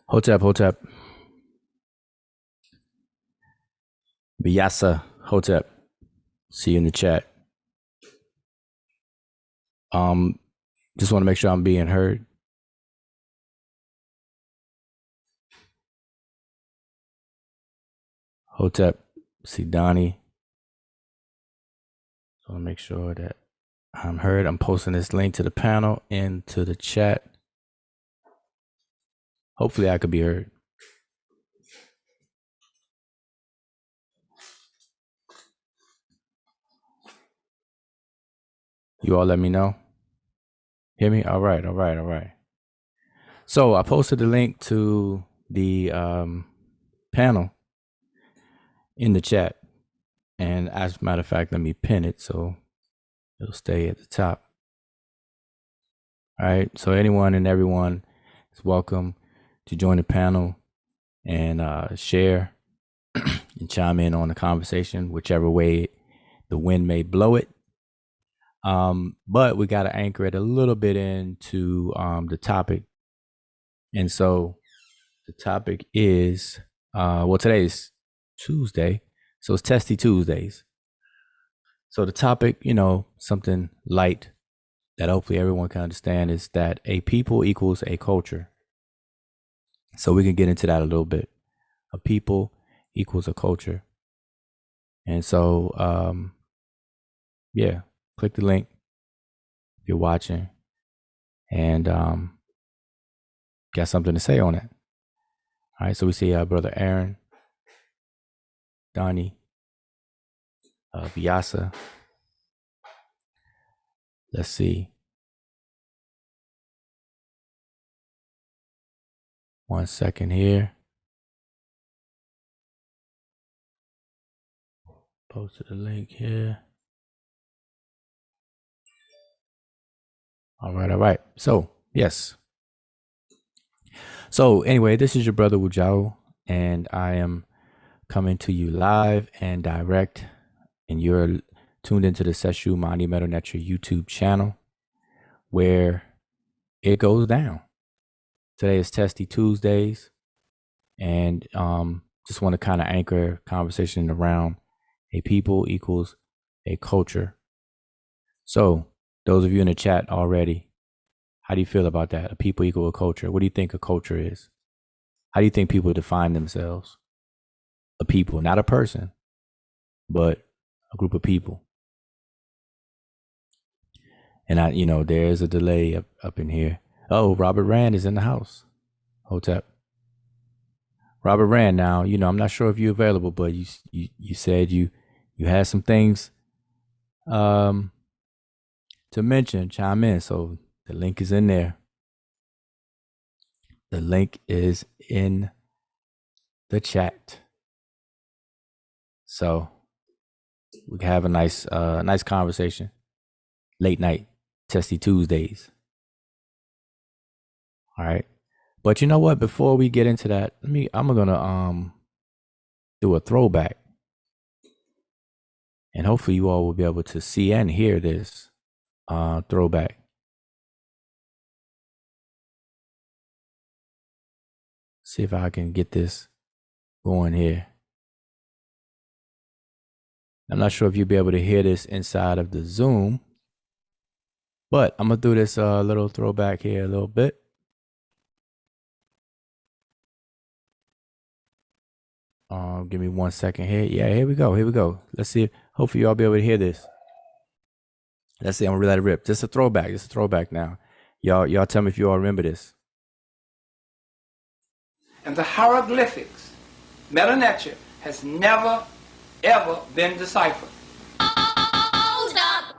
Hotep. Biyasa, Hotep. See you in the chat. Just want to make sure I'm being heard. Hotep, see Donnie. So I want to make sure that I'm heard. I'm posting this link to the panel into the chat. Hopefully I could be heard. You all let me know. Hear me? All right. So I posted the link to the panel in the chat. And as a matter of fact, let me pin it so it'll stay at the top. All right. So anyone and everyone is welcome to join the panel and share and chime in on the conversation, whichever way the wind may blow it. But we got to anchor it a little bit into the topic. And so the topic is, today's Tuesday. So it's Testy Tuesdays. So the topic, something light that hopefully everyone can understand is that a people equals a culture. So we can get into that a little bit. A people equals a culture. And so, click the link if you're watching and got something to say on it. All right, so we see Brother Aaron, Donnie, Vyasa. Let's see. One second here. Posted a link here. All right. So, yes. So, anyway, this is your brother Wujao, and I am coming to you live and direct, and you're tuned into the Sesh Monumental Netcher YouTube channel, where it goes down. Today is Testy Tuesdays, and just want to kind of anchor conversation around a people equals a culture. So, those of you in the chat already, how do you feel about that? A people equal a culture. What do you think a culture is? How do you think people define themselves? A people, not a person, but a group of people. And there's a delay up in here. Oh, Robert Rand is in the house. Hotep. Robert Rand, now, I'm not sure if you're available, but you said you had some things to mention, chime in. So the link is in there. The link is in the chat. So we can have a nice conversation. Late night, Testy Tuesdays. All right. But you know what? Before we get into that, I'm gonna do a throwback. And hopefully you all will be able to see and hear this throwback. See if I can get this going here. I'm not sure if you'll be able to hear this inside of the Zoom, but I'm gonna do this little throwback here a little bit. Give me 1 second here. Yeah, here we go. Let's see. Hopefully y'all be able to hear this. Let's see. I'm gonna let it rip. Just a throwback now. Y'all tell me if you all remember this. And the hieroglyphics, Netcher, has never, ever been deciphered. Hold up.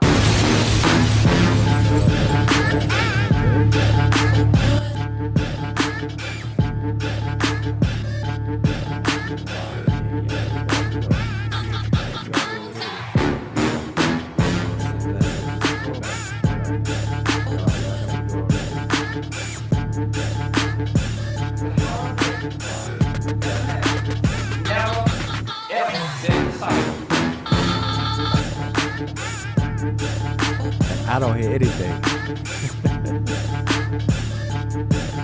I don't hear anything.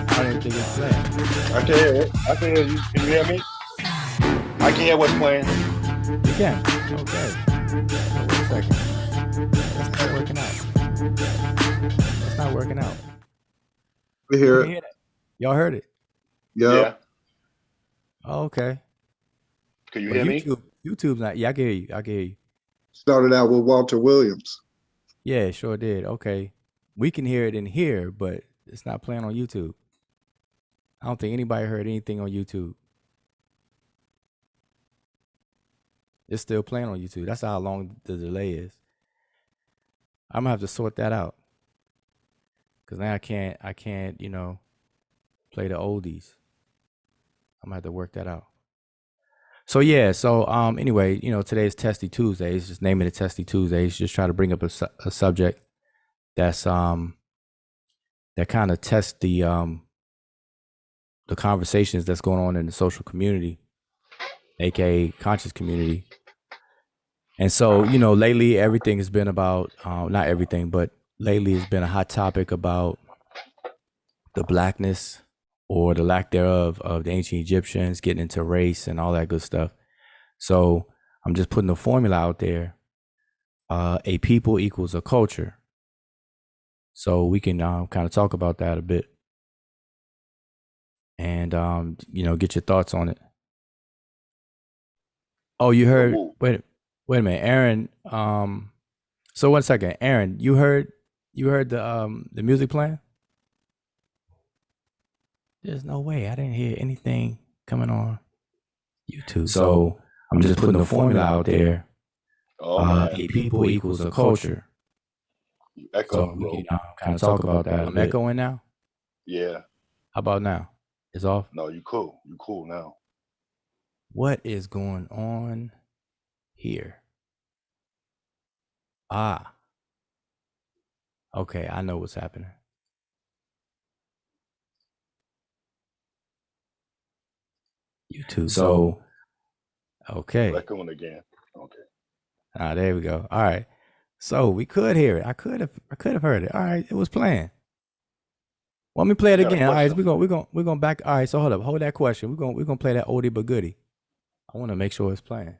I don't even think it's playing. I can hear it. I can hear you. Can you hear me? I can hear what's playing. You can. Okay. Oh, wait a second. That's not working out. That's not working out. We hear You it. hear that? Y'all heard it? Yep. Yeah. Oh, okay. Can you But hear me? YouTube's not. Yeah, I can hear you. I can hear you. Started out with Walter Williams. Yeah, it sure did. Okay. We can hear it in here, but it's not playing on YouTube. I don't think anybody heard anything on YouTube. It's still playing on YouTube. That's how long the delay is. I'm gonna have to sort that out. Cause now I can't, play the oldies. I'm gonna have to work that out. So yeah, anyway, today's Testy Tuesday. It's just naming it Testy Tuesday. It's just try to bring up a subject that's that kind of tests the conversations that's going on in the social community, aka conscious community. And so, lately everything has been about not everything, but lately it's been a hot topic about the blackness or the lack thereof of the ancient Egyptians, getting into race and all that good stuff. So I'm just putting the formula out there. A people equals a culture. So we can kind of talk about that a bit and, get your thoughts on it. Oh, you heard, wait a minute, Aaron. So 1 second, Aaron, you heard the music playing? There's no way. I didn't hear anything coming on YouTube. So I'm just putting the formula out there. A people equals a culture. Echo, so we can kind of talk about that. I'm echoing now? Yeah. How about now? It's off? No, you cool. You cool now. What is going on here? Ah. Okay, I know what's happening. YouTube. So, okay. Echoing again. Okay. There we go. All right. So we could hear it. I could have heard it. All right, it was playing. Let me play it again. All right, we're gonna back. All right, so hold that question. We're gonna play that oldie but goodie. I want to make sure it's playing.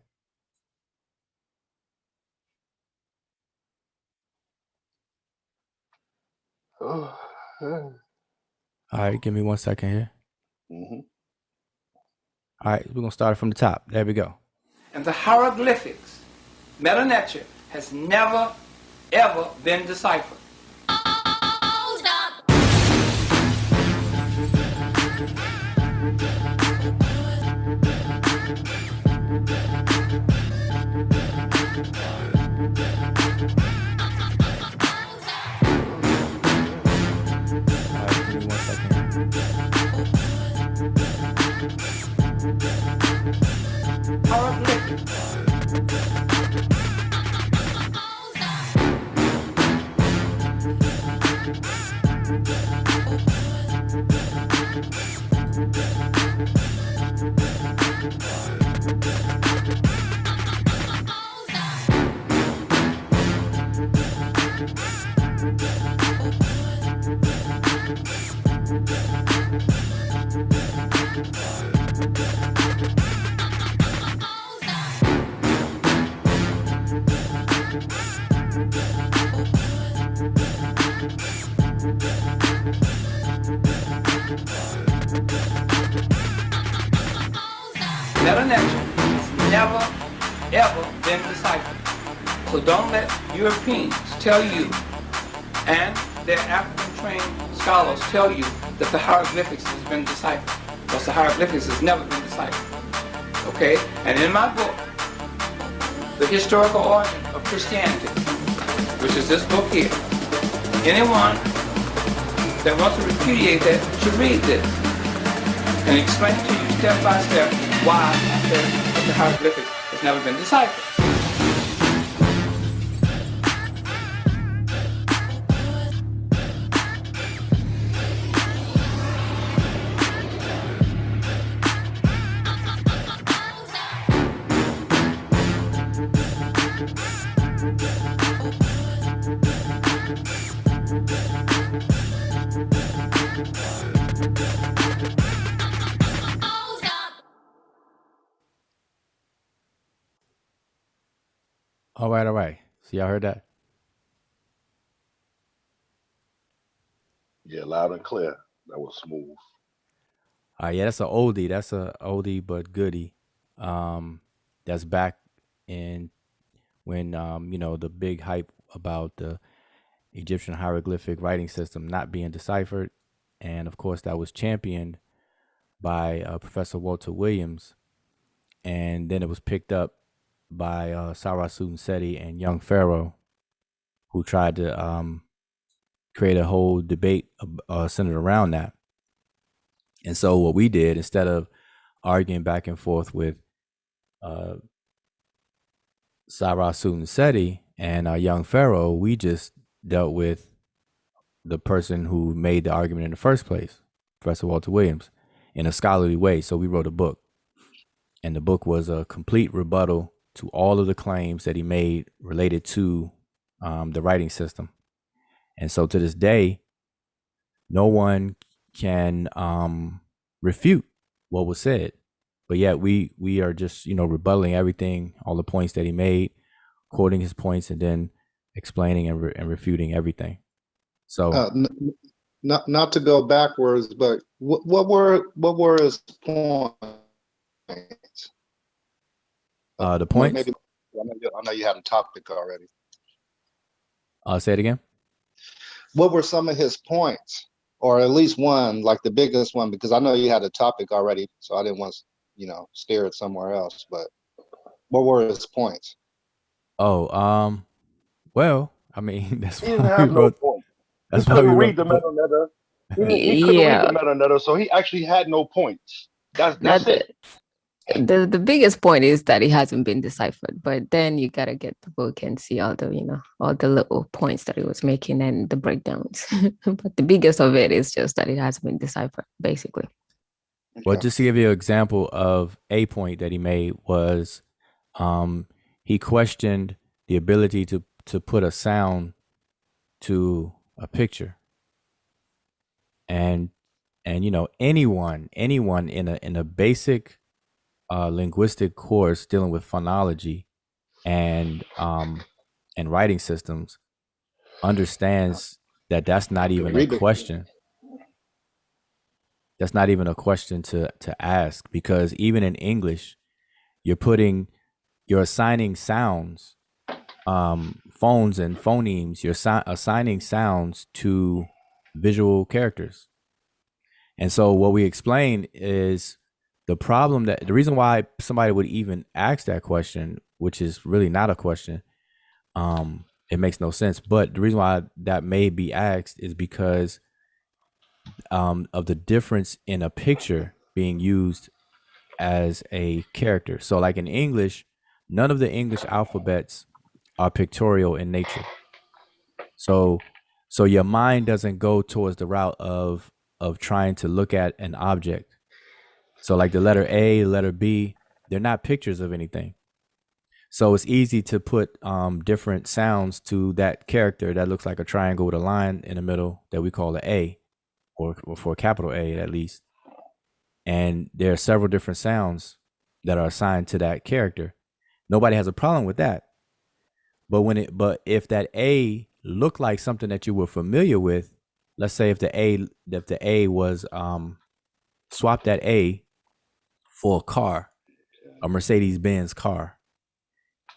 All right, give me 1 second here. Mm-hmm. All right, we're gonna start it from the top. There we go. And the hieroglyphics, Netcher, has never, ever been deciphered. Hold up. All right, give me 1 second. Hieroglyphics. Netcher has never, ever been deciphered. So don't let Europeans tell you and their African-trained scholars tell you that the hieroglyphics has been deciphered. Because the hieroglyphics has never been deciphered. Okay? And in my book, The Historical Origin of Christianity, which is this book here, anyone that wants to repudiate that should read this and explain to you step by step why I said that the hieroglyphics has never been deciphered. All right, all right. So y'all heard that? Yeah, loud and clear. That was smooth. Yeah, that's a oldie. That's a oldie but goodie. That's back in when the big hype about the Egyptian hieroglyphic writing system not being deciphered, and of course that was championed by Professor Walter Williams, and then it was picked up by Sarah Seti and young Pharaoh, who tried to create a whole debate centered around that. And so what we did, instead of arguing back and forth with Sarah Seti and young Pharaoh, we just dealt with the person who made the argument in the first place, Professor Walter Williams, in a scholarly way. So we wrote a book, and the book was a complete rebuttal to all of the claims that he made related to the writing system. And so to this day, no one can refute what was said. But yet we are just, rebutting everything, all the points that he made, quoting his points, and then explaining and refuting everything. So not to go backwards, but what were his points? The points? Maybe I know you had a topic already. Say it again. What were some of his points, or at least one, like the biggest one? Because I know you had a topic already, so I didn't want to, steer it somewhere else. But what were his points? Oh, well, I mean, that's He didn't why we have no wrote. point. That's He why we couldn't wrote read the the book. meta netta. He couldn't read the meta netta, so he actually had no points. That's it. The biggest point is that it hasn't been deciphered, but then you gotta get the book and see all the all the little points that he was making and the breakdowns. But the biggest of it is just that it hasn't been deciphered, basically. Well, just to give you an example of a point that he made was, he questioned the ability to put a sound to a picture, and anyone in a basic linguistic course dealing with phonology and writing systems understands that that's not even a question. That's not even a question to ask, because even in English, you're assigning sounds, phones and phonemes. You're assigning sounds to visual characters. And so what we explain is the reason why somebody would even ask that question, which is really not a question, it makes no sense. But the reason why that may be asked is because of the difference in a picture being used as a character. So like in English, none of the English alphabets are pictorial in nature. So your mind doesn't go towards the route of trying to look at an object. So like the letter A, letter B, they're not pictures of anything. So it's easy to put different sounds to that character that looks like a triangle with a line in the middle that we call an A, or for a capital A at least. And there are several different sounds that are assigned to that character. Nobody has a problem with that. But if that A looked like something that you were familiar with, let's say if the A was swap that A for a car, a Mercedes-Benz car,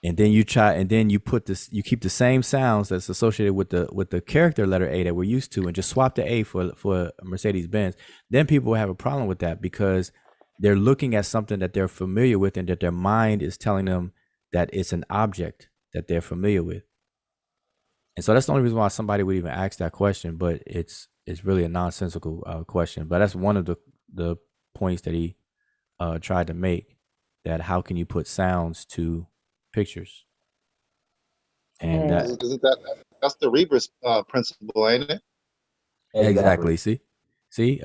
and then you keep the same sounds that's associated with the character letter A that we're used to, and just swap the A for a Mercedes-Benz, then people will have a problem with that, because they're looking at something that they're familiar with and that their mind is telling them that it's an object that they're familiar with. And so that's the only reason why somebody would even ask that question, but it's really a nonsensical question. But that's one of the points that he tried to make, that how can you put sounds to pictures? And that's the Reber's principle, ain't it? Exactly. See,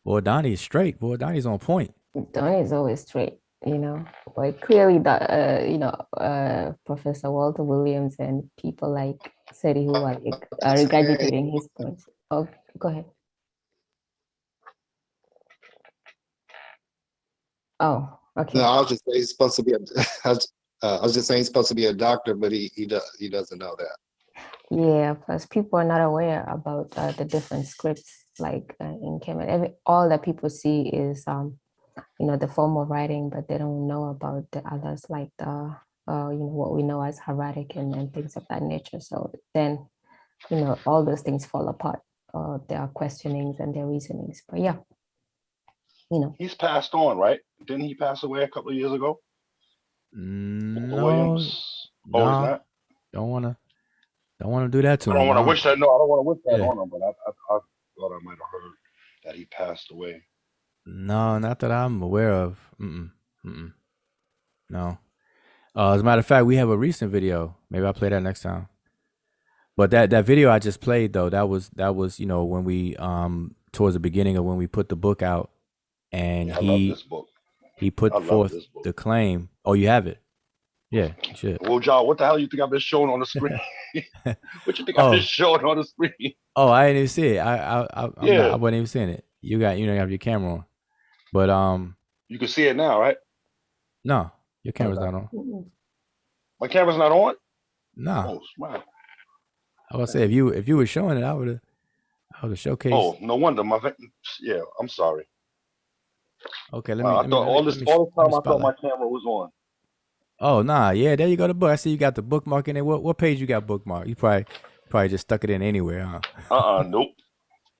boy, Donnie is straight. Boy, Donnie's on point. Donnie is always straight, but clearly that Professor Walter Williams and people like Seti who are regurgitating his points. Oh, go ahead. Oh, okay. No, I was just saying he's supposed to be. I was just saying he's supposed to be a doctor, but he doesn't know that. Yeah, plus people are not aware about the different scripts, like in chemistry. All that people see is, the form of writing, but they don't know about the others, like what we know as hieratic and things of that nature. So then, all those things fall apart. There are questionings and their reasonings. But yeah, He's passed on, right? Didn't he pass away a couple of years ago? No, Williams. Oh, he's no, not. don't wanna do that to I don't him. want to wish that. No, I don't want to wish that Yeah. on him. But I thought I might have heard that he passed away. No, not that I'm aware of. No. As a matter of fact, we have a recent video. Maybe I'll play that next time. But that video I just played though, that was when we towards the beginning of when we put the book out, and I love this book. he put I love forth this book. the claim. Oh, you have it? Yeah, you should. Well, John, what the hell you think I've been showing on the screen? What you think I've been showing on the screen? Oh, I didn't even see it. I wasn't even seeing it. You don't have your camera on. But you can see it now, right? No, your camera's not on. My camera's not on? No. Oh, smart. I was say if you were showing it, I would have showcased. Oh, no wonder yeah, I'm sorry. Okay, I thought all the time I thought my camera was on. Oh nah, yeah, there you go. The book. I see you got the bookmark in there. What page you got bookmarked? You probably just stuck it in anywhere, huh? Nope.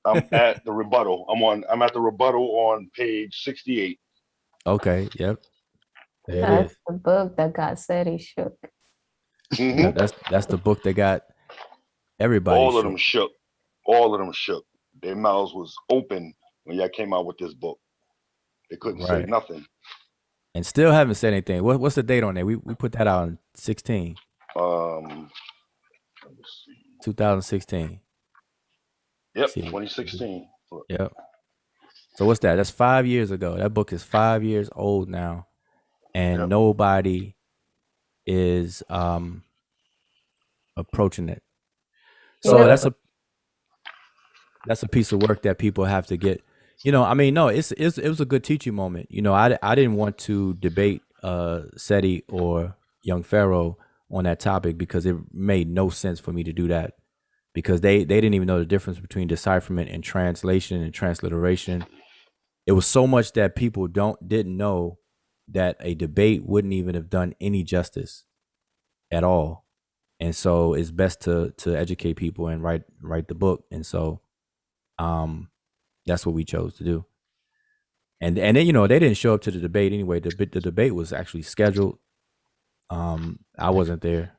I'm at the rebuttal. I'm at the rebuttal on page 68. Okay, yep. That's the book that got Seti shook. Mm-hmm. That's the book that got everybody. All of them shook. All of them shook. Their mouths was open when y'all came out with this book. They couldn't say nothing. And still haven't said anything. What's the date on there? We put that out in 16. Let me see. 2016. Yep, 2016. Yep. So what's that? That's 5 years ago. That book is 5 years old now, and nobody is approaching it. So that's a piece of work that people have to get. It was a good teaching moment. I didn't want to debate Seti or Young Pharaoh on that topic because it made no sense for me to do that, because they didn't even know the difference between decipherment and translation and transliteration. It was so much that people didn't know that a debate wouldn't even have done any justice at all. And so it's best to educate people and write the book. And so that's what we chose to do. And then they didn't show up to the debate anyway. The debate was actually scheduled. I wasn't there.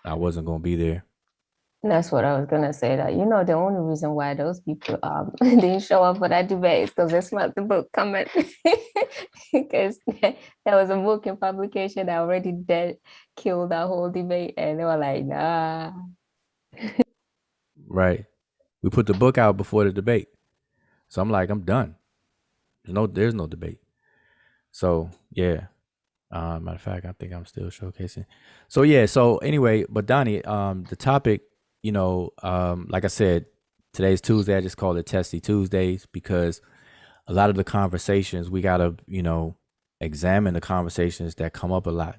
I wasn't going to be there. That's what I was gonna say. That the only reason why those people didn't show up for that debate is because they smelled the book coming. Because there was a book in publication that already killed that whole debate, and they were like, nah. Right. We put the book out before the debate, so I'm like, I'm done. There's no debate. So yeah. Matter of fact, I think I'm still showcasing. So yeah. So anyway, but Donnie, the topic. Like I said, today's Tuesday. I just call it Testy Tuesdays because a lot of the conversations we gotta, examine the conversations that come up a lot.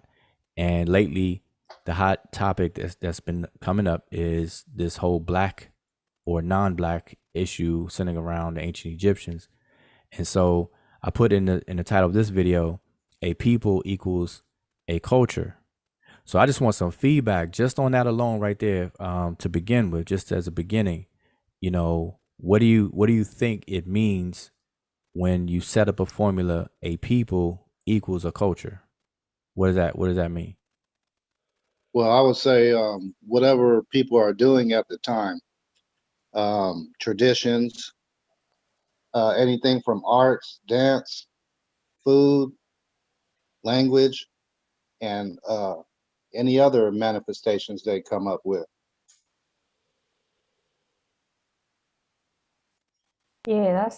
And lately, the hot topic that's been coming up is this whole black or non-black issue centering around the ancient Egyptians. And so I put in the title of this video, "A people equals a culture." So I just want some feedback just on that alone right there, to begin with, just as a beginning. What do you think it means when you set up a formula, a people equals a culture? What does that mean? Well, I would say whatever people are doing at the time, traditions, anything from arts, dance, food, language, and any other manifestations they come up with. Yeah,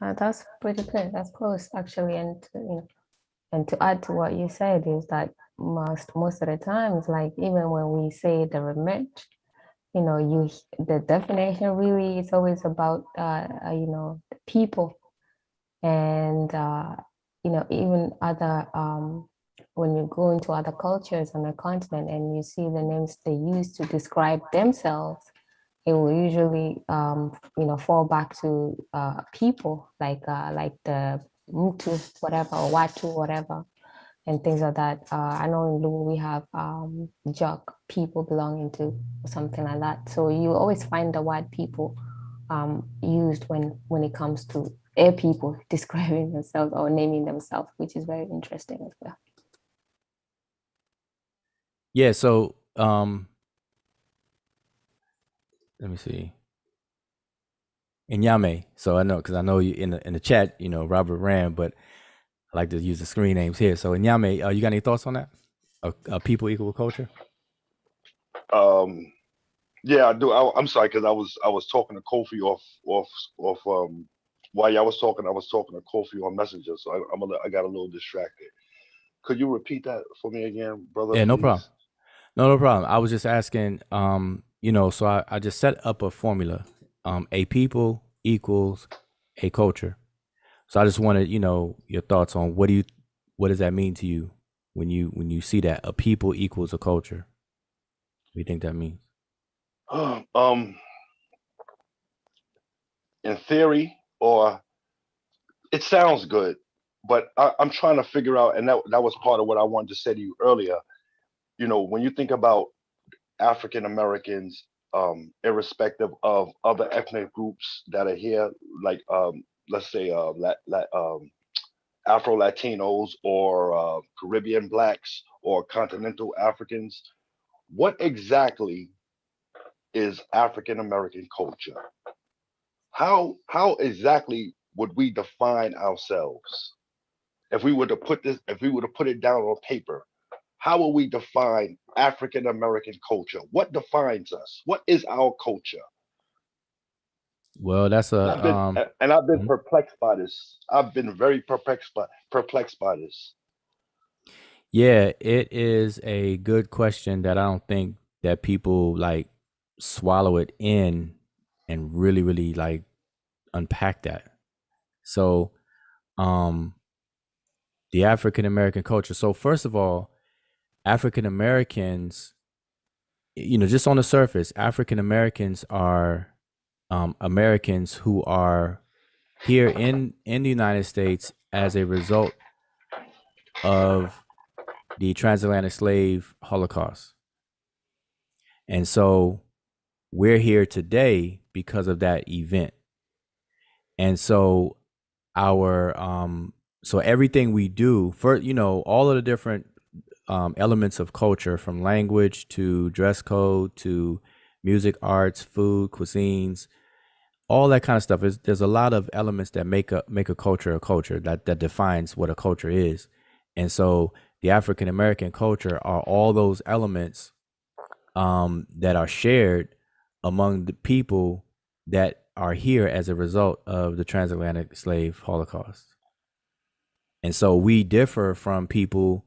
that's pretty clear. That's close actually. And to add to what you said is that most of the times, like even when we say the remit, the definition really is always about the people, and even other when you go into other cultures on a continent and you see the names they use to describe themselves, it will usually fall back to people like the Mutu whatever or Watu whatever and things like that. I know in Luo we have Jok people belonging to something like that. So you always find the word people used when it comes to air people describing themselves or naming themselves, which is very interesting as well. Yeah, so let me see. Inyame. So I know because I know you in the chat, Robert Ram, but I like to use the screen names here. So Inyame, you got any thoughts on that? People equal culture? Yeah, I do. I'm sorry because I was talking to Kofi off while y'all was talking, I was talking to Kofi on Messenger, so I got a little distracted. Could you repeat that for me again, brother? Yeah, no please? problem. No problem. I was just asking, so I just set up a formula. A people equals a culture. So I just wanted, your thoughts on what does that mean to you when you see that a people equals a culture? What do you think that means? In theory, or it sounds good, but I'm trying to figure out, and that was part of what I wanted to say to you earlier. When you think about African Americans, irrespective of other ethnic groups that are here, like let's say Afro Latinos or Caribbean blacks or continental Africans, what exactly is African American culture? How exactly would we define ourselves if we were to put it down on paper? How will we define African American culture? What defines us? What is our culture? Well, that's I've been perplexed by this. I've been very perplexed by this. Yeah, it is a good question that I don't think that people like swallow it in and really, really like unpack that. So, the African American culture. So, first of all, African Americans, just on the surface, African Americans are Americans who are here in the United States as a result of the transatlantic slave Holocaust. And so we're here today because of that event. And so so everything we do for, all of the different elements of culture, from language to dress code to music, arts, food, cuisines, all that kind of stuff. There's a lot of elements that make a culture that defines what a culture is. And so the African American culture are all those elements that are shared among the people that are here as a result of the transatlantic slave Holocaust. And so we differ from people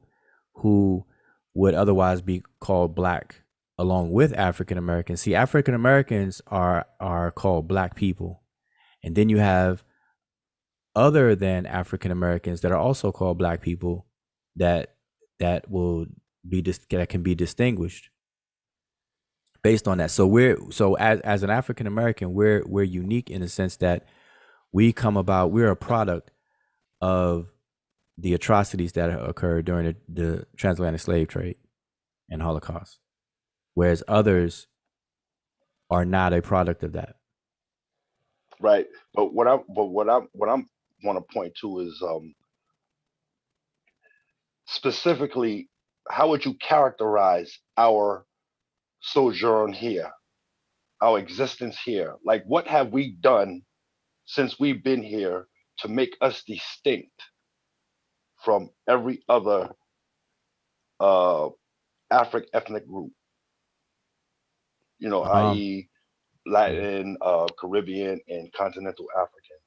who would otherwise be called black along with African Americans. See, African Americans are called black people. And then you have other than African Americans that are also called black people that can be distinguished based on that. So as an African American, we're unique in the sense that we're a product of the atrocities that occurred during the transatlantic slave trade and Holocaust, whereas others are not a product of that. Right. But what I want to point to is specifically, how would you characterize our sojourn here, our existence here? Like, what have we done since we've been here to make us distinct from every other African ethnic group? I.e. Latin, Caribbean, and continental African.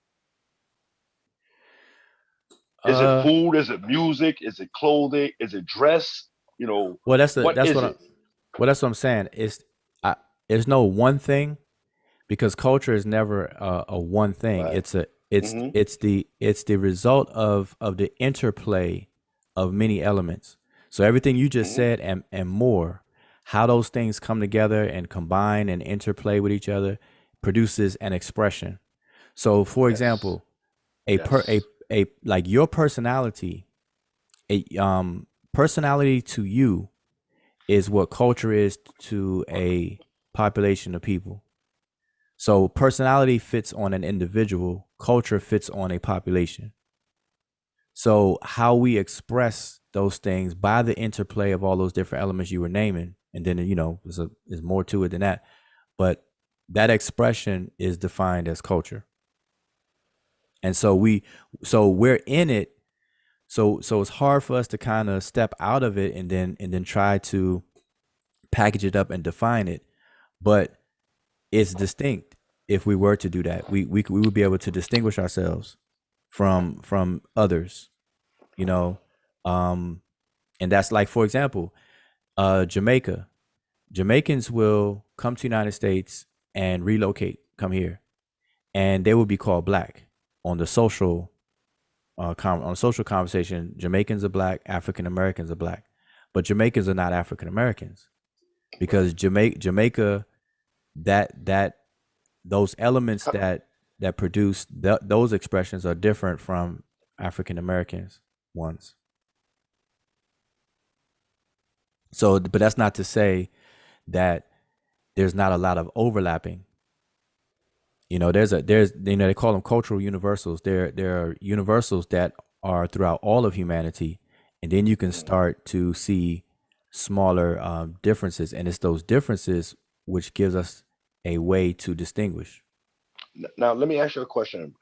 Is it food? Is it music? Is it clothing? Is it dress? Well, that's what I'm saying. There's no one thing, because culture is never a one thing. Right. It's the result of the interplay of many elements. So everything you just Hmm. said and more, how those things come together and combine and interplay with each other produces an expression. So for Yes. example, a per Yes. a like your personality, a personality to you is what culture is to a population of people. So personality fits on an individual, culture fits on a population. So how we express those things by the interplay of all those different elements you were naming, and then there's more to it than that. But that expression is defined as culture, and so we're in it. So it's hard for us to kind of step out of it and then try to package it up and define it. But it's distinct if we were to do that. We would be able to distinguish ourselves from others, you know. Um, and that's like, for example, Jamaica. Jamaicans will come to the United States and relocate, come here, and they will be called black on the social on a social conversation. Jamaicans are black, African Americans are black, but Jamaicans are not African Americans Right. because Jamaica, that those elements Huh. that produce those expressions are different from African Americans ones. So, but that's not to say that there's not a lot of overlapping. There's they call them cultural universals. There are universals that are throughout all of humanity, and then you can Mhm. start to see smaller differences, and it's those differences which gives us a way to distinguish. Now, let me ask you a question.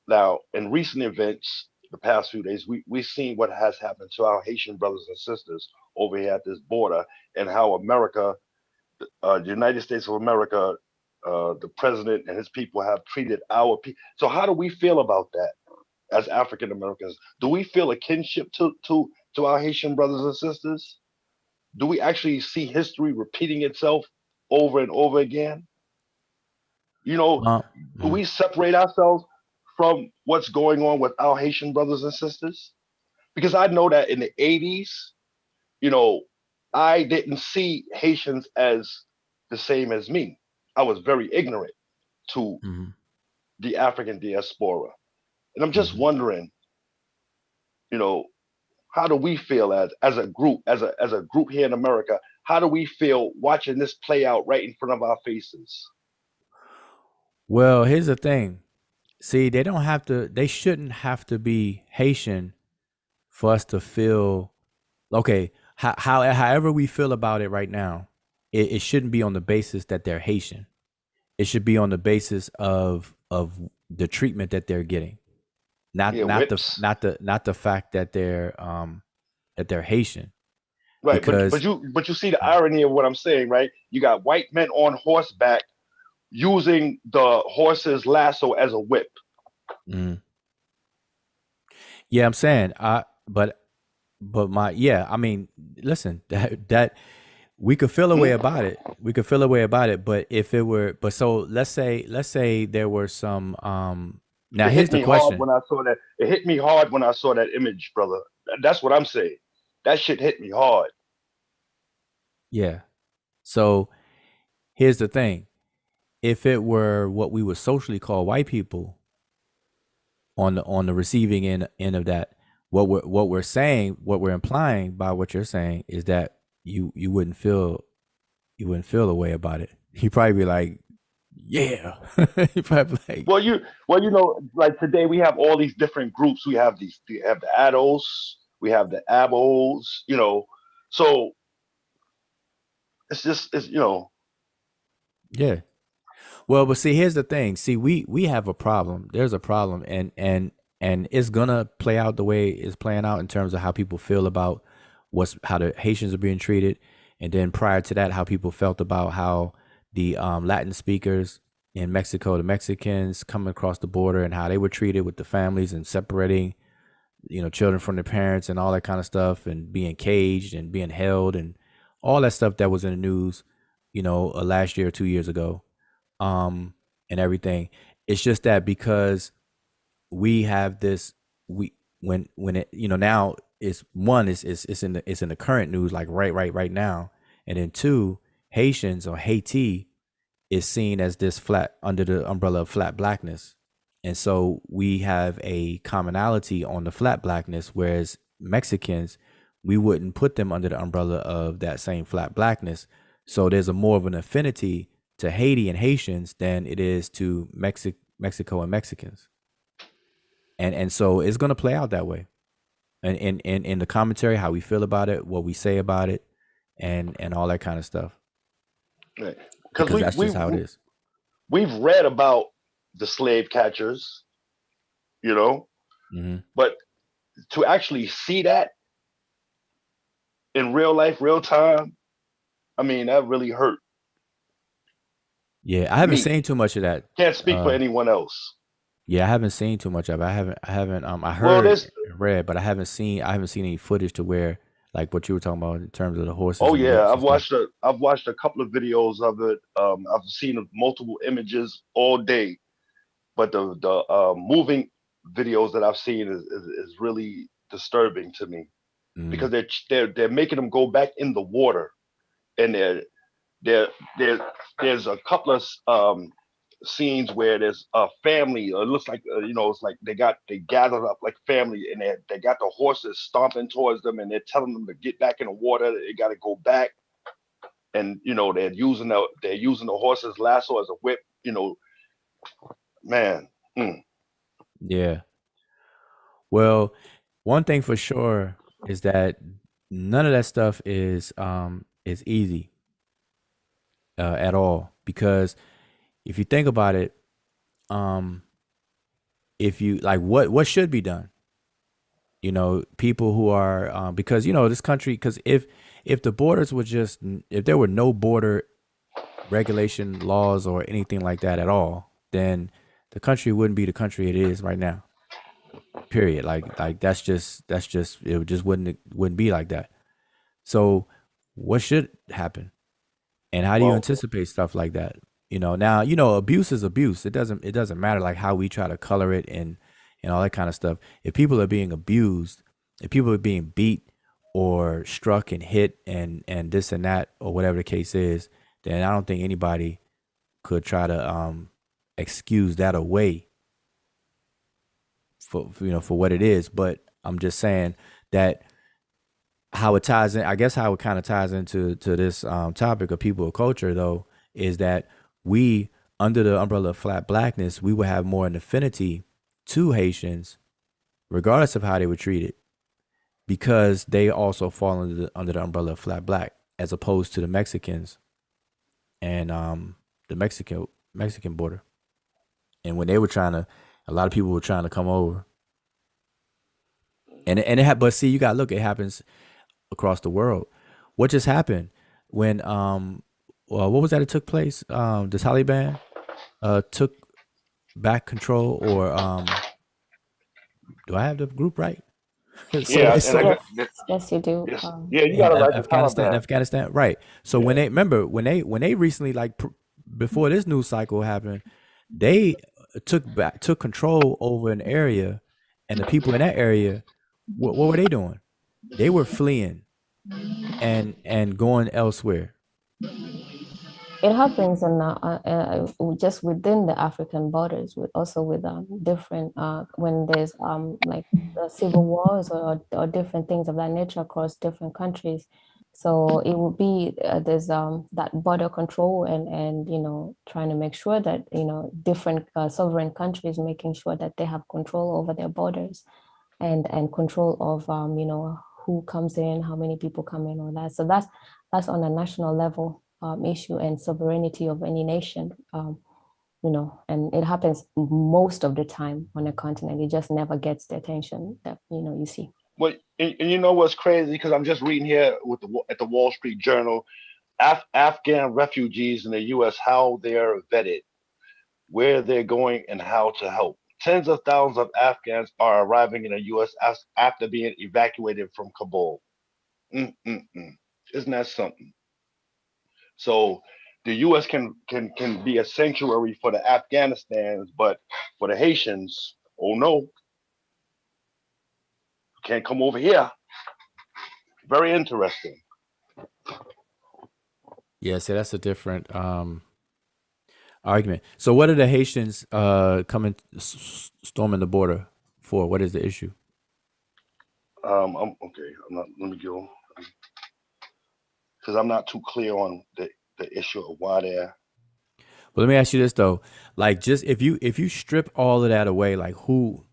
Now, in recent events, the past few days, we've seen what has happened to our Haitian brothers and sisters over here at this border, and how America, the United States of America, the president and his people have treated our people. So, how do we feel about that as African Americans? Do we feel a kinship to our Haitian brothers and sisters? Do we actually see history repeating itself over and over again? You know, Uh, do mm. we separate ourselves from what's going on with our Haitian brothers and sisters? Because I know that in the 80s, you know, I didn't see Haitians as the same as me. I was very ignorant to Mhm, the African diaspora. And I'm just mhm. wondering, you know, how do we feel as a group, as a group here in America? How do we feel watching this play out right in front of our faces? Well, here's the thing. See, they don't have to. They shouldn't have to be Haitian for us to feel okay. However we feel about it right now, it shouldn't be on the basis that they're Haitian. It should be on the basis of the treatment that they're getting, not Yeah, not the whips. not the fact that they're Haitian Right, but because you see the irony of what I'm saying, right? You got white men on horseback using the horse's lasso as a whip. mm, yeah, I'm saying but my yeah, I mean, listen, that we could feel a way Hmm? about it. We could feel a way about it, but if it were, but so let's say there were some. Now It here's hit the me hard question. when I saw that. It hit me hard when I saw that image, brother. That's what I'm saying. That shit hit me hard. Yeah. So here's the thing. If it were what we would socially call white people on the receiving end of that, what we're saying, what we're implying by what you're saying is that you wouldn't feel a way about it. You'd probably be like, yeah. You probably be like, Like today we have all these different groups. We have the ADOS, we have the ABOs, So it's yeah. Well, but see, here's the thing. See, we have a problem. There's a problem, and it's gonna play out the way it's playing out in terms of how people feel about how the Haitians are being treated, and then prior to that, how people felt about how the Latin speakers in Mexico, the Mexicans coming across the border, and how they were treated with the families and separating, children from their parents and all that kind of stuff, and being caged and being held and all that stuff that was in the news, last year or 2 years ago, um, and everything. It's just that because we have this, we when it now is one is it's in the current news like right now, and then two, Haitians or Haiti is seen as this flat under the umbrella of flat blackness, and so we have a commonality on the flat blackness, whereas Mexicans, we wouldn't put them under the umbrella of that same flat blackness. So there's a more of an affinity to Haiti and Haitians than it is to Mexico and Mexicans, and so it's going to play out that way. And in the commentary, how we feel about it, what we say about it, and all that kind of stuff. Right. Because that's just how it is. We've read about the slave catchers, you know, but to actually see that in real life, real time, I mean, that really hurt. Yeah, I haven't seen too much of that. Can't speak for anyone else. Yeah, I haven't seen too much of it. I haven't. I read, but I haven't seen any footage to where like what you were talking about in terms of the horses. Oh yeah, I've watched a couple of videos of it. I've seen multiple images all day, but the moving videos that I've seen is really disturbing to me because they're making them go back in the water, and there's a couple of scenes where there's a family. It looks like it's like they gathered up like family, and they got the horses stomping towards them, and they're telling them to get back in the water. They got to go back, and they're using the horses lasso as a whip. Man. Yeah. Well, one thing for sure is that none of that stuff is easy at all, because if you think about it, if you like what should be done, people who are because this country, because if the borders were just, if there were no border regulation laws or anything like that at all, then the country wouldn't be the country it is right now. Period. Like that's just it just wouldn't be like that. So what should happen, and how do you anticipate stuff like that? Now abuse is abuse. It doesn't matter like how we try to color it and all that kind of stuff. If people are being abused, if people are being beat or struck and hit and this and that or whatever the case is, then I don't think anybody could try to excuse that away for what it is. But I'm just saying that how it ties in, I guess how it kind of ties into this topic of people of culture though, is that we, under the umbrella of flat blackness, we would have more an affinity to Haitians, regardless of how they were treated, because they also fall under the umbrella of flat black, as opposed to the Mexicans and the Mexican border. And when they were a lot of people were trying to come over, but see, you got to look, it happens across the world. What just happened when what was that? It took place. The Taliban took back control, or do I have the group right? Yes, you do. You got it right. Afghanistan, right? So when they recently, like before this news cycle happened, they took control over an area, and the people in that area, what were they doing? They were fleeing and going elsewhere. It happens just within the African borders, also with different when there's like civil wars or different things of that nature across different countries. So it will be there's that border control and trying to make sure that different sovereign countries making sure that they have control over their borders and control of who comes in, how many people come in, all that. So that's on a national level issue and sovereignty of any nation, and it happens most of the time on a continent. It just never gets the attention that you see. Well, and you know what's crazy? Because I'm just reading here at the Wall Street Journal, Afghan refugees in the U.S., how they're vetted, where they're going, and how to help. Tens of thousands of Afghans are arriving in the U.S. after being evacuated from Kabul. Isn't that something? So the U.S. can be a sanctuary for the Afghanistans, but for the Haitians, oh no, can't come over here. Very interesting. Yeah, see, that's a different argument. So, what are the Haitians coming storming the border for? What is the issue? I'm okay. I'm not. Let me go because I'm not too clear on the issue of why they're. But let me ask you this though, like just if you strip all of that away, like who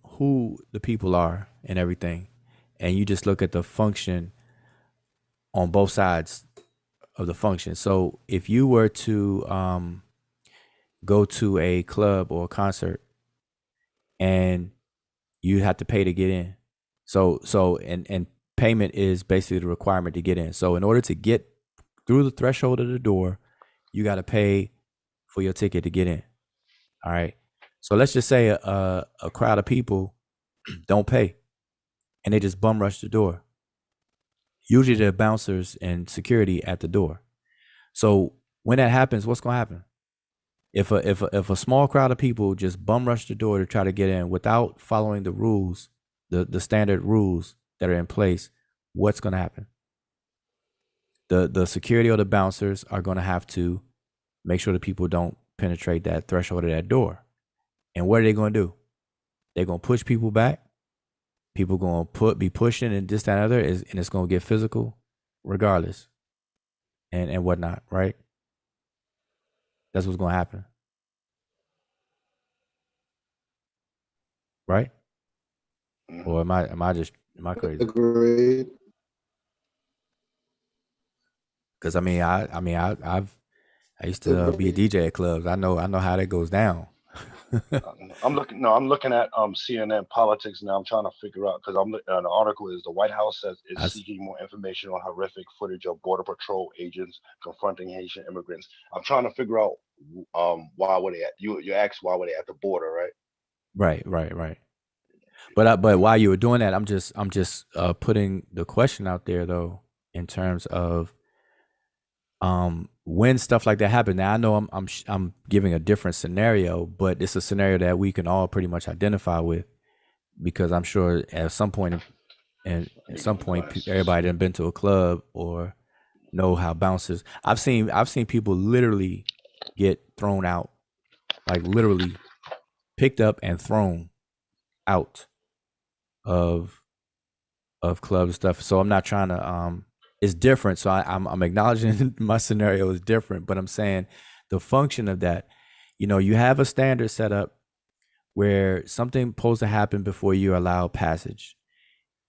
the people are and everything, and you just look at the function on both sides of the function. So if you were to go to a club or a concert and you have to pay to get in, and payment is basically the requirement to get in. So in order to get through the threshold of the door, you got to pay for your ticket to get in. All right. So let's just say a crowd of people don't pay and they just bum rush the door. Usually there are bouncers and security at the door. So when that happens, what's gonna happen? If a small crowd of people just bum rush the door to try to get in without following the rules, the standard rules that are in place, what's gonna happen? The security or the bouncers are gonna have to make sure the people don't penetrate that threshold of that door. And what are they gonna do? They're gonna push people back. People gonna be pushing and this, that, and other, and it's gonna get physical, regardless, and whatnot, right? That's what's gonna happen, right? Or Mhm. am I crazy? Agreed. Because I used to be a Agreed. DJ at clubs. I know how that goes down. I'm looking. No, I'm looking at CNN politics now. I'm trying to figure out because the article is the White House says it's That's seeking more information on horrific footage of Border Patrol agents confronting Haitian immigrants. I'm trying to figure out why were they at you asked why were they at the border, right? right, right, right. But while you were doing that, I'm just putting the question out there though, in terms of when stuff like that happen. Now I know I'm giving a different scenario, but it's a scenario that we can all pretty much identify with, because I'm sure at some point and Let at me get some my point glasses. everybody done been to a club or know how bouncers. I've seen people literally get thrown out, like literally picked up and thrown out of club stuff. So I'm not trying to it's different. So I'm acknowledging my scenario is different, but I'm saying the function of that, you have a standard set up where something supposed to happen before you allow passage.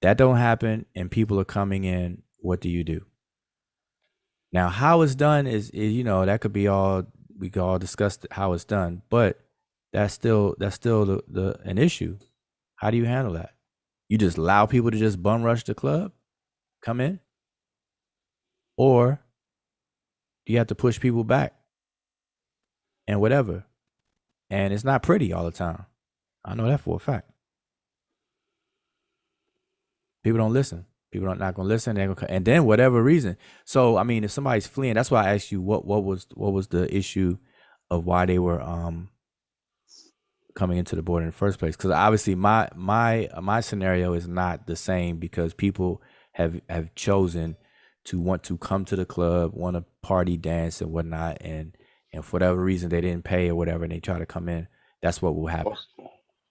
That don't happen and people are coming in. What do you do? Now how it's done is that could be all, we could all discuss how it's done, but that's still the an issue. How do you handle that? You just allow people to just bum rush the club, come in, or you have to push people back and whatever. And it's not pretty all the time. I know that for a fact. People don't listen. People are not going to listen. They're gonna, and then whatever reason. So I mean, if somebody's fleeing, that's why I asked you what was the issue of why they were coming into the border in the first place. Because obviously my scenario is not the same, because people have chosen to want to come to the club, want to party, dance, and whatnot, and for whatever reason they didn't pay or whatever, and they try to come in. That's what will happen. Well,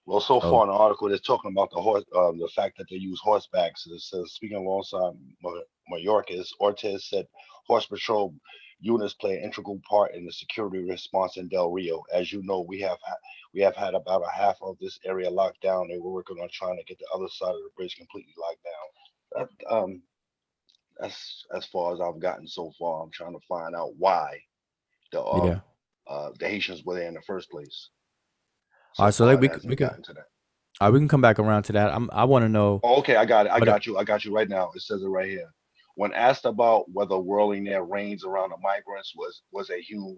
well, so far So in the article, they're talking about the fact that they use horsebacks. It says, speaking alongside Mayorkas, Ortiz said horse patrol units play an integral part in the security response in Del Rio. As you know, we have had about a half of this area locked down, and we're working on trying to get the other side of the bridge completely locked down. That's as far as I've gotten so far. I'm trying to find out why yeah. the Haitians were there in the first place. All So right. So like far, it we hasn't could gotten to that. we can come back around to that. I want to know Oh, okay, I got it. I what. got you. I got you right now. It says it right here. When asked about whether whirling their reins around the migrants was a humane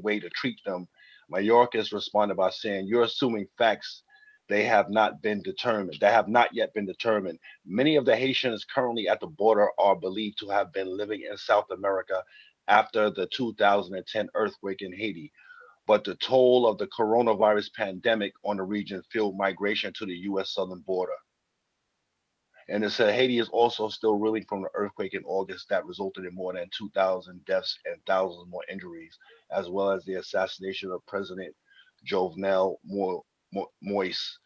way to treat them, Mayorkas responded by saying, "You're assuming facts they have not been determined. That have not yet been determined. Many of the Haitians currently at the border are believed to have been living in South America after the 2010 earthquake in Haiti, but the toll of the coronavirus pandemic on the region fueled migration to the U.S. southern border." And it said Haiti is also still reeling from the earthquake in August that resulted in more than 2,000 deaths and thousands more injuries, as well as the assassination of President Jovenel Moise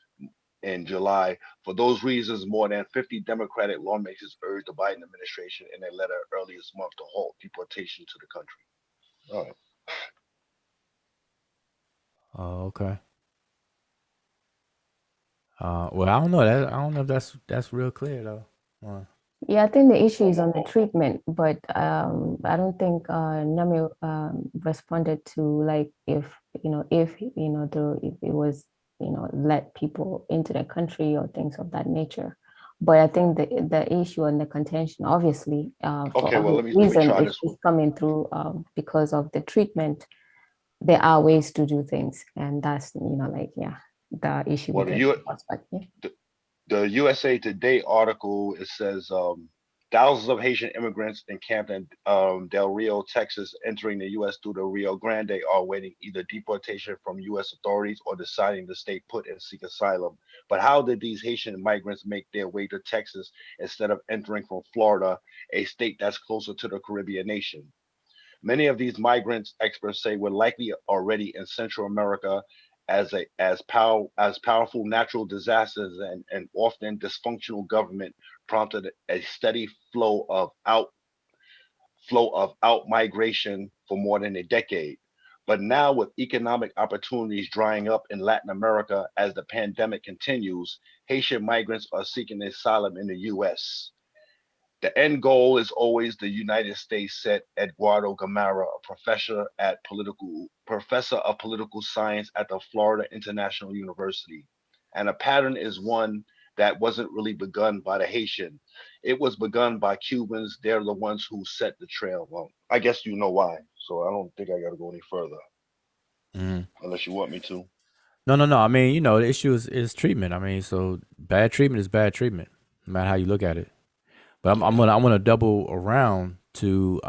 in July. For those reasons, more than 50 Democratic lawmakers urged the Biden administration in a letter earlier this month to halt deportation to the country. All right. Oh, okay. Well, I don't know that. I don't know if that's real clear though. Yeah, I think the issue is on the treatment, but I don't think Nami responded to like if if it was let people into the country or things of that nature. But I think the issue and the contention, obviously, for Okay, well, obvious let me reason, try if this it's one. coming through because of the treatment, there are ways to do things, and that's like the issue Well, with the the U perspective. the USA Today article, it says thousands of Haitian immigrants encamped in Del Rio, Texas, entering the U.S. through the Rio Grande are awaiting either deportation from U.S. authorities or deciding to stay put and seek asylum. But how did these Haitian migrants make their way to Texas instead of entering from Florida, a state that's closer to the Caribbean nation? Many of these migrants, experts say, were likely already in Central America as powerful natural disasters and often dysfunctional government prompted a steady flow of out migration for more than a decade. But now, with economic opportunities drying up in Latin America as the pandemic continues, Haitian migrants are seeking asylum in the US. The end goal is always the United States, said Eduardo Gamara, a professor of political science at the Florida International University. And a pattern is one that wasn't really begun by the Haitian. It was begun by Cubans. They're the ones who set the trail. Well, I guess you know why. So I don't think I got to go any further Mm. unless you want me to. No. I mean, the issue is treatment. I mean, so bad treatment is bad treatment, no matter how you look at it. But I'm gonna double around to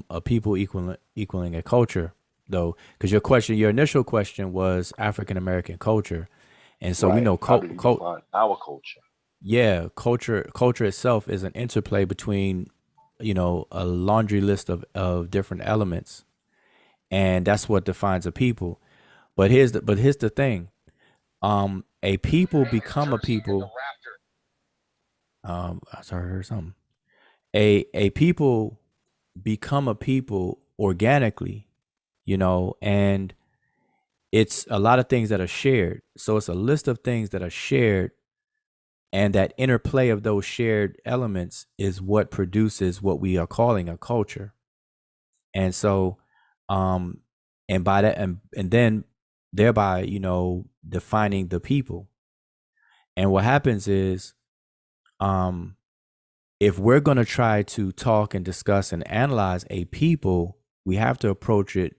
a people equaling a culture though, because your initial question was African American culture, and so we Right. know How do you define our culture? culture itself is an interplay between a laundry list of different elements, and that's what defines a people. But here's the thing. A people become a people. I sorry, I heard something. A people become a people organically, and it's a lot of things that are shared. So it's a list of things that are shared, and that interplay of those shared elements is what produces what we are calling a culture. And so, um, and by that, and then thereby, defining the people. And what happens is, um, if we're going to try to talk and discuss and analyze a people, we have to approach it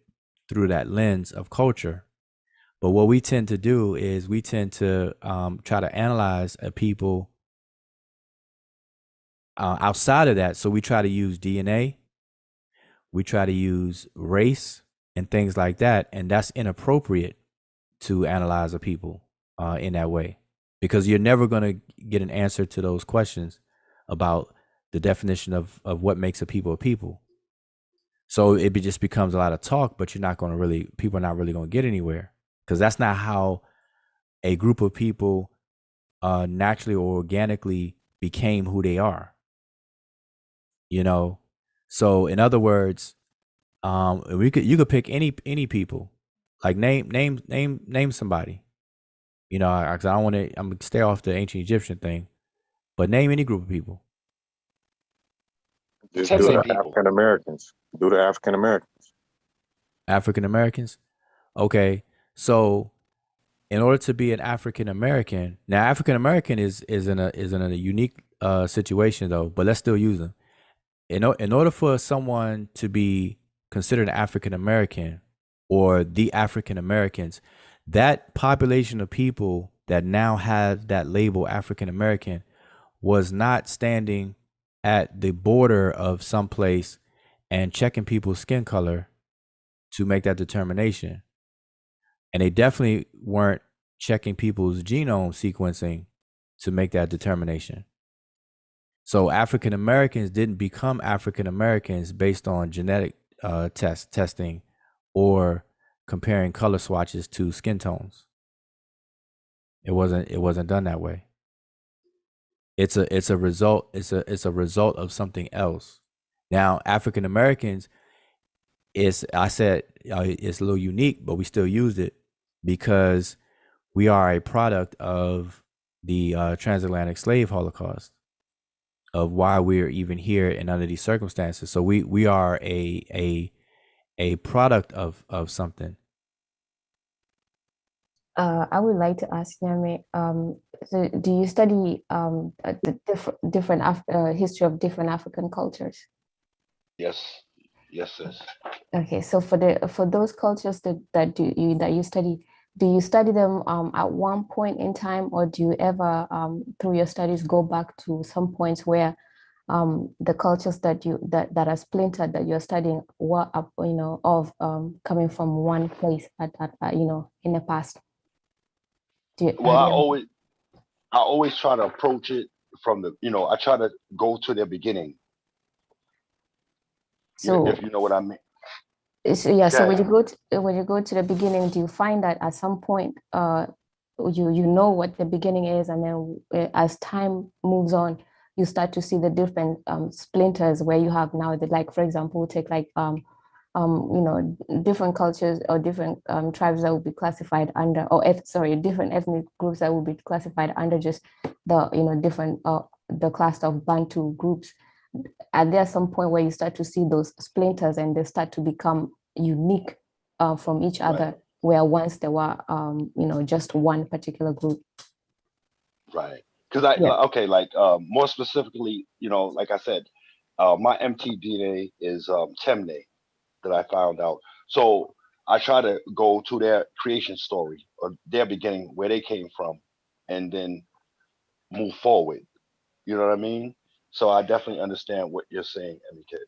through that lens of culture. But what we tend to do is we tend to try to analyze a people outside of that. So we try to use DNA, we try to use race and things like that. And that's inappropriate to analyze a people in that way, because you're never going to get an answer to those questions about the definition of what makes a people. So just becomes a lot of talk, but people are not really going to get anywhere, because that's not how a group of people naturally or organically became who they are. So in other words, you could pick any people, like name somebody. I don't want to. I'm gonna stay off the ancient Egyptian thing, but name any group of people. Just do Texan the people. African Americans. Do the African Americans. African Americans. Okay, so in order to be an African American, now African American is in a unique situation though, but let's still use them. In order for someone to be considered an African American or the African Americans, that population of people that now have that label African American was not standing at the border of some place and checking people's skin color to make that determination. And they definitely weren't checking people's genome sequencing to make that determination. So African Americans didn't become African Americans based on genetic testing or comparing color swatches to skin tones. It wasn't done that way. It's a result. It's a result of something else. Now African Americans, it's a little unique, but we still used it because we are a product of the transatlantic slave holocaust, of why we're even here and under these circumstances. So we are a product of something. I would like to ask Nyame, so do you study the different history of different African cultures? Yes, yes, sis. Okay, so for those cultures that you study, do you study them at one point in time, or do you ever through your studies go back to some points where the cultures that are splintered that you're studying were up, coming from one place at in the past? Well, I always try to approach it from the, I try to go to their beginning. So if you know what I mean. So yeah, so when you go to the beginning, do you find that at some point you know what the beginning is, and then as time moves on, you start to see the different splinters where you have now like, for example, take like different cultures or different tribes that will be classified under, or different ethnic groups that will be classified under just the different the class of Bantu groups. Are there some point where you start to see those splinters and they start to become unique from each other, where once there were just one particular group? Right. Because more specifically, like I said, my mtDNA is Temne, that I found out. So I try to go to their creation story or their beginning, where they came from, and then move forward. You know what I mean? So I definitely understand what you're saying, MK.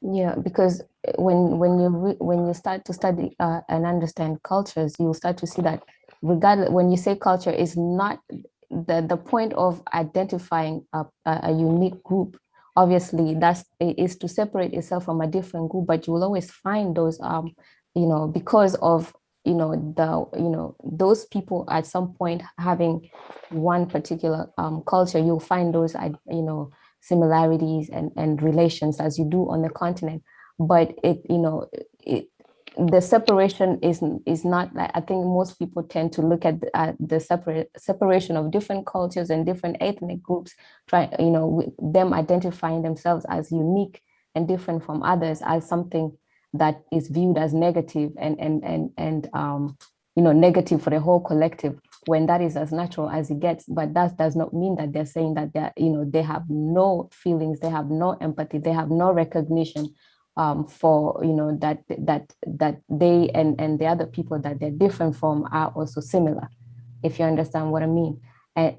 Yeah, because when you start to study and understand cultures, you start to see that regardless, when you say culture, is not the point of identifying a unique group. Obviously, is to separate itself from a different group, but you will always find those because of those people at some point having one particular culture, you'll find those similarities and relations as you do on the continent. But the separation is not like, I think most people tend to look at the separation of different cultures and different ethnic groups, with them identifying themselves as unique and different from others, as something that is viewed as negative and negative for the whole collective, when that is as natural as it gets. But that does not mean that they're saying that they have no feelings, they have no empathy, they have no recognition for that they and the other people that they're different from are also similar, if you understand what I mean.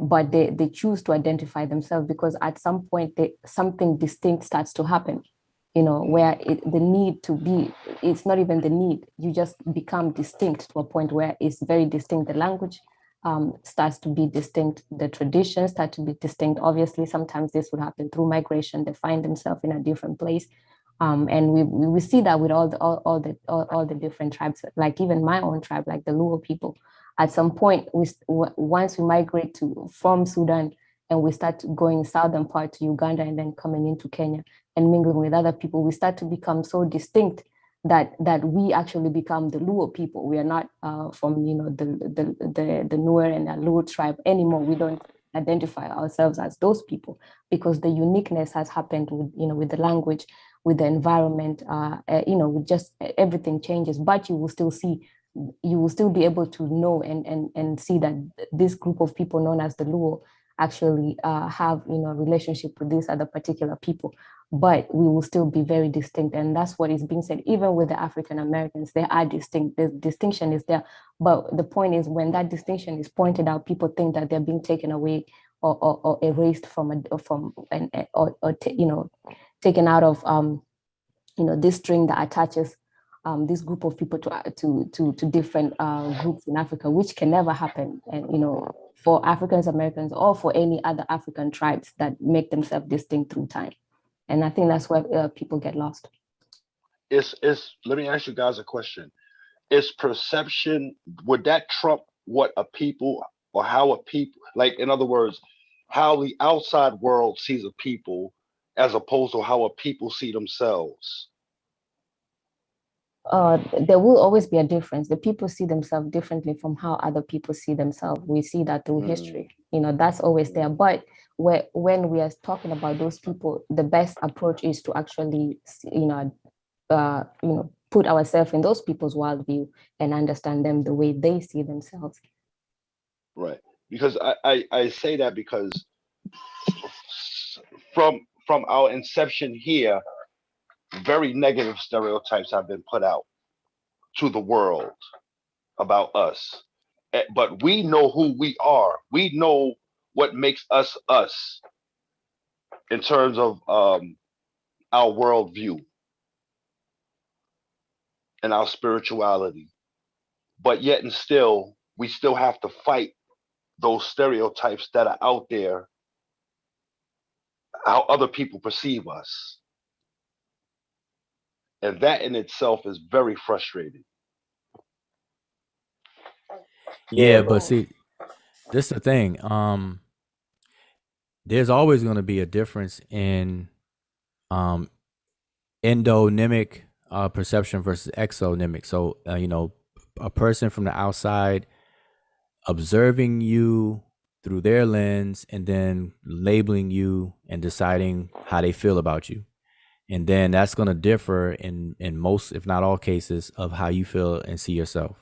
But they choose to identify themselves because at some point something distinct starts to happen, where the need to be, it's not even the need, you just become distinct to a point where it's very distinct. The language starts to be distinct, the traditions start to be distinct. Obviously, sometimes this would happen through migration. They find themselves in a different place. And we see that with all the different tribes, like even my own tribe, like the Luo people. At some point, once we migrate from Sudan and we start going southern part to Uganda and then coming into Kenya and mingling with other people, we start to become so distinct that we actually become the Luo people. We are not from the Nuer and the Luo tribe anymore. We don't identify ourselves as those people because the uniqueness has happened with the language, with the environment, with just everything changes. But you will still be able to know and see that this group of people known as the Luo actually have a relationship with these other particular people, but we will still be very distinct. And that's what is being said. Even with the African Americans, they are distinct. The distinction is there, but the point is, when that distinction is pointed out, people think that they're being taken away or erased taken out of this string that attaches this group of people to different groups in Africa, which can never happen, and for Africans Americans or for any other African tribes that make themselves distinct through time. And I think that's where people get lost. Let me ask you guys a question. Is perception, would that trump what a people, or how a people, like, in other words, how the outside world sees a people as opposed to how a people see themselves? There will always be a difference. The people see themselves differently from how other people see themselves. We see that through history. That's always there. But when we are talking about those people, the best approach is to actually, put ourselves in those people's worldview and understand them the way they see themselves. Right. Because I say that because from our inception here, very negative stereotypes have been put out to the world about us. But we know who we are. We know what makes us us in terms of our worldview and our spirituality. But yet and still, we still have to fight those stereotypes that are out there, how other people perceive us. And that in itself is very frustrating. Yeah, but see, this is the thing. There's always going to be a difference in endonymic perception versus exonymic. So, a person from the outside observing you through their lens and then labeling you and deciding how they feel about you. And then that's going to differ in most, if not all cases, of how you feel and see yourself.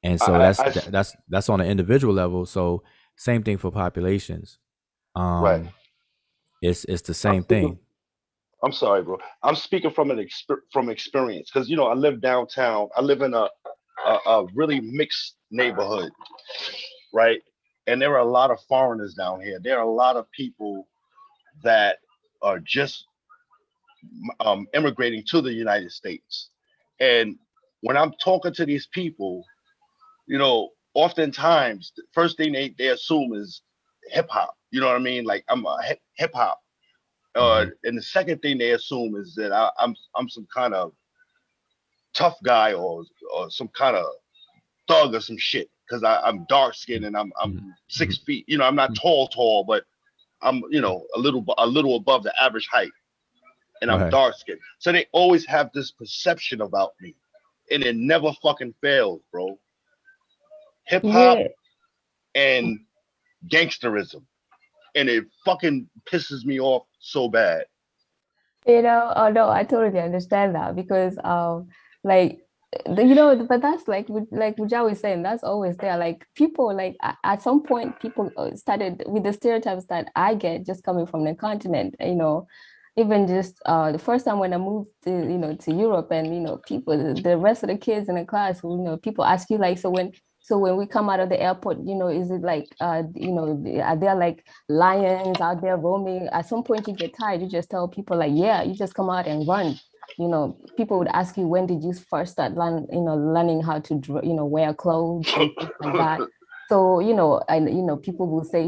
And so that's on an individual level. So same thing for populations. Right. It's the same thing. I'm sorry, bro. I'm speaking from experience because I live downtown. I live in a really mixed neighborhood, right? And there are a lot of foreigners down here. There are a lot of people that are just immigrating to the United States. And when I'm talking to these people, oftentimes the first thing they assume is hip hop. You know what I mean? Like I'm a hip hop. And the second thing they assume is that I'm some kind of tough guy or some kind of thug or some shit because I'm dark skinned and I'm 6 feet. I'm not tall, but I'm a little above the average height, and I'm dark skinned. So they always have this perception about me, and it never fucking fails, bro. Hip hop and gangsterism, and it fucking pisses me off so bad. Oh no, I totally understand that because but that's like Wujao is saying, that's always there. Like people, like at some point, people started with the stereotypes that I get just coming from the continent. Even just the first time when I moved to Europe, and people, the rest of the kids in the class, people ask you like, so when we come out of the airport, is it like, are there like lions out there roaming? At some point you get tired, you just tell people like, yeah, you just come out and run. People would ask you, when did you first start learning how to, wear clothes and things like that. So, people will say,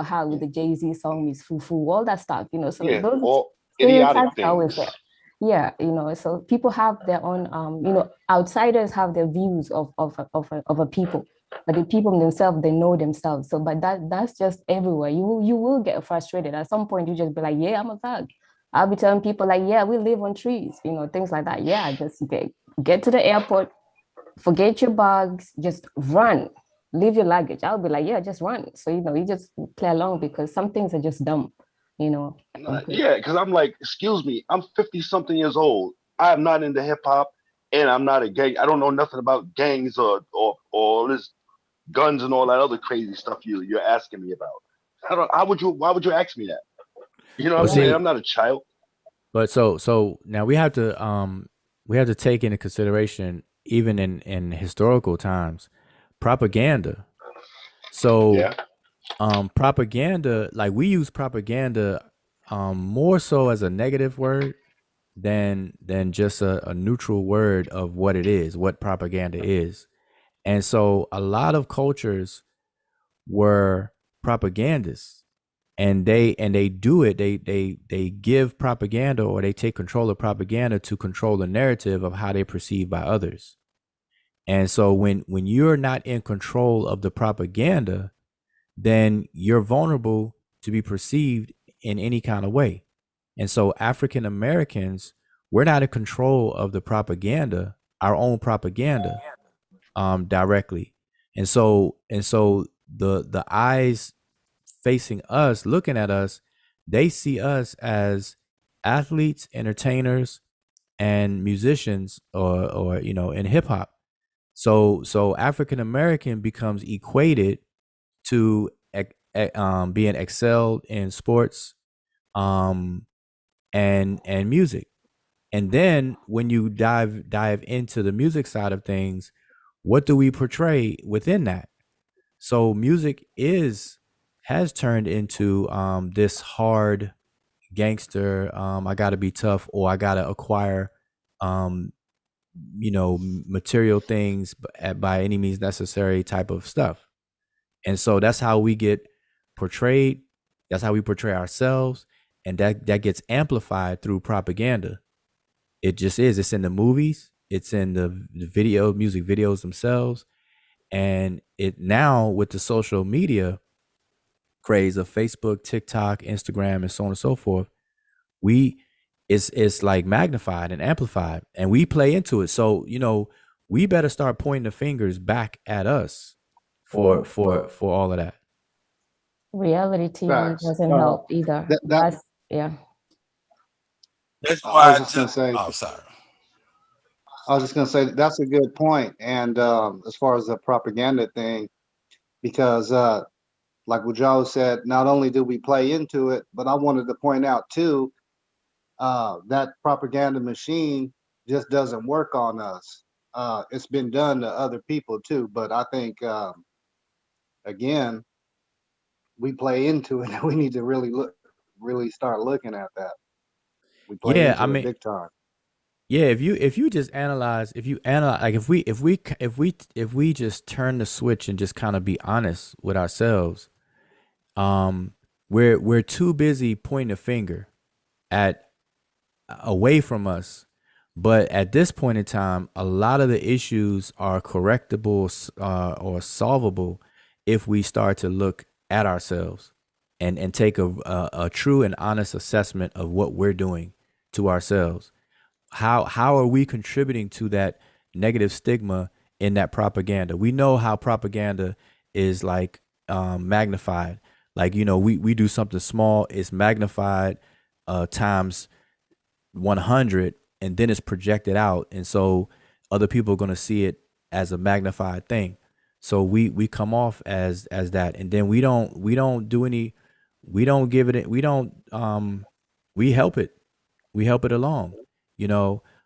how with the Jay-Z song is foo-foo, all that stuff, so yeah, those idiotic things. Always there. Yeah, so people have their own, outsiders have their views of a people, but the people themselves, they know themselves. So, but that's just everywhere. You will get frustrated. At some point, you just be like, yeah, I'm a thug. I'll be telling people like, yeah, we live on trees, things like that. Yeah, just get to the airport, forget your bags, just run, leave your luggage. I'll be like, yeah, just run. So, you just play along because some things are just dumb. Yeah, because I'm like, excuse me, I'm 50 something years old. I am not into hip hop, and I'm not a gang. I don't know nothing about gangs or this guns and all that other crazy stuff you're asking me about. Why would you ask me that? You know what I'm saying? I'm not a child. But so now we have to take into consideration, even in historical times, propaganda. So yeah. Propaganda, like we use propaganda more so as a negative word than just a neutral word of what it is, what propaganda is. And so a lot of cultures were propagandists, and they do it. They give propaganda, or they take control of propaganda to control the narrative of how they're perceived by others. And so when you're not in control of the propaganda, then you're vulnerable to be perceived in any kind of way. And so African Americans, we're not in control of the propaganda, our own propaganda, directly. And so the eyes facing us, looking at us, they see us as athletes, entertainers, and musicians, or in hip hop. So African American becomes equated to being excelled in sports, um, and music. And then when you dive into the music side of things, what do we portray within that? So music has turned into this hard gangster. I got to be tough, or I got to acquire, um, material things by any means necessary type of stuff. And so that's how we get portrayed. That's how we portray ourselves, and that gets amplified through propaganda. It just is. It's in the movies. It's in the music videos themselves, and it now with the social media craze of Facebook, TikTok, Instagram, and so on and so forth, we it's like magnified and amplified, and we play into it. So we better start pointing the fingers back at us for all of that. Reality TV Facts. doesn't help either. That Yeah. That's I why was just gonna say. oh, sorry. I was just gonna say that's a good point. And as far as the propaganda thing, because like what Joe said, not only do we play into it, but I wanted to point out too, that propaganda machine just doesn't work on us. It's been done to other people too, but I think again, we play into it, and we need to really start looking at that. We play Yeah, I into it mean, big time. yeah. If you just analyze, like if we just turn the switch and just kind of be honest with ourselves, um, we're too busy pointing a finger at away from us. But at this point in time, a lot of the issues are correctable, or solvable if we start to look at ourselves and take a true and honest assessment of what we're doing to ourselves. How are we contributing to that negative stigma in that propaganda? We know how propaganda is like magnified. Like we do something small, it's magnified times 100, and then it's projected out, and so other people are going to see it as a magnified thing. So we come off as that, and then we don't do any, we don't give it, we help it, along.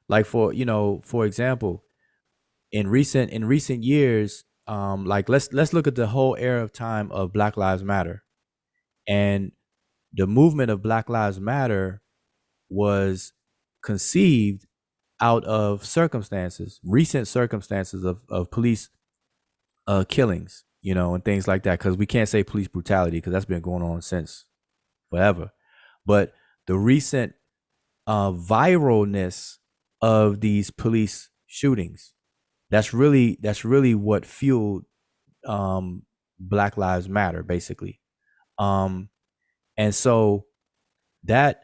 Like for example, in recent years, like let's look at the whole era of time of Black Lives Matter, and the movement of Black Lives Matter was conceived out of recent circumstances of police killings, and things like that. Because we can't say police brutality, because that's been going on since forever. But the recent viralness of these police shootings, that's really what fueled Black Lives Matter, basically. And so that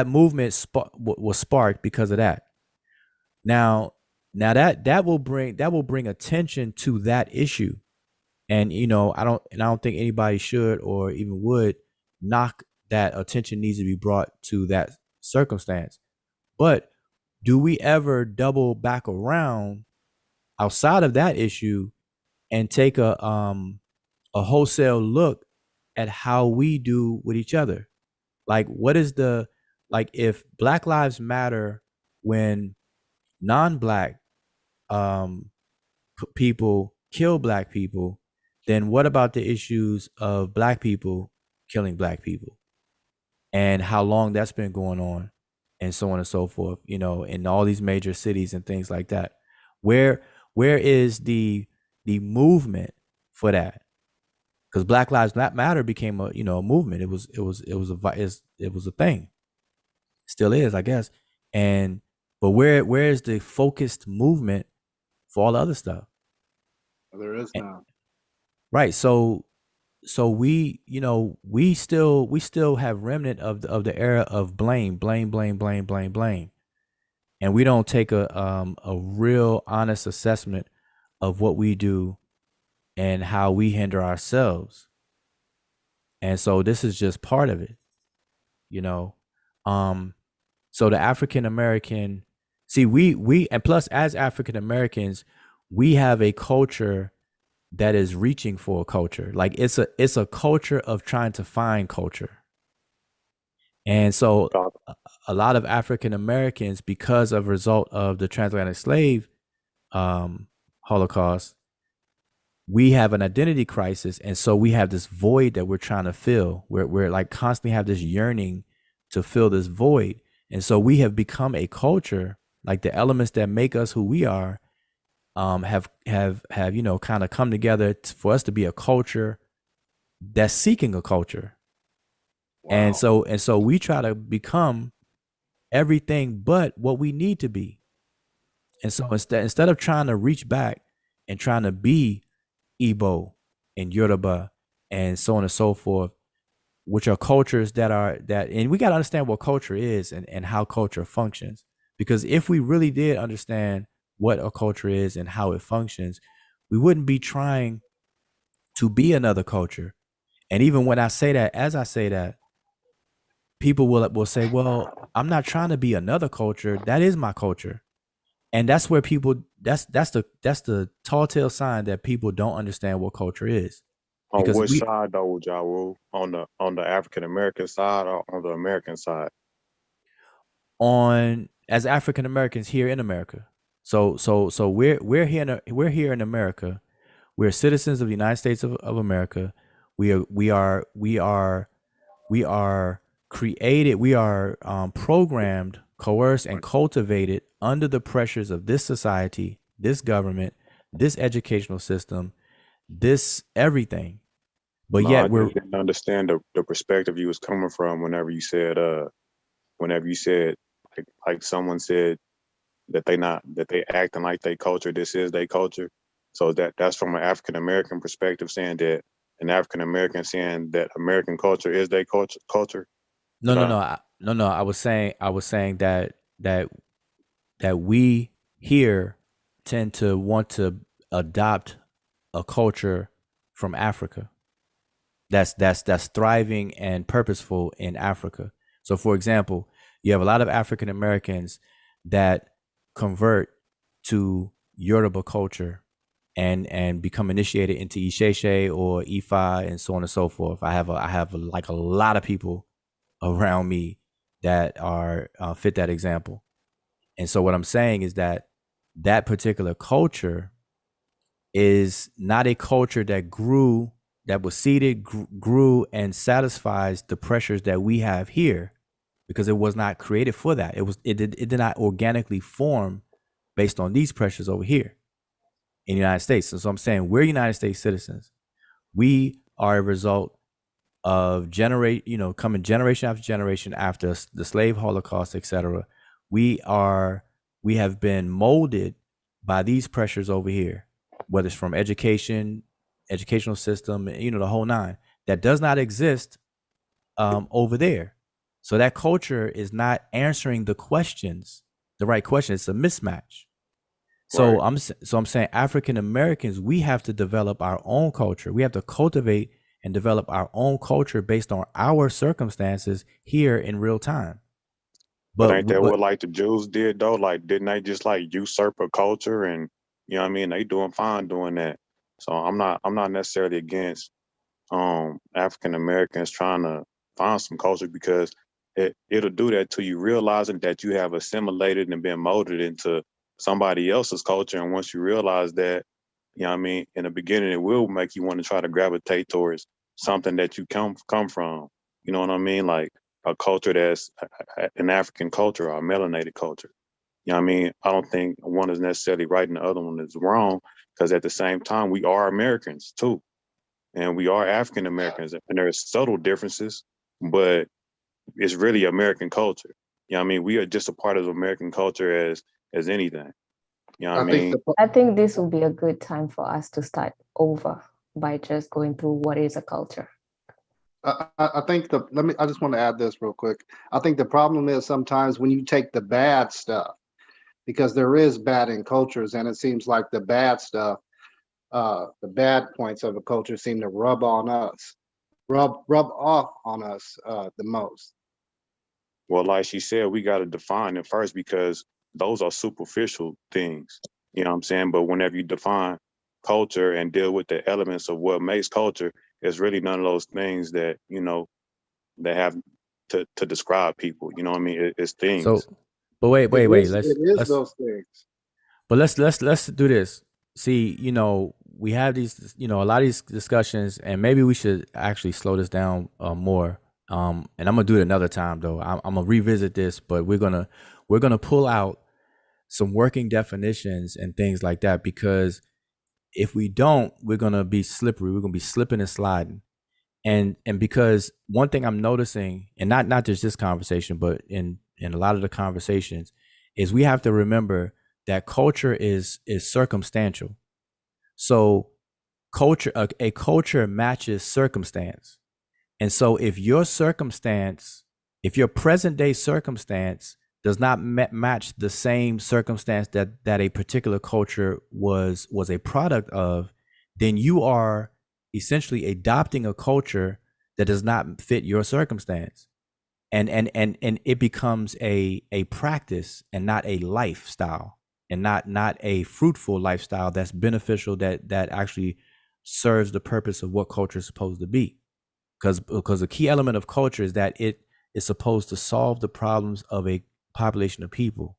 movement was sparked because of that. Now that will bring attention to that issue, and I don't think anybody should or even would knock that. Attention needs to be brought to that circumstance. But do we ever double back around outside of that issue and take a wholesale look at how we do with each other? Like, what is if Black Lives Matter when non-black people kill black people, then what about the issues of black people killing black people, and how long that's been going on, and so on and so forth, in all these major cities and things like that? Where is the movement for that? because Black Lives Matter became a a movement. It was a thing. Still is, I guess. And but where is the focused movement for all the other stuff? There is now. Right. So we still have remnant of the era of blame, and we don't take a real honest assessment of what we do and how we hinder ourselves. And so this is just part of it, you know. So the African American, see, we and plus as African Americans, we have a culture that is reaching for a culture. Like it's a culture of trying to find culture. And so a lot of African Americans, because of result of the transatlantic slave Holocaust, we have an identity crisis, and so we have this void that we're trying to fill. We're like constantly have this yearning to fill this void, and so we have become a culture. Like the elements that make us who we are, have kind of come together for us to be a culture that's seeking a culture. Wow. And so we try to become everything but what we need to be. And so instead of trying to reach back and trying to be Igbo and Yoruba and so on and so forth, which are cultures and we got to understand what culture is and how culture functions. Because if we really did understand what a culture is and how it functions, we wouldn't be trying to be another culture. And even when I say that, as I say that, people will say, well, I'm not trying to be another culture. That is my culture. And that's where people that's the tall tale sign that people don't understand what culture is. On which side though, would y'all rule? On the African American side or on the American side? On as African Americans here in America. So we're here in America. We're citizens of the United States of America. We are created. We are programmed, coerced, and cultivated under the pressures of this society, this government, this educational system, this everything. But no, yet I didn't understand the perspective you was coming from whenever you said like someone said that they acting like they culture, this is their culture. So that's from an African American perspective, saying that an African American saying that American culture is their culture. No. I was saying that we here tend to want to adopt a culture from Africa that's thriving and purposeful in Africa. So, for example, you have a lot of African Americans that convert to Yoruba culture and become initiated into Isheshe or Ifa and so on and so forth. I have like a lot of people around me that are fit that example. And so what I'm saying is that particular culture is not a culture that was seeded, grew, and satisfies the pressures that we have here, because it was not created for that. It did not organically form based on these pressures over here in the United States. And so I'm saying we're United States citizens. We are a result of coming generation after generation after the slave Holocaust, etc. We have been molded by these pressures over here, whether it's from educational system, the whole nine, that does not exist over there. So that culture is not answering the right question. It's a mismatch. So right. I'm saying African Americans, we have to develop our own culture. We have to cultivate and develop our own culture based on our circumstances here in real time. But ain't that what like the Jews did though? Like, didn't they just like usurp a culture, and you know what I mean? They doing fine doing that. So I'm not necessarily against African Americans trying to find some culture, because it'll do that to you, realizing that you have assimilated and been molded into somebody else's culture. And once you realize that, you know what I mean, in the beginning, it will make you want to try to gravitate towards something that you come from. You know what I mean? Like a culture that's an African culture or a melanated culture. You know what I mean? I don't think one is necessarily right and the other one is wrong, because at the same time, we are Americans too. and we are African Americans, and there are subtle differences, but it's really American culture. You know what I mean? We are just a part of American culture as anything. You know what I mean? I think this will be a good time for us to start over by just going through what is a culture. I think I just want to add this real quick. I think the problem is sometimes when you take the bad stuff, because there is bad in cultures, and it seems like the bad stuff, the bad points of a culture seem to rub off on us the most. Well, like she said, we got to define it first, because those are superficial things. You know what I'm saying? But whenever you define culture and deal with the elements of what makes culture, it's really none of those things that, you know, that have to describe people. You know what I mean? It's things. So, but wait. Let's those things. But let's do this. See, you know, we have these, you know, a lot of these discussions, and maybe we should actually slow this down more. And I'm gonna do it another time though. I'm gonna revisit this, but we're gonna pull out some working definitions and things like that, because if we don't, we're gonna be slippery. We're gonna be slipping and sliding. And because one thing I'm noticing, and not just this conversation, but in a lot of the conversations, is we have to remember that culture is circumstantial. So culture, a culture matches circumstance. And so if your present day circumstance does not match the same circumstance that a particular culture was a product of, then you are essentially adopting a culture that does not fit your circumstance. And it becomes a practice and not a lifestyle, and not a fruitful lifestyle that's beneficial, that actually serves the purpose of what culture is supposed to be. Because a key element of culture is that it is supposed to solve the problems of a population of people.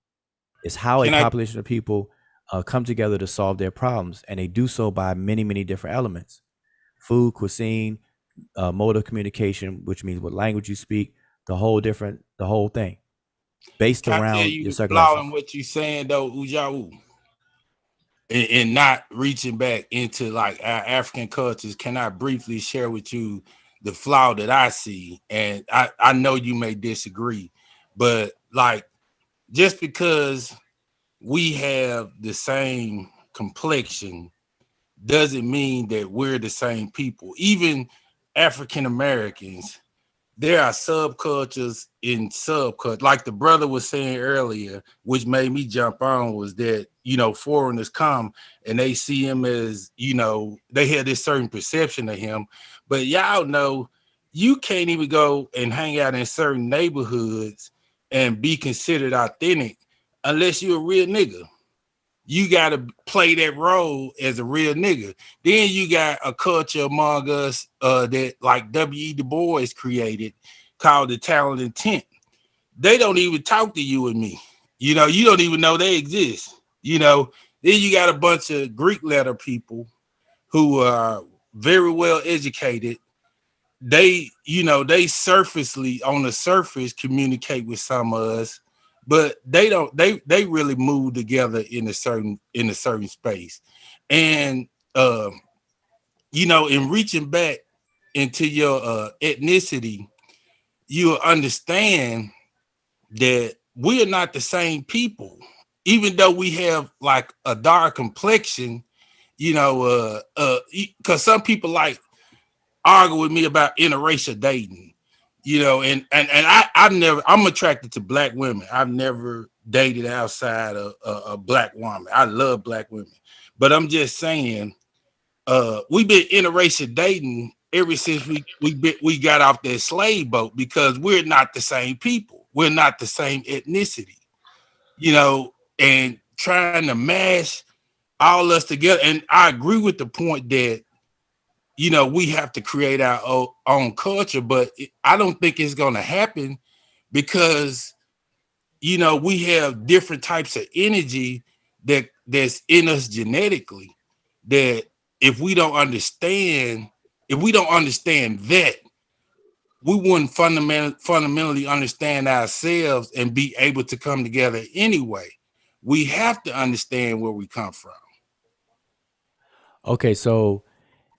It's how population of people come together to solve their problems, and they do so by many, many different elements: food, cuisine, mode of communication, which means what language you speak, the whole thing, based around your circumstances. Allowing what you're saying though, Ujawu, and not reaching back into like our African cultures. Can I briefly share with you the flaw that I see? And I know you may disagree, but like, just because we have the same complexion doesn't mean that we're the same people. Even African Americans, there are subcultures in subcultures. Like the brother was saying earlier, which made me jump on, was that, you know, foreigners come and they see him as, you know, they have this certain perception of him. But y'all know you can't even go and hang out in certain neighborhoods and be considered authentic unless you're a real nigga. You got to play that role as a real nigga. Then you got a culture among us that like W.E. Du Bois created called the talent intent. They don't even talk to you and me. You know, you don't even know they exist. You know, then you got a bunch of Greek letter people who are very well educated. They, you know, they surfacely on the surface communicate with some of us, but they don't, they really move together in a certain space. And you know, in reaching back into your ethnicity, you'll understand that we are not the same people, even though we have like a dark complexion, you know, because some people like argue with me about interracial dating, you know, and I'm attracted to black women. I've never dated outside of a black woman. I love black women, but I'm just saying, we've been interracial dating ever since we got off that slave boat, because we're not the same people. We're not the same ethnicity, you know, and trying to mash all us together. And I agree with the point that, you know, we have to create our own culture, but I don't think it's going to happen because, you know, we have different types of energy that's in us genetically, that if we don't understand that, we wouldn't fundamentally understand ourselves and be able to come together anyway. We have to understand where we come from. Okay, so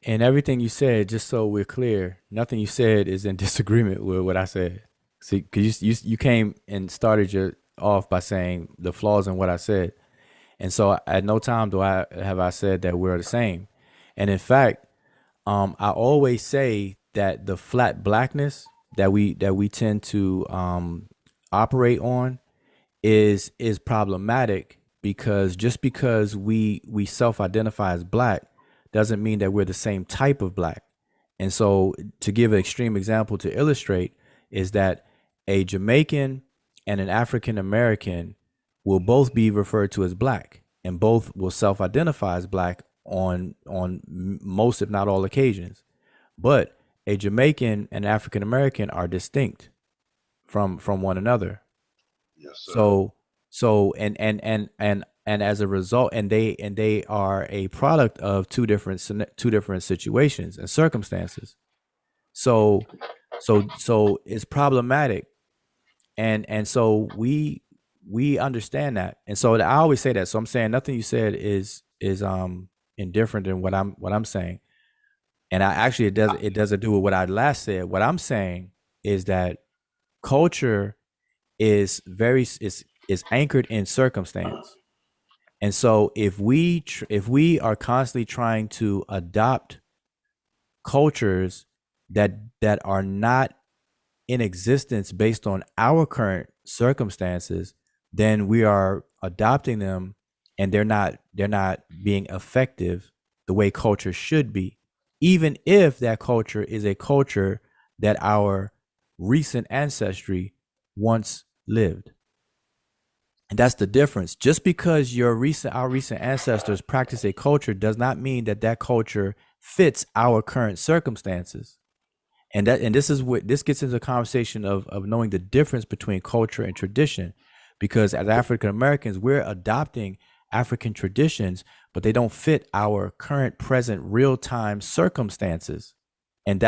And everything you said, just so we're clear, nothing you said is in disagreement with what I said. See, because you came and started your off by saying the flaws in what I said, and so at no time do I said that we're the same. And in fact, I always say that the flat blackness that we tend to operate on is problematic, because just because we self-identify as black doesn't mean that we're the same type of black. And so, to give an extreme example to illustrate, is that a Jamaican and an African American will both be referred to as black, and both will self-identify as black on most, if not all, occasions. But a Jamaican and African American are distinct from one another. Yes, sir. So as a result, and they are a product of two different situations and circumstances. So it's problematic, and so we understand that. And so I always say that. So I'm saying nothing you said is indifferent than what I'm saying. And I actually, it doesn't do with what I last said. What I'm saying is that culture is anchored in circumstance. And so if we are constantly trying to adopt cultures that are not in existence based on our current circumstances, then we are adopting them, and they're not being effective the way culture should be, even if that culture is a culture that our recent ancestry once lived. And that's the difference. Just because our recent ancestors practice a culture does not mean that that culture fits our current circumstances. And this gets into the conversation of knowing the difference between culture and tradition, because as African Americans, we're adopting African traditions, but they don't fit our current, present, real time circumstances. And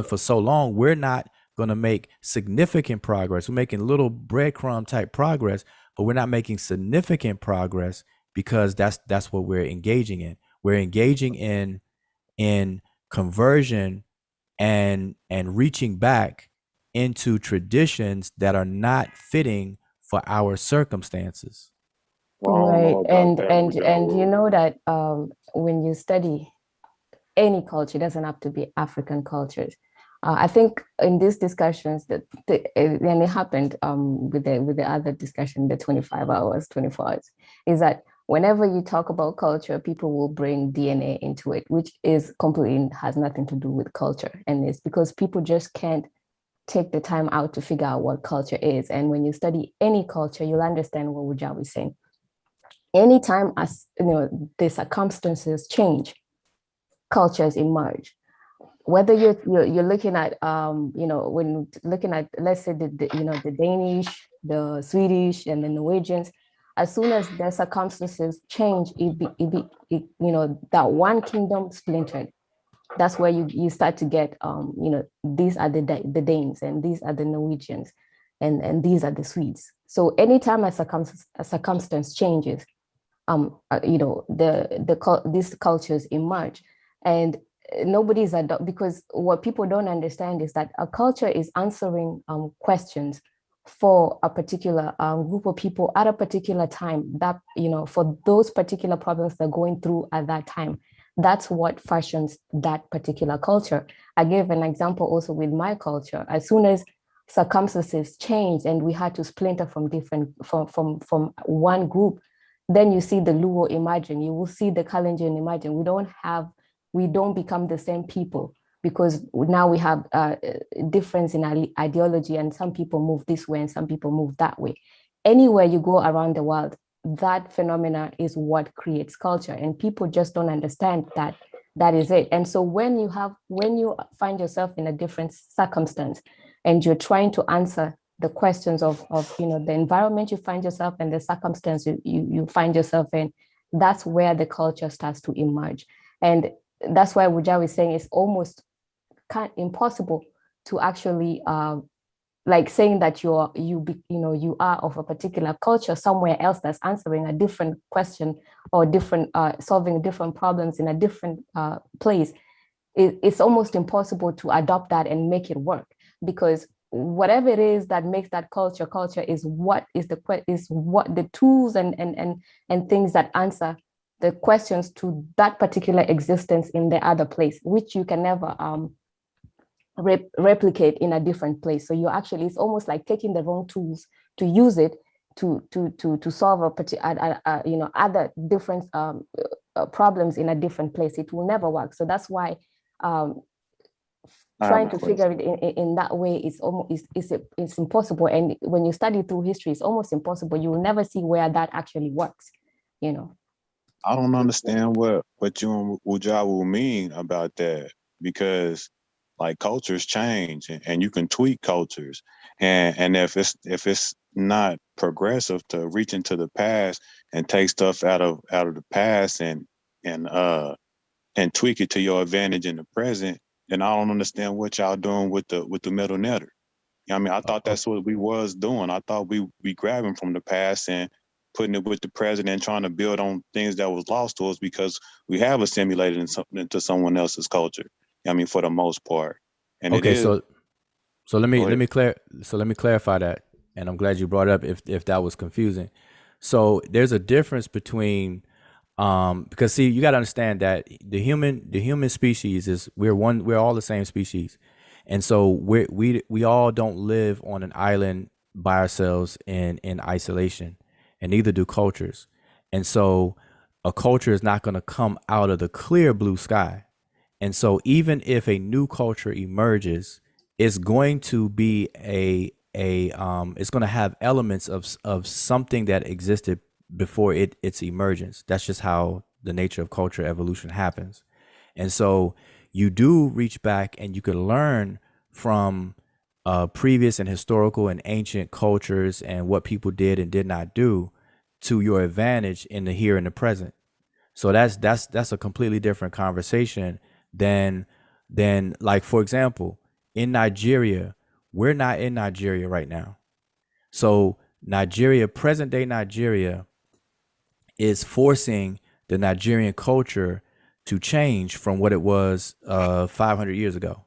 for so long, we're not going to make significant progress. We're making little breadcrumb type progress, but we're not making significant progress, because that's what we're engaging in. We're engaging in conversion and reaching back into traditions that are not fitting for our circumstances. Well, I don't Right. know about And that, and but and you know that when you study any culture, it doesn't have to be African cultures. I think in these discussions and it happened with the other discussion, the 25 hours, 24 hours, is that whenever you talk about culture, people will bring DNA into it, which is completely has nothing to do with culture. And it's because people just can't take the time out to figure out what culture is. And when you study any culture, you'll understand what Wujao is saying. Anytime as the circumstances change, cultures emerge. Whether you're looking at when looking at, let's say, the Danish, the Swedish, and the Norwegians, as soon as their circumstances change, that one kingdom splintered. That's where you start to get these are the Danes, and these are the Norwegians, and these are the Swedes. So anytime a circumstance changes, these cultures emerge. And nobody's because what people don't understand is that a culture is answering questions for a particular group of people at a particular time, that for those particular problems they're going through at that time. That's what fashions that particular culture. I gave an example also with my culture. As soon as circumstances changed and we had to splinter from one group, then you see the Luo emerging, you will see the Kalenjin emerging. We don't become the same people, because now we have a difference in ideology, and some people move this way and some people move that way. Anywhere you go around the world, that phenomena is what creates culture, and people just don't understand that is it. And so when you find yourself in a different circumstance and you're trying to answer the questions of the environment you find yourself and the circumstance you find yourself in, that's where the culture starts to emerge. And that's why Wujao is saying it's almost impossible to actually like saying that you are of a particular culture somewhere else that's answering a different question, or different solving different problems in a different place. it's almost impossible to adopt that and make it work, because whatever it is that makes that culture is what the tools and things that answer the questions to that particular existence in the other place, which you can never replicate in a different place. So you actually, it's almost like taking the wrong tools to use it to solve a particular other different problems in a different place. It will never work. So that's why trying to figure it in that way is almost it's impossible. And when you study through history, it's almost impossible. You will never see where that actually works. I don't understand what you and Ujawu mean about that, because like cultures change and you can tweak cultures, and if it's not progressive to reach into the past and take stuff out of the past and tweak it to your advantage in the present, then I don't understand what y'all doing with the metal netter. I mean, I thought that's what we was doing. I thought we grabbing from the past and putting it with the present and trying to build on things that was lost to us because we have assimilated into someone else's culture. I mean, for the most part. And okay, it is. So let me clarify that, and I'm glad you brought up if that was confusing. So there's a difference between because see, you got to understand that the human species is we're all the same species, and so we all don't live on an island by ourselves in isolation, and neither do cultures. And so a culture is not going to come out of the clear blue sky. And so even if a new culture emerges, it's going to be it's going to have elements of something that existed before its emergence. That's just how the nature of culture evolution happens. And so you do reach back and you can learn from previous and historical and ancient cultures and what people did and did not do to your advantage in the here and the present. So that's a completely different conversation than like, for example, in Nigeria, we're not in Nigeria right now. So Nigeria, present day Nigeria, is forcing the Nigerian culture to change from what it was 500 years ago.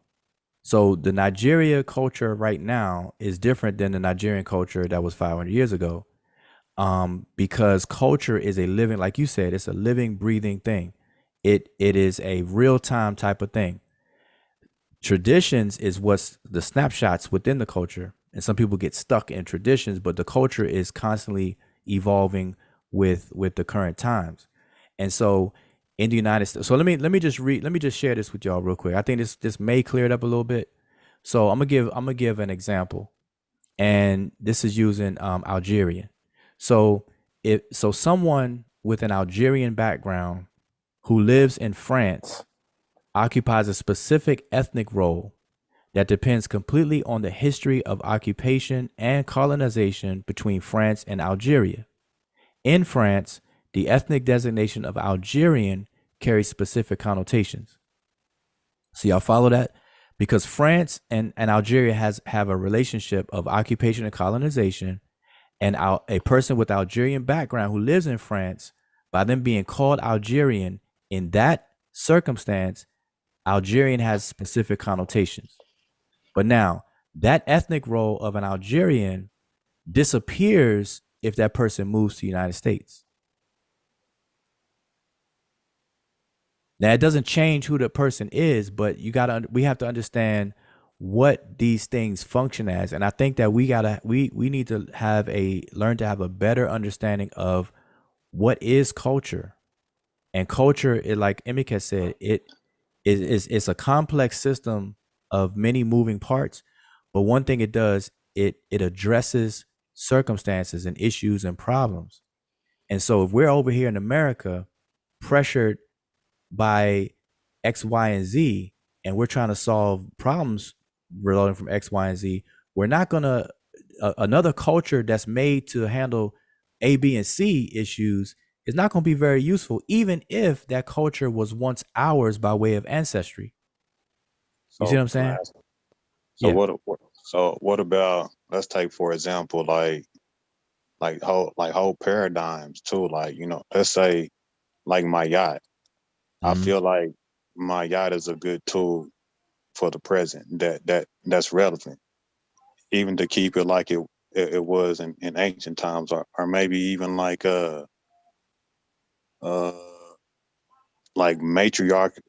So the Nigeria culture right now is different than the Nigerian culture that was 500 years ago, because culture is a living, like you said, it's a living, breathing thing. It is a real-time type of thing. Traditions is what's the snapshots within the culture, and some people get stuck in traditions, but the culture is constantly evolving with the current times. And so in the United States, so let me just share this with y'all real quick. I think this may clear it up a little bit. So I'm gonna give an example, and this is using Algerian. So someone with an Algerian background who lives in France occupies a specific ethnic role that depends completely on the history of occupation and colonization between France and Algeria. In France, the ethnic designation of Algerian carries specific connotations. So y'all follow that? Because France and Algeria have a relationship of occupation and colonization, and a person with Algerian background who lives in France, by them being called Algerian, in that circumstance, Algerian has specific connotations. But now, that ethnic role of an Algerian disappears if that person moves to the United States. Now, it doesn't change who the person is, but we have to understand what these things function as. And I think that we need to learn to have a better understanding of what is culture. And culture, like Emeka said, it's a complex system of many moving parts. But one thing it does, it addresses circumstances and issues and problems. And so if we're over here in America pressured by X, Y, and Z, and we're trying to solve problems resulting from X, Y, and Z, we're not gonna another culture that's made to handle A, B, and C issues is not going to be very useful, even if that culture was once ours by way of ancestry. You see what I'm saying? So yeah. What about, let's take for example, like whole paradigms too. Like, let's say like my yacht. I feel like my yacht is a good tool for the present that's relevant, even to keep it like it was in ancient times, or maybe even uh like matriarchal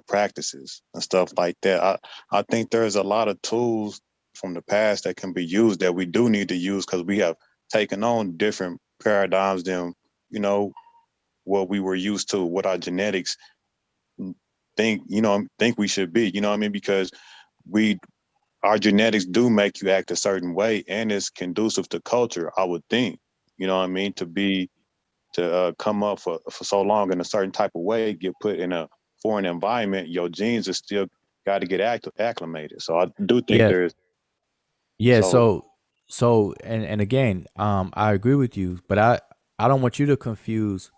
practices and stuff like that. I think there's a lot of tools from the past that can be used that we do need to use, because we have taken on different paradigms than, you know, what we were used to, what our genetics think we should be. You know what I mean? Because we our genetics do make you act a certain way, and it's conducive to culture, I would think. You know what I mean? To come up for so long in a certain type of way, get put in a foreign environment, your genes are still got to get acclimated. So I do think Yeah, there's yeah. so And again, I agree with you, but I don't want you to confuse.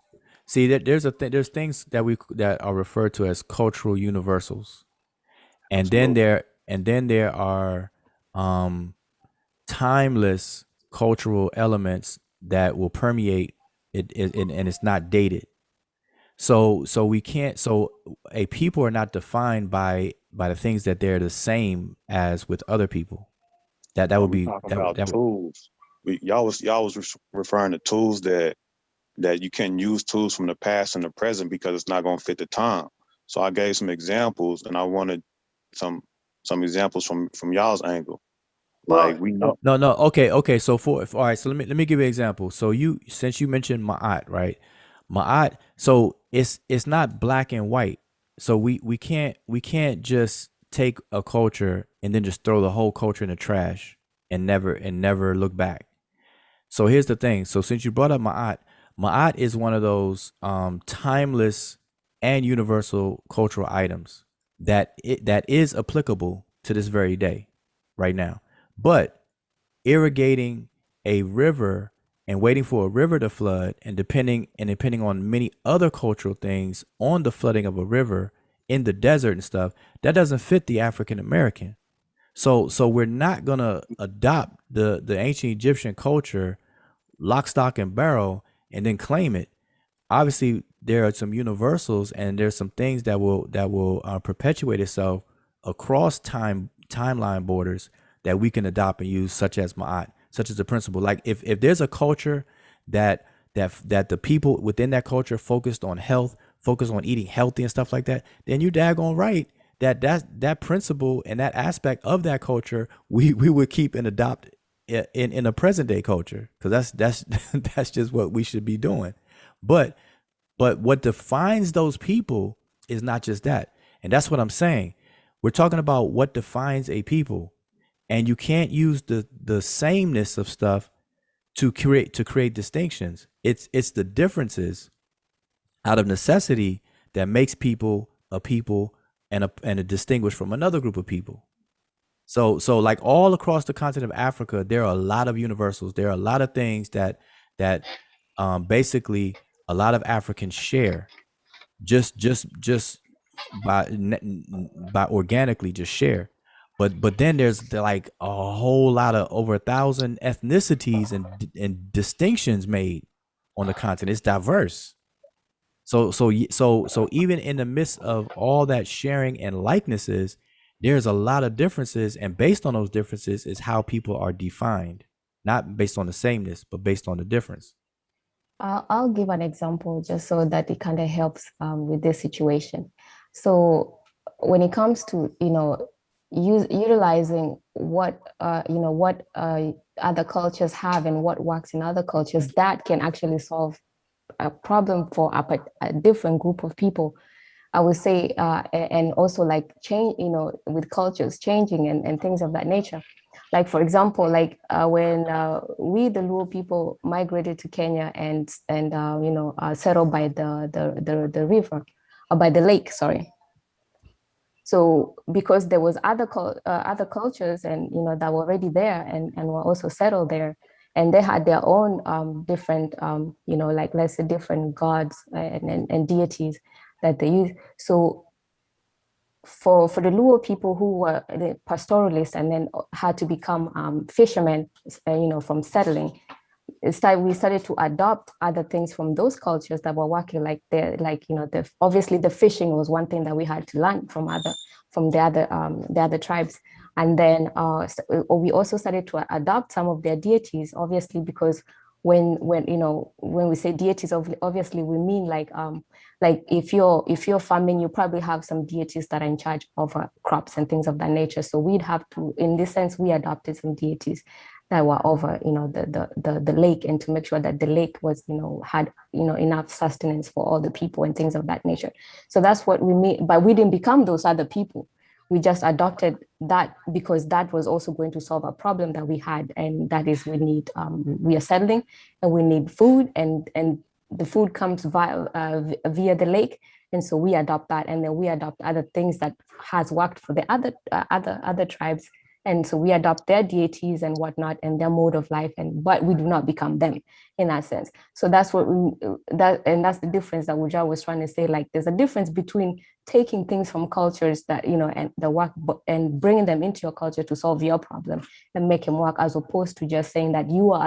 See that there's things that are referred to as cultural universals, and then absolutely. there are um timeless cultural elements that will permeate and it's not dated. So we can't. So a people are not defined by the things that they're the same as with other people. That Are would we be talking that would about that would tools? Y'all was referring to tools that you can use tools from the past and the present because it's not going to fit the time. So I gave some examples, and I wanted some some examples from y'all's angle. Like Well, we know, no. Okay. So all right. So let me give you an example. So since you mentioned Ma'at, right? Ma'at. So it's not black and white. So we can't just take a culture and then just throw the whole culture in the trash and never look back. So here's the thing. So since you brought up Ma'at, Ma'at is one of those timeless and universal cultural items that is applicable to this very day, right now. But irrigating a river and waiting for a river to flood and depending on many other cultural things on the flooding of a river in the desert and stuff, that doesn't fit the African American. So we're not gonna adopt the ancient Egyptian culture lock, stock, and barrel and then claim it. Obviously, there are some universals and there's some things that will perpetuate itself across timeline borders that we can adopt and use, such as Ma'at, such as the principle. Like if there's a culture that the people within that culture focused on health, focused on eating healthy and stuff like that, then you daggone right that principle and that aspect of that culture we would keep and adopt in a present day culture, because that's that's just what we should be doing. But what defines those people is not just that. And that's what I'm saying. We're talking about what defines a people. And you can't use the sameness of stuff to create distinctions. It's the differences out of necessity that makes people a people and a distinguished from another group of people. So like all across the continent of Africa, there are a lot of universals. There are a lot of things that basically a lot of Africans share just by organically just share. But then there's like a whole lot of over 1,000 ethnicities and distinctions made on the continent. It's diverse. So even in the midst of all that sharing and likenesses, there's a lot of differences, and based on those differences is how people are defined, not based on the sameness, but based on the difference. I'll give an example just so that it kind of helps with this situation. So when it comes to, utilizing what, what other cultures have and what works in other cultures, that can actually solve a problem for a different group of people. I would say, and also like change, with cultures changing and things of that nature. Like, for example, like when we, the Luo people, migrated to Kenya and settled by the river, or by the lake, sorry. So because there was other cultures and that were already there and were also settled there, and they had their own different like, let's say, different gods and deities that they use. So for the Luo people who were the pastoralists and then had to become fishermen, from settling, we started to adopt other things from those cultures that were working, like obviously the fishing was one thing that we had to learn from the other tribes. And then we also started to adopt some of their deities, obviously, because when we say deities, obviously we mean like if you're farming, you probably have some deities that are in charge of crops and things of that nature. So we'd have to, in this sense, we adopted some deities that were over the lake, and to make sure that the lake was had enough sustenance for all the people and things of that nature. So that's what we mean, but we didn't become those other people. We just adopted that because that was also going to solve a problem that we had, and that is we are settling and we need food, and the food comes via the lake, and so we adopt that, and then we adopt other things that has worked for the other tribes, and so we adopt their deities and whatnot and their mode of life, but we do not become them in that sense. So that's that's the difference that Wuja was trying to say. Like, there's a difference between taking things from cultures that and the work and bringing them into your culture to solve your problem and make them work, as opposed to just saying that you're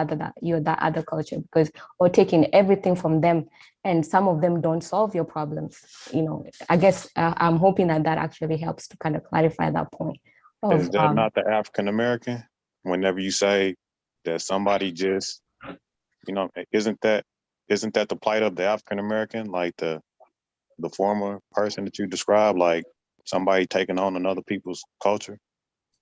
that other culture, because or taking everything from them, and some of them don't solve your problems. I guess I'm hoping that actually helps to kind of clarify that point. Is that not the African American? Whenever you say that somebody just, isn't that the plight of the African American, like the former person that you described, like somebody taking on another people's culture?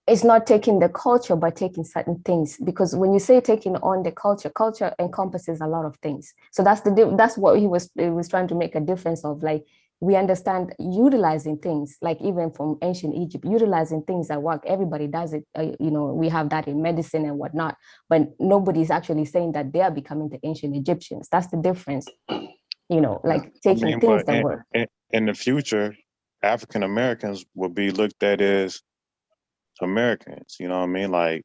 It's not taking the culture, but taking certain things. Because when you say taking on the culture encompasses a lot of things. So that's what he was trying to make a difference of. Like, we understand utilizing things, like even from ancient Egypt, utilizing things that work. Everybody does it. We have that in medicine and whatnot, but nobody's actually saying that they are becoming the ancient Egyptians. That's the difference. Like taking things that work. In the future, African Americans will be looked at as Americans. You know what I mean? Like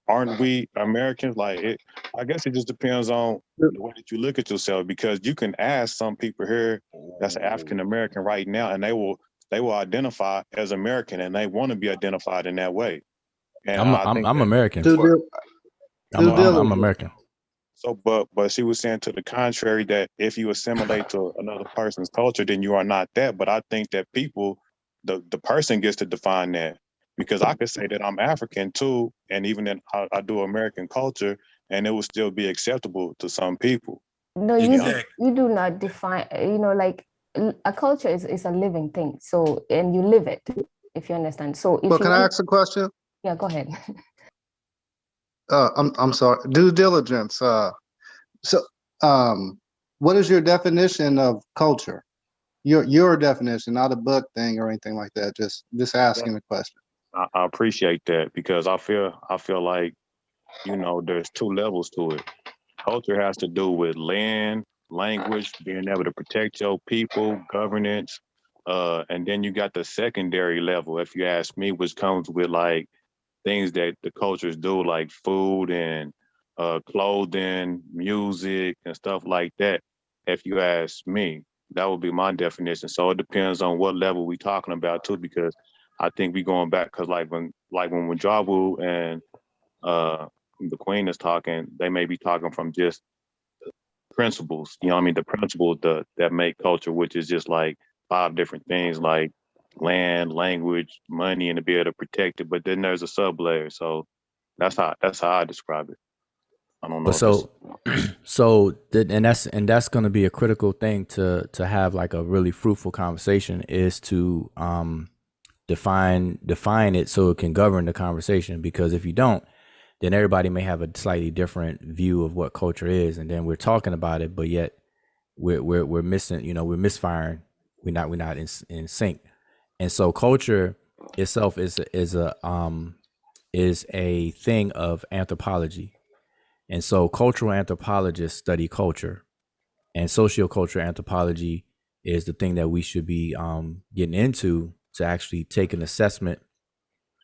aren't we Americans? Like, I guess it just depends on the way that you look at yourself, because you can ask some people here that's African American right now, and they will identify as American, and they want to be identified in that way. And I'm American. I'm American. So, but she was saying to the contrary, that if you assimilate to another person's culture, then you are not that. But I think that the person gets to define that. Because I could say that I'm African too, and even then I do American culture, and it will still be acceptable to some people. No, you do not define. Like a culture is a living thing. So, and you live it, if you understand. So, can I ask a question? Yeah, go ahead. I'm sorry. Due diligence. What is your definition of culture? Your definition, not a book thing or anything like that. Just asking the question. I appreciate that, because I feel like, there's two levels to it. Culture has to do with land, language, being able to protect your people, governance, and then you got the secondary level, if you ask me, which comes with like things that the cultures do, like food and clothing, music, and stuff like that. If you ask me, that would be my definition. So it depends on what level we talking about too, because I think we going back, because when Jawu and the Queen is talking, they may be talking from just principles. The principles that make culture, which is just like 5 different things, like land, language, money, and to be able to protect it. But then there's a sub layer. So that's how I describe it. I don't know. And that's going to be a critical thing to have like a really fruitful conversation, is to define it so it can govern the conversation. Because if you don't, then everybody may have a slightly different view of what culture is, and then we're talking about it, but yet we're missing, we're misfiring. We're not in sync. And so culture itself is a thing of anthropology. And so cultural anthropologists study culture, and sociocultural anthropology is the thing that we should be getting into, to actually take an assessment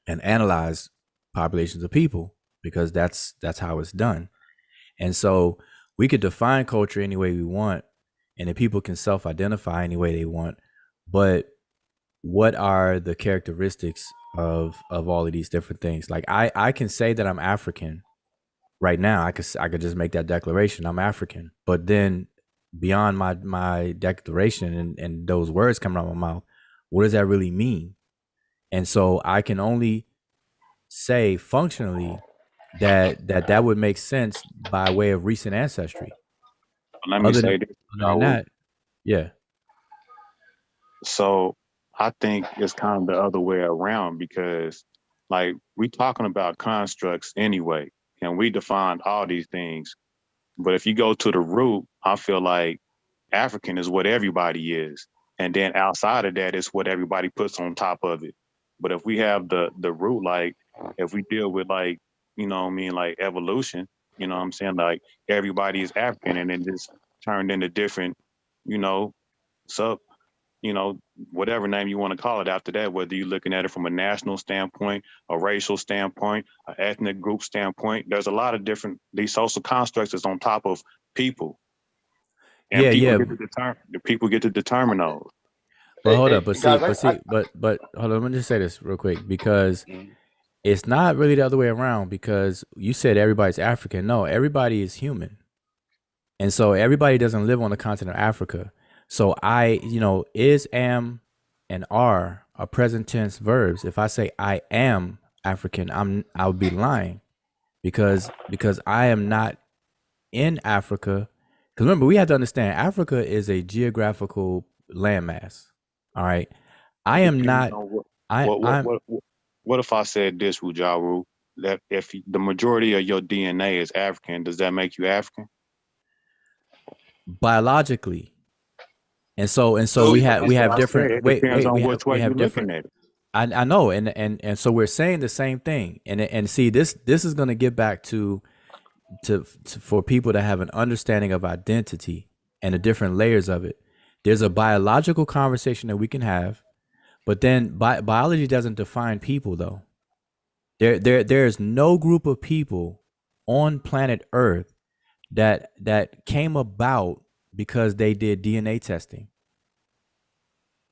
and analyze populations of people, because that's how it's done. And so we could define culture any way we want, and then people can self-identify any way they want. But what are the characteristics of all of these different things? Like I can say that I'm African, right now. I could just make that declaration. I'm African. But then beyond my declaration and those words coming out of my mouth, what does that really mean? And so I can only say functionally that would make sense by way of recent ancestry. Let me say this, Other than that, yeah. So I think it's kind of the other way around, because like we talking about constructs anyway, and we defined all these things. But if you go to the root, I feel like African is what everybody is. And then outside of that, it's what everybody puts on top of it. But if we have the root, like if we deal with like, you know what I mean, like evolution, you know what I'm saying? Like everybody is African, and then just turned into different, you know, sub, you know, whatever name you want to call it after that, whether you're looking at it from a national standpoint, a racial standpoint, an ethnic group standpoint. There's a lot of different, these social constructs is on top of people. And people get to determine those. But hold up, but hold on, let me just say this real quick, because it's not really the other way around, because you said everybody's African. No, everybody is human. And so everybody doesn't live on the continent of Africa. So is, am, and are present tense verbs. If I say I am African, I would be lying, because I am not in Africa. Because remember, we have to understand Africa is a geographical landmass. All right, I am not. What if I said this, Wujaru, that if the majority of your DNA is African, does that make you African? Biologically. And so we have different. We have different. I know, and so we're saying the same thing, and see, this is going to get back to for people to have an understanding of identity and the different layers of it. There's a biological conversation that we can have, but then biology doesn't define people, though. There's no group of people on planet Earth that came about because they did DNA testing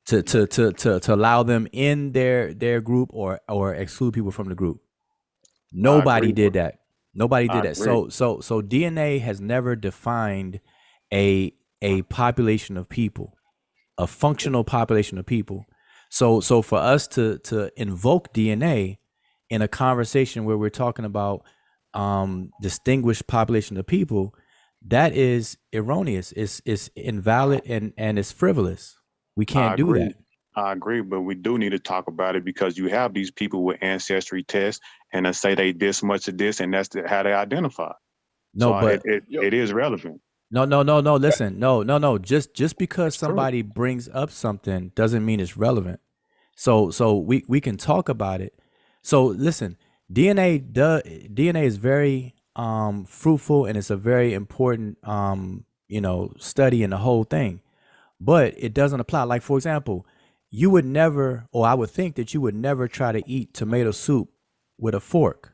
to allow them in their group or exclude people from the group. Nobody did that. Nobody did that. So DNA has never defined a population of people, a functional population of people. So for us to invoke DNA in a conversation where we're talking about distinguished population of people, that is erroneous. It's invalid and it's frivolous. We can't do that. I agree, but we do need to talk about it, because you have these people with ancestry tests and they say they this much of this, and that's how they identify. No, so but it is relevant. No. Listen, no. Just because somebody brings up something doesn't mean it's relevant. So we can talk about it. So listen, DNA is very fruitful, and it's a very important study in the whole thing. But it doesn't apply. Like, for example, you would never, or I would think that you would never try to eat tomato soup with a fork.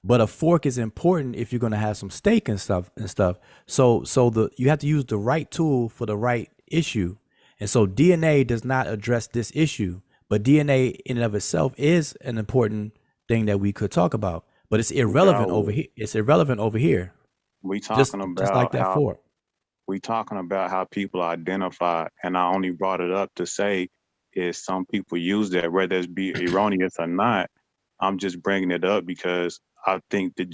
But a fork is important if you're going to have some steak and stuff. So you have to use the right tool for the right issue. And so DNA does not address this issue, but DNA in and of itself is an important thing that we could talk about. But it's irrelevant over here. It's irrelevant over here. We talking about just like that fork. We talking about how people identify, and I only brought it up to say is some people use that, whether it's be erroneous or not. I'm just bringing it up because I think the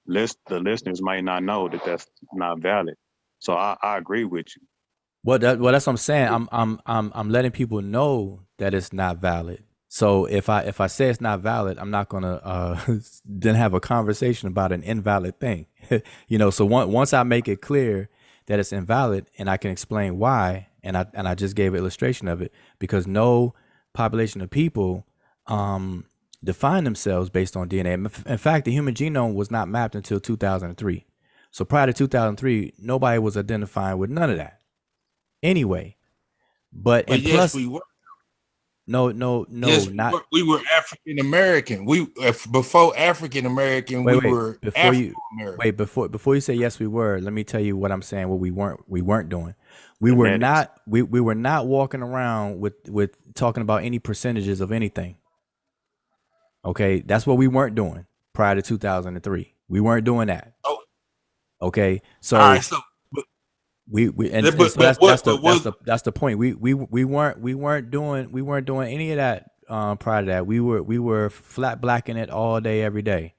listeners might not know that that's not valid. So I agree with you. Well, that's what I'm saying. I'm letting people know that it's not valid. So if I say it's not valid, I'm not gonna then have a conversation about an invalid thing. So once I make it clear that it's invalid, and I can explain why, and I just gave an illustration of it, because no population of people define themselves based on DNA. In fact, the human genome was not mapped until 2003. So prior to 2003, nobody was identifying with none of that. Anyway, but yes, plus, we were. No, yes, not. We were African American. Before African American, we were African American. Before you say yes, we were. Let me tell you what I'm saying. What we weren't doing. We were not walking around with talking about any percentages of anything. Okay, that's what we weren't doing prior to 2003. We weren't doing that. Oh, Okay, so all right. So, but, we and so that's the point. We weren't doing any of that prior to that. We were flat blacking it all day every day.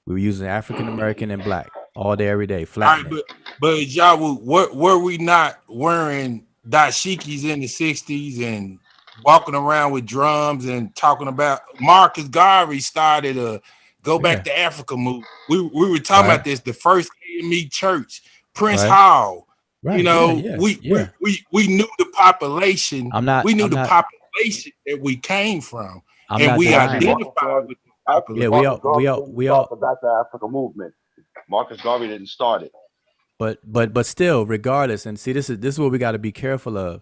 We were using African American and black all day every day, flat. all right, but y'all were we not wearing dashikis in the 60s and walking around with drums and talking about Marcus Garvey started a Go Back to Africa movement. We were talking about this, the first KME church, Prince Hall. Right. You know, we knew the population. We knew the population that we came from, and we identified with the population. Yeah, we all the Back to Africa movement. Marcus Garvey didn't start it. But still, regardless, and see, this is what we got to be careful of.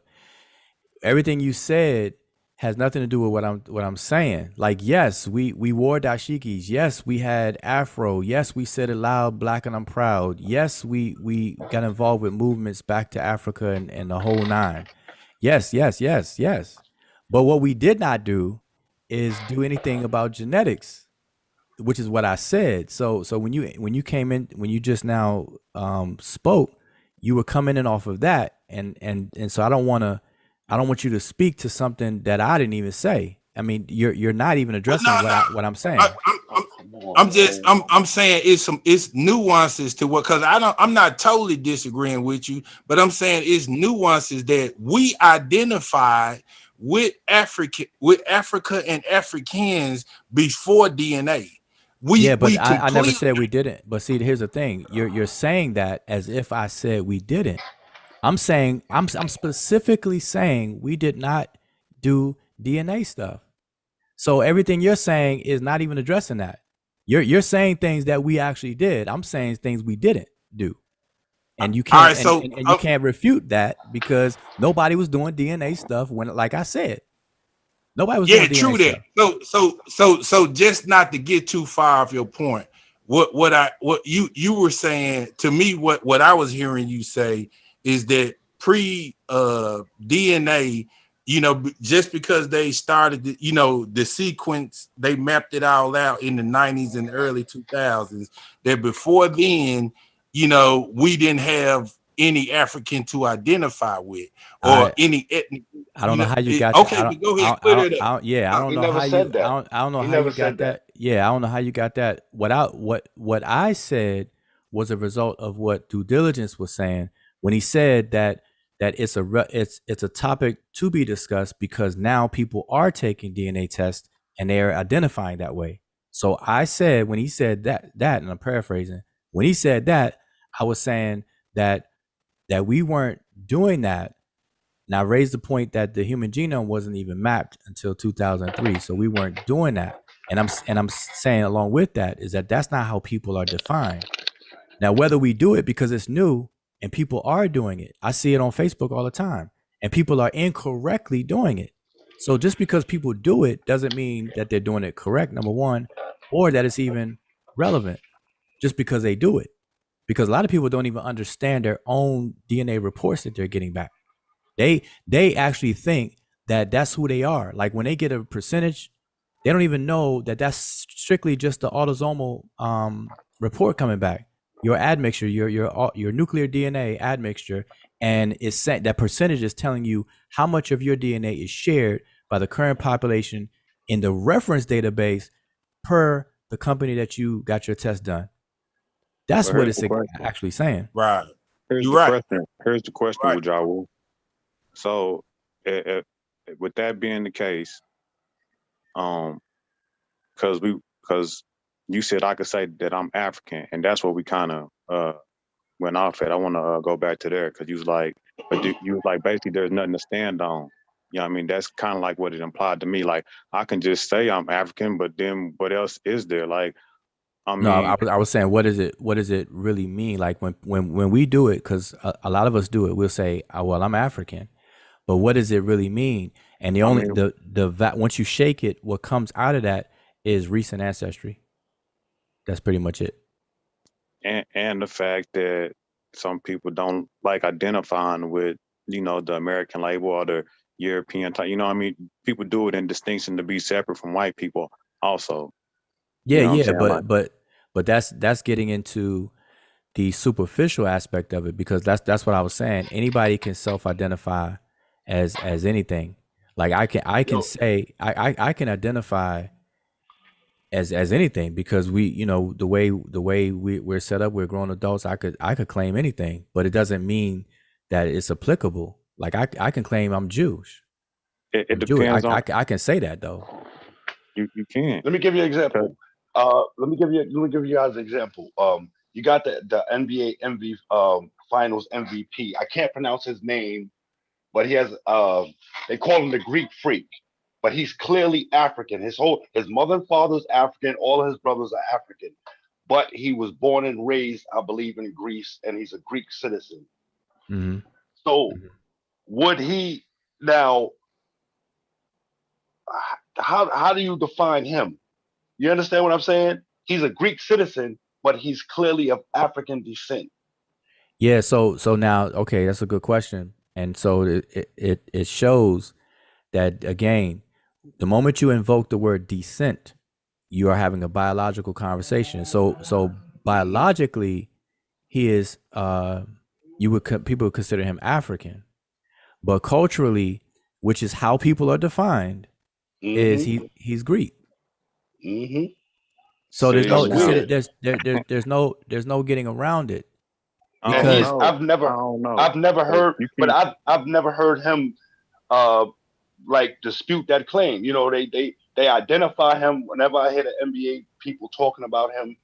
Everything you said has nothing to do with what I'm saying. Like, yes, we wore dashikis. Yes, we had afro. Yes, we said it loud, black and I'm proud. Yes, we got involved with movements back to Africa and the whole nine. Yes. But what we did not do is do anything about genetics, which is what I said. So when you came in, when you just now spoke, you were coming in off of that, and so I don't want you to speak to something that I didn't even say. I mean, you're not even addressing what I'm saying. I'm saying it's nuances to what, because I'm not totally disagreeing with you, but I'm saying it's nuances that we identified with Africa and Africans before DNA. I never said we didn't. But see, here's the thing: you're saying that as if I said we didn't. I'm specifically saying we did not do DNA stuff. So everything you're saying is not even addressing that. You're saying things that we actually did. I'm saying things we didn't do, and you can't. And you can't refute that because nobody was doing DNA stuff when, like I said, nobody was doing DNA true stuff. that. So just not to get too far off your point. What you were saying to me, what I was hearing you say is that pre DNA, you know, just because they started, the sequence, they mapped it all out in the 90s and early 2000s, that before then, we didn't have any African to identify with or any ethnic. I don't know how you got that. Okay, go ahead. I don't know how you. I don't know how you got that. Yeah, I don't know how you got that. What I said was a result of what due diligence was saying when he said that it's a topic to be discussed because now people are taking DNA tests and they are identifying that way. So I said when he said that, and I'm paraphrasing, when he said that, I was saying that we weren't doing that. And I raised the point that the human genome wasn't even mapped until 2003, so we weren't doing that. And I'm saying along with that is that that's not how people are defined. Now, whether we do it because it's new and people are doing it, I see it on Facebook all the time, and people are incorrectly doing it. So just because people do it doesn't mean that they're doing it correct, number one, or that it's even relevant just because they do it. Because a lot of people don't even understand their own DNA reports that they're getting back. They actually think that that's who they are. Like when they get a percentage, they don't even know that that's strictly just the autosomal report coming back. Your admixture, your nuclear DNA admixture, and it's that percentage is telling you how much of your DNA is shared by the current population in the reference database per the company that you got your test done. That's what it's actually saying. Right. Here's the question, Ujawu. So, with that being the case, because you said I could say that I'm African, and that's what we kind of went off at. I want to go back to there because you was like, basically there's nothing to stand on. You know what I mean? That's kind of like what it implied to me. Like I can just say I'm African, but then what else is there? Like, I mean, no, I was saying, what does it really mean? Like when we do it, because a lot of us do it, we'll say, oh, well, I'm African. But what does it really mean? And once you shake it, what comes out of that is recent ancestry. That's pretty much it. And the fact that some people don't like identifying with, the American label or the European type. I mean, people do it in distinction to be separate from white people also. Yeah, but But that's getting into the superficial aspect of it, because that's what I was saying. Anybody can self-identify as anything. Like I can say I can identify as anything, because we, you know, the way we're set up, we're grown adults. I could claim anything, but it doesn't mean that it's applicable. Like I can claim I'm Jewish. It depends on. I can say that though. You can. Let me give you an example. Let me give you guys an example. You got the NBA Finals MVP. I can't pronounce his name, but he has they call him the Greek Freak, but he's clearly African. His mother and father's African. All of his brothers are African, but he was born and raised, I believe, in Greece, and he's a Greek citizen. Mm-hmm. So would he now? How do you define him? You understand what I'm saying? He's a Greek citizen, but he's clearly of African descent. Yeah. So now, okay, that's a good question. And so it shows that, again, the moment you invoke the word descent, you are having a biological conversation. So biologically, he is people would consider him African, but culturally, which is how people are defined, is he's Greek. Mm-hmm. So there's no weird. there's no getting around it, Because because I've never heard, but I've never heard him like dispute that claim. You know, they identify him whenever I hear the NBA people talking about him.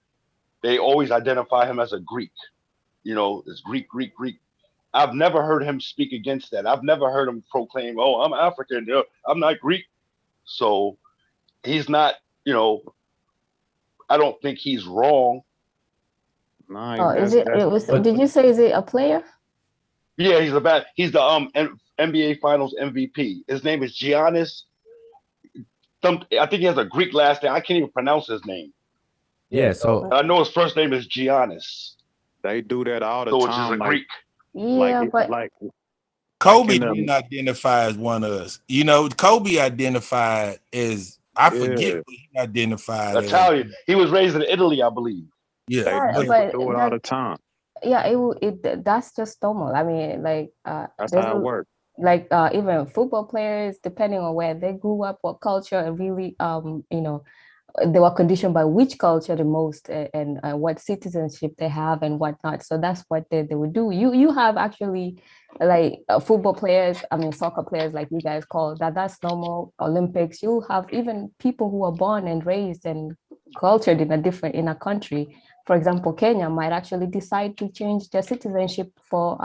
They always identify him as a Greek. You know, it's Greek. I've never heard him speak against that. I've never heard him proclaim, "Oh, I'm African. I'm not Greek." So he's not. You know, I don't think he's wrong. Did you say is it a player? Yeah, he's the NBA Finals MVP. His name is Giannis. I think he has a Greek last name. I can't even pronounce his name. Yeah, so I know his first name is Giannis. They do that all the So time. it's just a like, Greek. Yeah, but Kobe didn't identify as one of us. You know, Kobe identified as, I forget what he identified Italian. as. He was raised in Italy, I believe. Yeah, they do it all the time. Yeah, that's just normal. I mean, like That's how it works. Like even football players, depending on where they grew up, what culture, and really you know, they were conditioned by which culture the most, and what citizenship they have and whatnot. So that's what they would do. You have actually like football players, I mean soccer players, like you guys call that. That's normal. Olympics. You have even people who are born and raised and cultured in a country. For example, Kenya might actually decide to change their citizenship for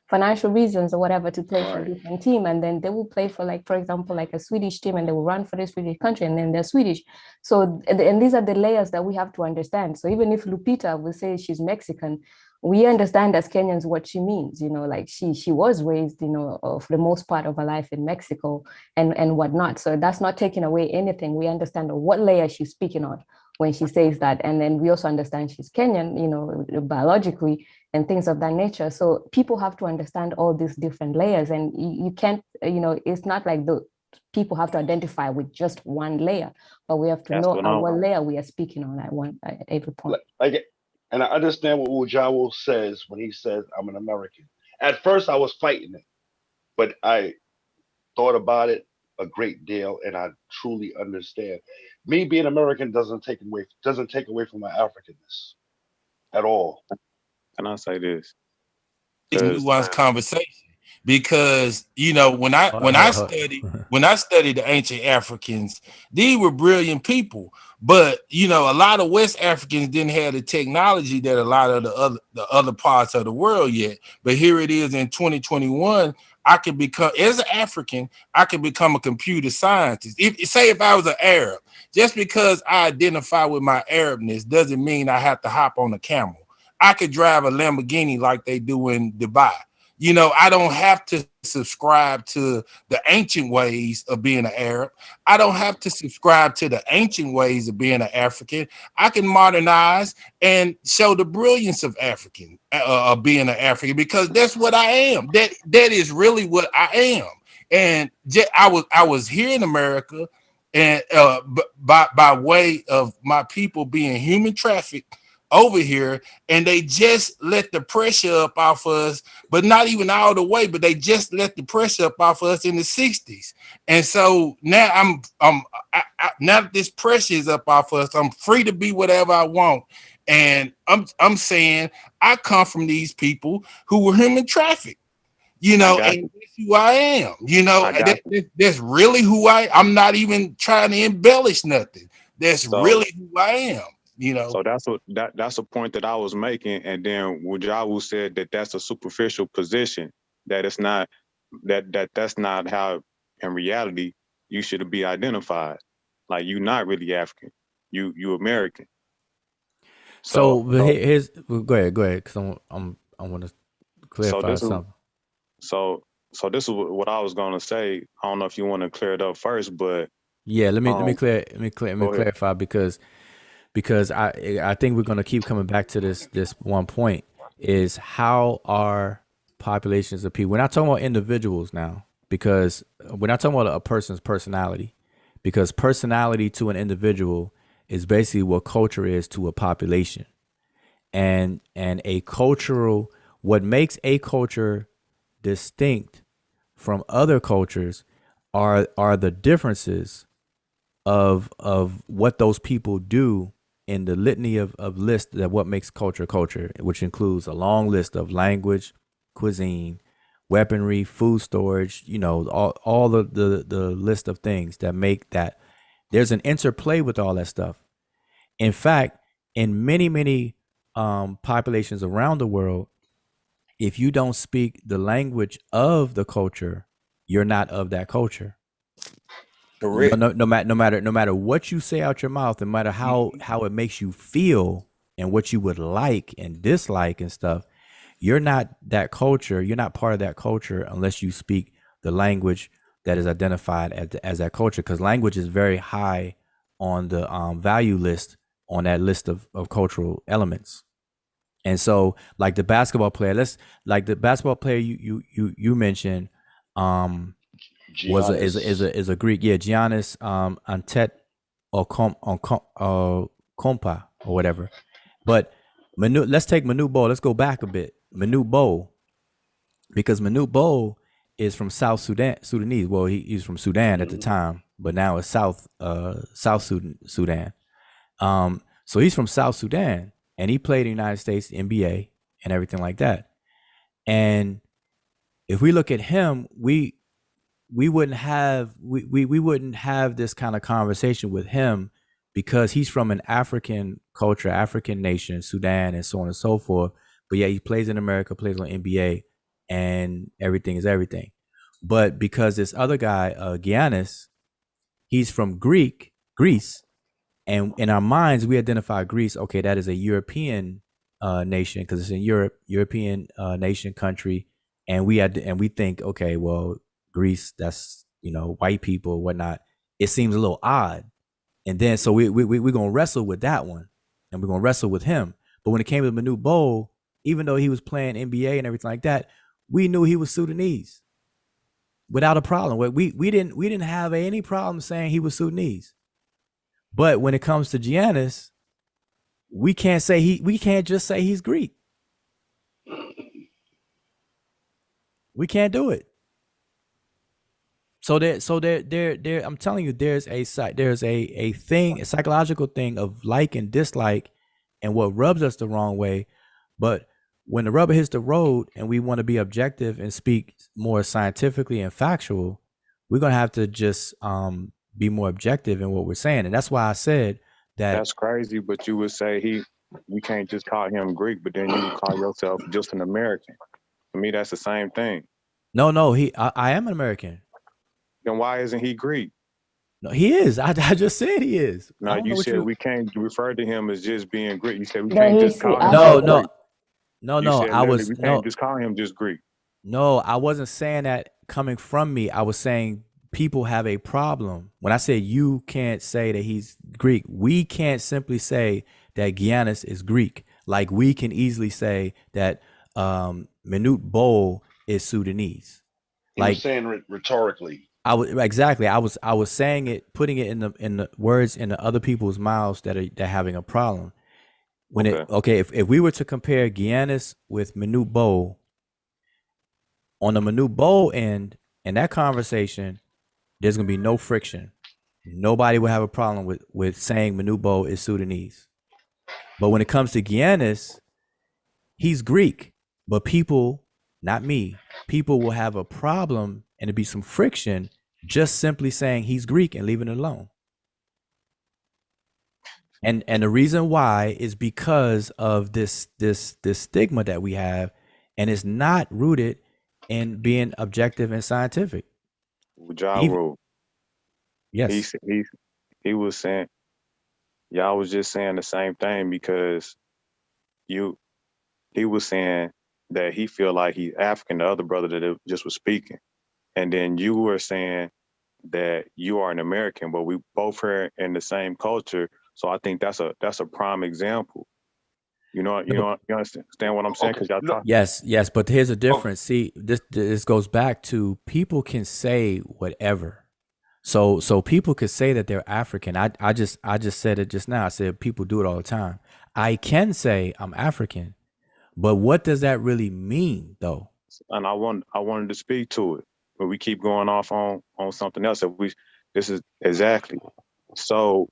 financial reasons or whatever, to play for a different team, and then they will play for, like, for example, like a Swedish team, and they will run for the Swedish country, and then they're Swedish. So, and these are the layers that we have to understand. So even if Lupita will say she's Mexican, we understand as Kenyans what she means, you know, like she was raised, you know, for the most part of her life in Mexico and whatnot. So that's not taking away anything. We understand what layer she's speaking on when she says that. And then we also understand she's Kenyan, you know, biologically and things of that nature. So people have to understand all these different layers, and you can't, you know, it's not like the people have to identify with just one layer, but we have to know what layer we are speaking on at every point. And I understand what Ujawo says when he says, I'm an American. At first I was fighting it, but I thought about it a great deal, and I truly understand. Me being American doesn't take away from my Africanness at all. Can I say this? Nuanced conversation, because you know when I studied the ancient Africans, these were brilliant people, but you know a lot of West Africans didn't have the technology that a lot of the other parts of the world yet. But here it is in 2021. I can become, as an African, I can become a computer scientist. If I was an Arab, just because I identify with my Arabness doesn't mean I have to hop on a camel. I could drive a Lamborghini like they do in Dubai. You know, I don't have to subscribe to the ancient ways of being an Arab. I don't have to subscribe to the ancient ways of being an African. I can modernize and show the brilliance of being an African, because that's what I am. That is really what I am. And I was here in America, and by way of my people being human trafficked over here, and they just let the pressure up off us, but not even all the way, but they just let the pressure up off us in the 60s. And so now now that this pressure is up off us, I'm free to be whatever I want. And I'm saying I come from these people who were human trafficked, and that's who I am, that's really who I'm not even trying to embellish nothing. That's really who I am, So that's a point that I was making. And then Wujawu said that that's a superficial position, that it's not, that's not how in reality you should be identified. Like, you're not really African, you American. So here's go ahead, because I want to clarify something. So this is what I was gonna say. I don't know if you want to clear it up first, but yeah, let me clarify because I think we're gonna keep coming back to this one point, is how are populations of people. We're not talking about individuals now, because we're not talking about a person's personality, because personality to an individual is basically what culture is to a population. And a cultural, what makes a culture distinct from other cultures are the differences of what those people do in the litany of lists that what makes culture, which includes a long list of language, cuisine, weaponry, food storage, all the list of things that make that. There's an interplay with all that stuff. In fact, in many populations around the world, if you don't speak the language of the culture, you're not of that culture. Correct. No matter what you say out your mouth, no matter how it makes you feel and what you would like and dislike and stuff, you're not that culture. You're not part of that culture unless you speak the language that is identified as that culture, because language is very high on the value list, on that list of cultural elements. And so, like the basketball player, you mentioned is a Greek, Giannis Antetokounmpo or whatever. But let's take Medew Bowl. Let's go back a bit. Medew Bowl, because Medew Bowl is from Sudanese. Well, he's from Sudan at the time, but now it's South Sudan. So he's from South Sudan, and he played in the United States NBA and everything like that. And if we look at him, we wouldn't have this kind of conversation with him, because he's from an African culture, African nation, Sudan, and so on and so forth. But yeah, he plays in America, plays on NBA, and everything is everything. But because this other guy, Giannis, he's from Greece, and in our minds we identify Greece. Okay, that is a European nation, because it's in Europe, European nation, country, and we think, okay, well, Greece, that's white people, whatnot. It seems a little odd, and then so we're gonna wrestle with that one, and we're gonna wrestle with him. But when it came to the Medew Bowl, even though he was playing NBA and everything like that, we knew he was Sudanese without a problem. We didn't have any problem saying he was Sudanese. But when it comes to Giannis, we can't just say he's Greek. We can't do it. So there I'm telling you, there's a thing, a psychological thing of like and dislike, and what rubs us the wrong way. But when the rubber hits the road and we want to be objective and speak more scientifically and factual, we're gonna have to just be more objective in what we're saying. And that's why I said that. That's crazy, but you would say we can't just call him Greek, but then you would call yourself just an American. To me, that's the same thing. No, I am an American. Then why isn't he Greek? No, he is. I just said he is. No, you said we can't refer to him as just being Greek. You said we can't just call him. No. We can't just call him just Greek. No, I wasn't saying that coming from me. I was saying people have a problem. When I say you can't say that he's Greek, we can't simply say that Giannis is Greek. Like we can easily say that Medew Bowl is Sudanese. Like saying rhetorically. I was saying it, putting it in the words in the other people's mouths that are having a problem. If we were to compare Guianis with Medew Bowl, on the Medew Bowl end, in that conversation, there's gonna be no friction. Nobody will have a problem with saying Medew Bowl is Sudanese. But when it comes to Guianis, he's Greek. But people, not me, people will have a problem and it'd be some friction just simply saying he's Greek and leaving it alone. And the reason why is because of this stigma that we have, and it's not rooted in being objective and scientific. Yes. He was saying, y'all was just saying the same thing, because he was saying that he feel like he's African, the other brother that just was speaking. And then you were saying that you are an American, but we both are in the same culture. So I think that's a prime example. You understand what I'm saying? Okay. Yes, but here's a difference. See, this goes back to people can say whatever. So people could say that they're African. I just said it just now. I said people do it all the time. I can say I'm African, but what does that really mean, though? And I wanted to speak to it, but we keep going off on something else. This is exactly. So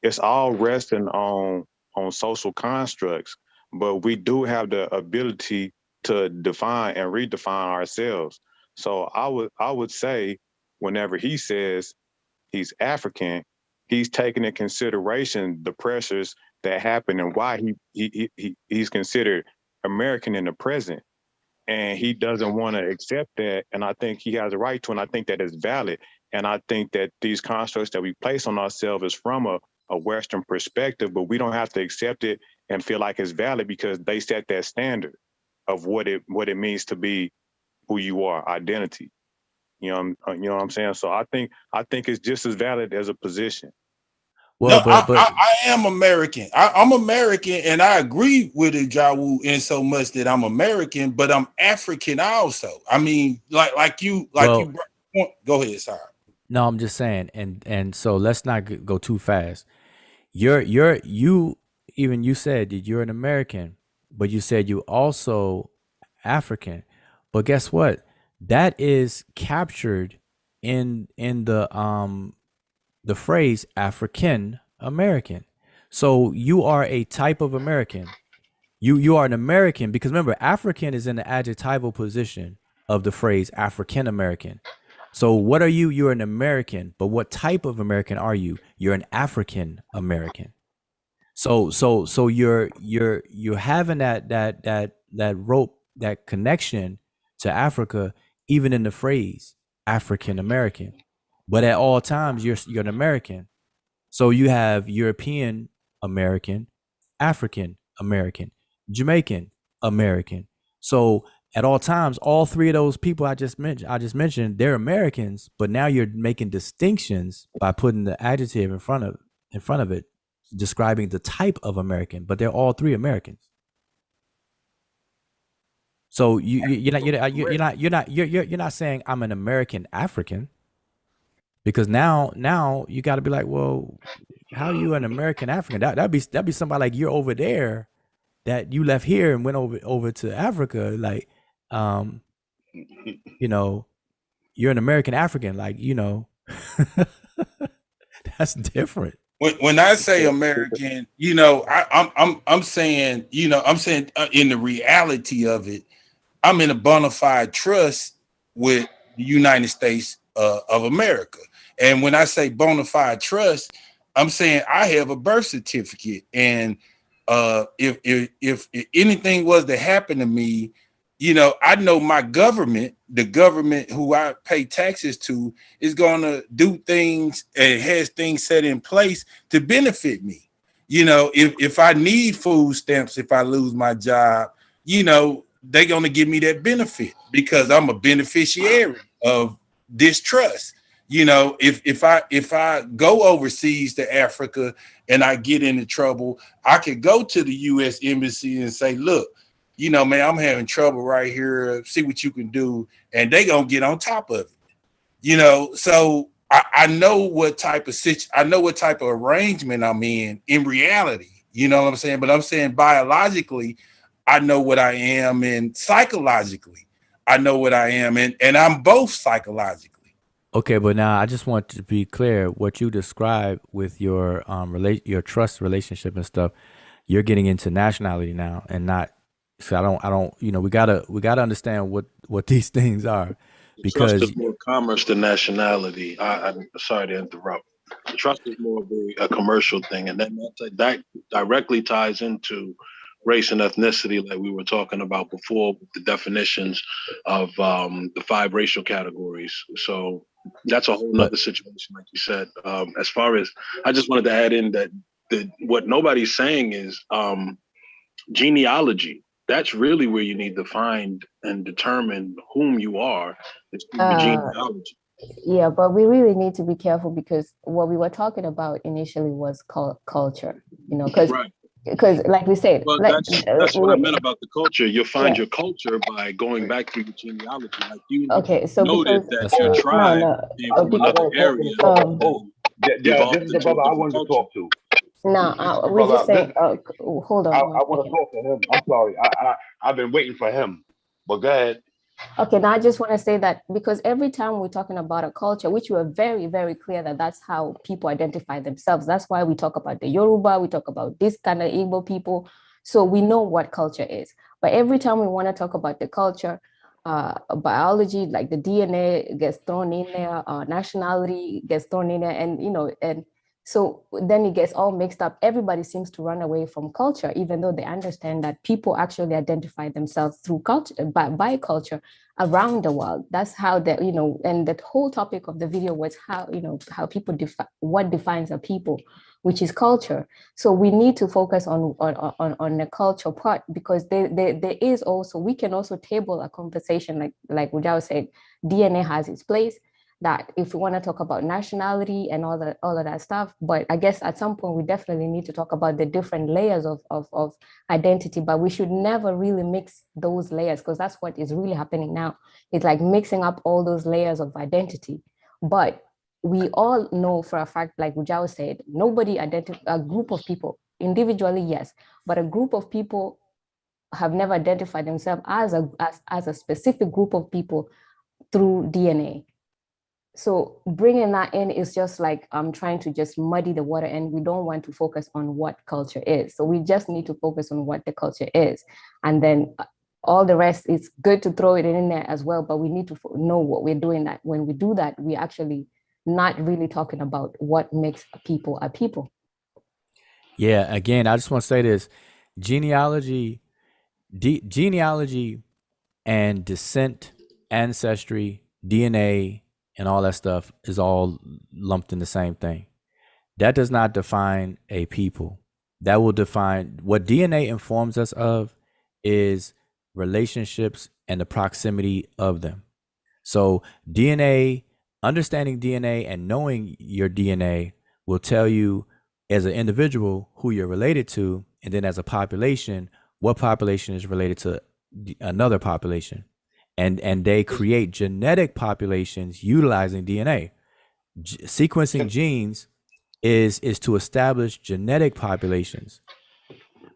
it's all resting on social constructs, but we do have the ability to define and redefine ourselves. So I would say, whenever he says he's African, he's taking into consideration the pressures that happen and why he's considered American in the present. And he doesn't want to accept that. And I think he has a right to, and I think that is valid. And I think that these constructs that we place on ourselves is from a Western perspective, but we don't have to accept it and feel like it's valid, because they set that standard of what it means to be who you are, identity. You know what I'm saying? So I think it's just as valid as a position. Well, no, I am American. I'm American, and I agree with Ujawu in so much that I'm American, but I'm African also. I mean, like you. Go ahead, sorry. No, I'm just saying, and so let's not go too fast. You said that you're an American, but you said you also African. But guess what? That is captured in the phrase African American. So you are a type of American. You are an American, because remember, African is in the adjectival position of the phrase African American. So what are you? You're an American, but what type of American are you? You're an African American. So you're having that rope, that connection to Africa, even in the phrase African American. But at all times, you're an American. So you have European American, African American, Jamaican American. So at all times, all three of those people I just mentioned, they're Americans. But now you're making distinctions by putting the adjective in front of it, describing the type of American. But they're all three Americans. So you're not saying I'm an American African. Because now you got to be like, well, how are you an American African? That'd be somebody like you're over there, that you left here and went over to Africa. Like, you're an American African. Like, that's different. When I say American, I'm saying in the reality of it, I'm in a bona fide trust with the United States of America. And when I say bona fide trust, I'm saying I have a birth certificate. And if anything was to happen to me, I know my government, the government who I pay taxes to, is going to do things and has things set in place to benefit me. If I need food stamps, if I lose my job, they're going to give me that benefit because I'm a beneficiary of this trust. If I go overseas to Africa and I get into trouble, I could go to the U.S. Embassy and say, look, man, I'm having trouble right here. See what you can do. And they going to get on top of it. So I know what type of arrangement I'm in reality. You know what I'm saying? But I'm saying biologically, I know what I am, and psychologically, I know what I am, and I'm both psychologically. Okay, but now I just want to be clear. What you describe with your your trust relationship and stuff, you're getting into nationality now, and not. So I don't. You know, we gotta understand what these things are, Trust because is more commerce than nationality. I'm sorry to interrupt. Trust is more of a commercial thing, and then that directly ties into race and ethnicity, like we were talking about before, with the definitions of the 5 racial categories. So that's a whole but nother situation, like you said. As far as, I just wanted to add in that what nobody's saying is genealogy. That's really where you need to find and determine whom you are. It's through your genealogy. Yeah, but we really need to be careful, because what we were talking about initially was culture, because Right. like we said, Well, that's what I meant about the culture. You'll find your culture by going back through your genealogy. Like you okay, so noted because that your tribe no, came from another area. Yeah, this is the brother I wanted to talk to. no, we just saying. Hold on I one want to second. talk to him. I'm sorry. I've been waiting for him. But go ahead. Okay, now I just want to say that, because every time we're talking about a culture, which we are very, very clear that that's how people identify themselves. That's why we talk about the Yoruba, we talk about this kind of Igbo people. So we know what culture is. But every time we want to talk about the culture, biology, like the DNA gets thrown in there, nationality gets thrown in there, and so then it gets all mixed up. Everybody seems to run away from culture, even though they understand that people actually identify themselves through culture, by culture around the world. That's how and the whole topic of the video was how people define what defines a people, which is culture. So we need to focus on the culture part, because there is also, we can also table a conversation like Ujao said, DNA has its place, that if we want to talk about nationality and all of that stuff. But I guess at some point we definitely need to talk about the different layers of identity, but we should never really mix those layers, because that's what is really happening now. It's like mixing up all those layers of identity. But we all know for a fact, like Ujao said, nobody a group of people individually, yes, but a group of people have never identified themselves as a specific group of people through DNA. So bringing that in is just like trying to just muddy the water, and we don't want to focus on what culture is. So we just need to focus on what the culture is, and then all the rest is good to throw it in there as well. But we need to know what we're doing. That when we do that, we actually not really talking about what makes people a people. yeah, again, I just want to say this: genealogy, genealogy, and descent, ancestry, DNA, and all that stuff is all lumped in the same thing. That does not define a people. That will define what DNA informs us of is relationships and the proximity of them. So DNA, understanding DNA and knowing your DNA will tell you as an individual who you're related to, and then as a population, what population is related to another population. And they create genetic populations utilizing DNA. Sequencing genes is to establish genetic populations.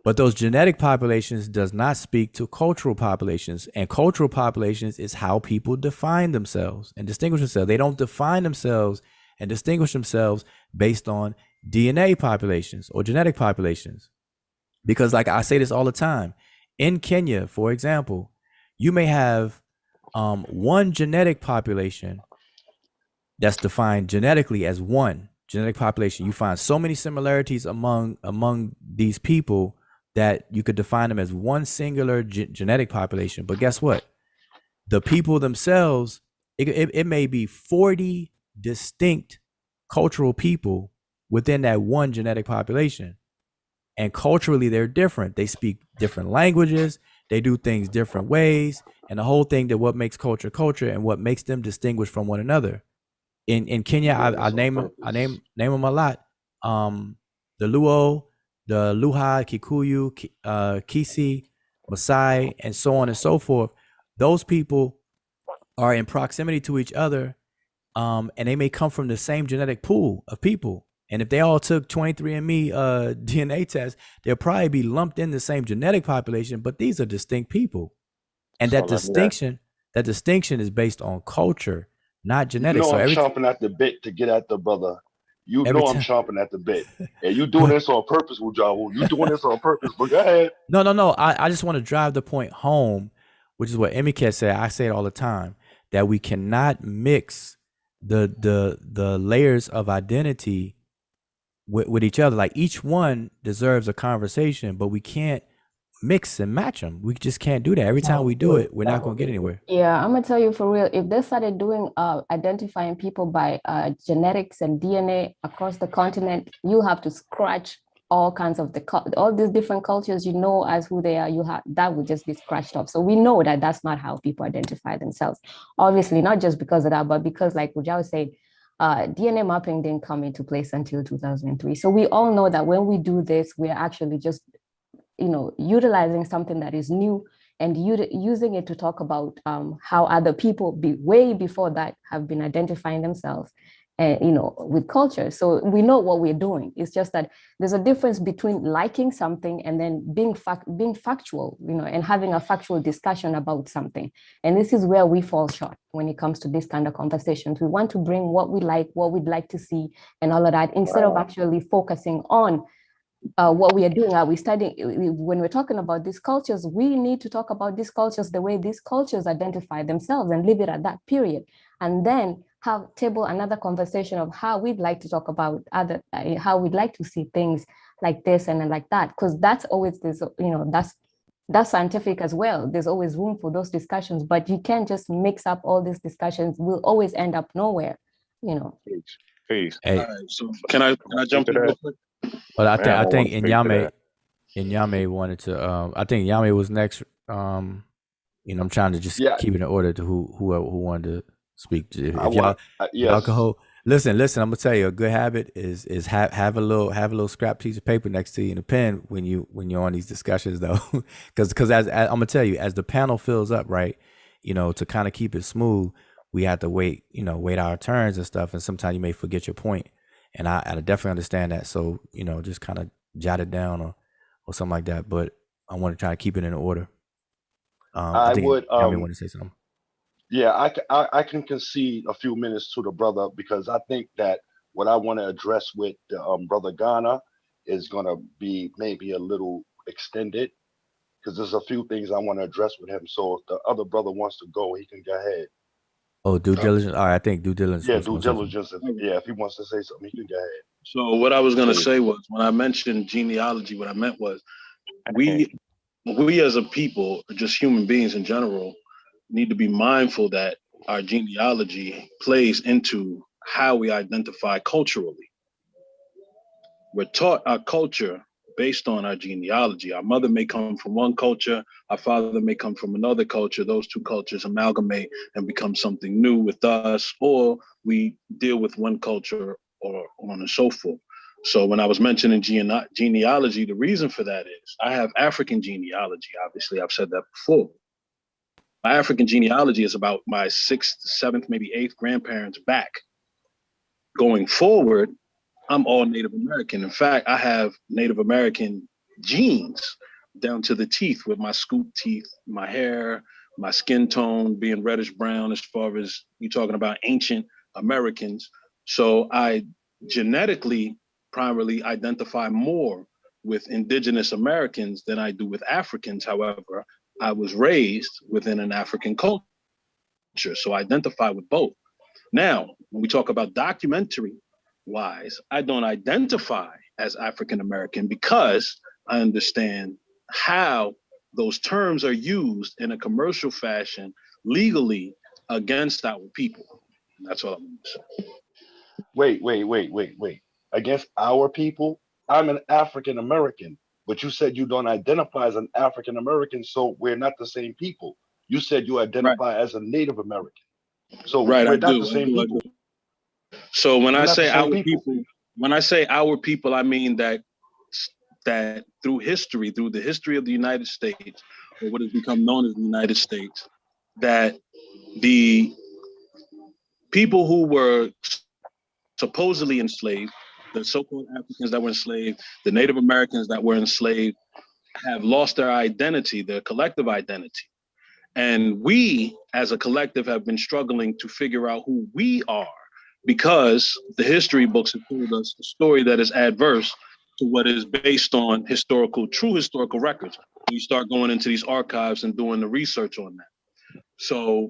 But those genetic populations does not speak to cultural populations, and cultural populations is how people define themselves and distinguish themselves. They don't define themselves and distinguish themselves based on DNA populations or genetic populations. Because like I say this all the time, in Kenya, for example, you may have one genetic population that's defined genetically as one genetic population. You find so many similarities among these people that you could define them as one singular genetic population. But guess what? The people themselves, it may be 40 distinct cultural people within that one genetic population. And culturally, they're different. They speak different languages. They do things different ways. And the whole thing that what makes culture and what makes them distinguished from one another. In Kenya, I name them a lot. The Luo, the Luha, Kikuyu, Kisi, Maasai, and so on and so forth. Those people are in proximity to each other, and they may come from the same genetic pool of people. And if they all took 23andMe DNA tests, they'll probably be lumped in the same genetic population, but these are distinct people. And that distinction is based on culture, not You genetics. know So I'm every chomping at the bit to get at the brother. You every know I'm time chomping at the bit. And you doing this on purpose, Wujawu. You doing this on purpose, but go ahead. No. I just want to drive the point home, which is what Emiket said. I say it all the time, that we cannot mix the layers of identity with each other. Like each one deserves a conversation, but we can't mix and match them. We just can't do that. Every time we do it, we're not going to get anywhere. Yeah, I'm gonna tell you for real. If they started doing identifying people by genetics and DNA across the continent, you have to scratch all kinds of all these different cultures. You know as who they are. You have that would just be scratched off. So we know that that's not how people identify themselves. Obviously, not just because of that, but because, like Ujao said, DNA mapping didn't come into place until 2003. So we all know that when we do this, we're actually just utilizing something that is new and using it to talk about how other people way before that have been identifying themselves with culture. So we know what we're doing. It's just that there's a difference between liking something and then being factual, and having a factual discussion about something. And this is where we fall short when it comes to this kind of conversations. We want to bring what we like, what we'd like to see, and all of that, instead of actually focusing on what we are doing. Are we studying? When we're talking about these cultures, we need to talk about these cultures the way these cultures identify themselves and leave it at that period, and then table another conversation of how we'd like to talk about how we'd like to see things like this and like that, because that's always this, that's scientific as well. There's always room for those discussions, but you can't just mix up all these discussions. We'll always end up nowhere. Peace. Hey, All right, so can I jump in real quick? But I Man, think I wanna speak to Inyame wanted to. I think Inyame was next. I'm trying to just keep it in order to who wanted to speak. If y'all can hold, listen. I'm gonna tell you, a good habit is have a little scrap piece of paper next to you and a pen when you're on these discussions, though, because as I'm gonna tell you, as the panel fills up, right, to kind of keep it smooth, we have to wait our turns and stuff, and sometimes you may forget your point. And I definitely understand that. So, just kind of jot it down or something like that. But I want to try to keep it in order. I think y'all may want to say something. Yeah, I can concede a few minutes to the brother, because I think that what I want to address with the brother Ghana is going to be maybe a little extended, because there's a few things I want to address with him. So if the other brother wants to go, he can go ahead. Oh, due diligence. All right, I think due diligence. Yeah, due diligence. If he wants to say something, he can go ahead. So what I was going to say was, when I mentioned genealogy, what I meant was we as a people, just human beings in general, need to be mindful that our genealogy plays into how we identify culturally. We're taught our culture based on our genealogy. Our mother may come from one culture, our father may come from another culture. Those two cultures amalgamate and become something new with us, or we deal with one culture or on and so forth. So when I was mentioning genealogy, the reason for that is I have African genealogy. Obviously, I've said that before. My African genealogy is about my 6th, 7th, maybe 8th grandparents back. Going forward, I'm all Native American. In fact, I have Native American genes down to the teeth, with my scoop teeth, my hair, my skin tone being reddish brown, as far as you're talking about ancient Americans. So I genetically primarily identify more with indigenous Americans than I do with Africans. However, I was raised within an African culture, so I identify with both. Now, when we talk about documentary wise, I don't identify as African American because I understand how those terms are used in a commercial fashion legally against our people. That's all I'm going to say. Wait. Against our people? I'm an African American, but you said you don't identify as an African American, so we're not the same people. You said you identify as a Native American. So we're not the same people. So when I say our people, I mean that through history, through the history of the United States, or what has become known as the United States, that the people who were supposedly enslaved, the so-called Africans that were enslaved, the Native Americans that were enslaved, have lost their identity, their collective identity. And we, as a collective, have been struggling to figure out who we are, because the history books have told us a story that is adverse to what is based on true historical records. You start going into these archives and doing the research on that. So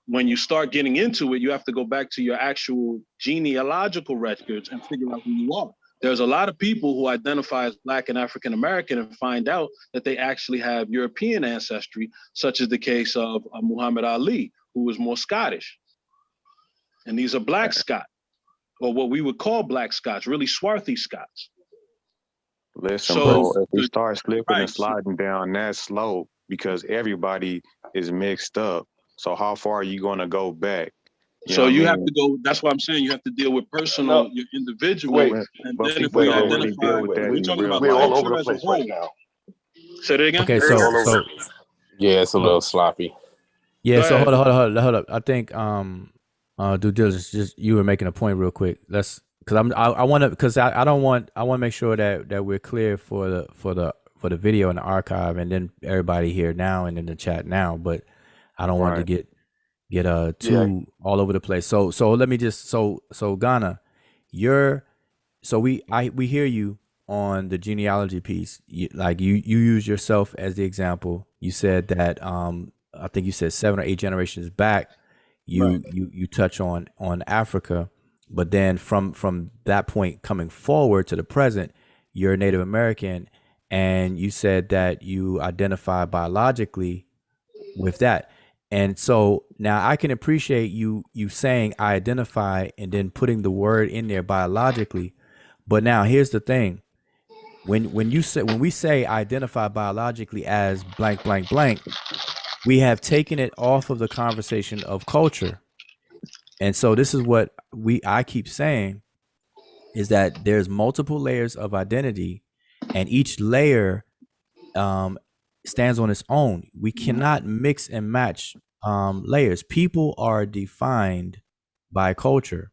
when you start getting into it, you have to go back to your actual genealogical records and figure out who you are. There's a lot of people who identify as Black and African American and find out that they actually have European ancestry, such as the case of Muhammad Ali, who was more Scottish. And these are Black Scots, or what we would call Black Scots, really swarthy Scots. Listen, bro, if we start slipping and sliding down that slope, because everybody is mixed up, so how far are you going to go back? So you have to go, that's why I'm saying you have to deal with personal, your individual. Wait, and but then if people we don't identify, really deal with that we're in talking real about we're all culture over the as a place right whole. now. Say that again? Okay, yeah, it's a little sloppy. Yeah, Go so ahead. hold up. I think due diligence, just you were making a point real quick. Let's, because I want to, because I want to make sure that we're clear for the video and the archive, and then everybody here now and in the chat now. But I don't want to get too all over the place. So let me just so Ghana, we hear you on the genealogy piece. You use yourself as the example. You said that I think you said 7 or 8 generations back, you touch on Africa, but then from that point coming forward to the present, you're Native American, and you said that you identify biologically with that. And so now I can appreciate you saying I identify and then putting the word in there biologically. But now here's the thing. When we say identify biologically as blank, blank, blank, we have taken it off of the conversation of culture. And so this is what I keep saying, is that there's multiple layers of identity, and each layer stands on its own. We cannot mix and match layers. People are defined by culture.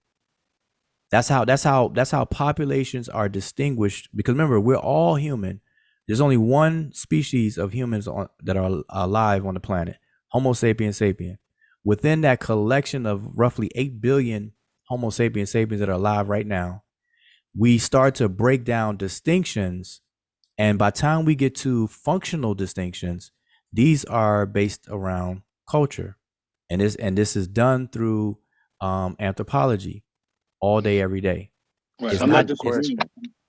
That's how populations are distinguished. Because remember, we're all human. There's only one species of humans that are alive on the planet, Homo sapiens sapien. Within that collection of roughly 8 billion Homo sapiens sapiens that are alive right now, we start to break down distinctions. And by the time we get to functional distinctions, these are based around culture. And this is done through anthropology all day, every day. Right. I'm not disagreeing.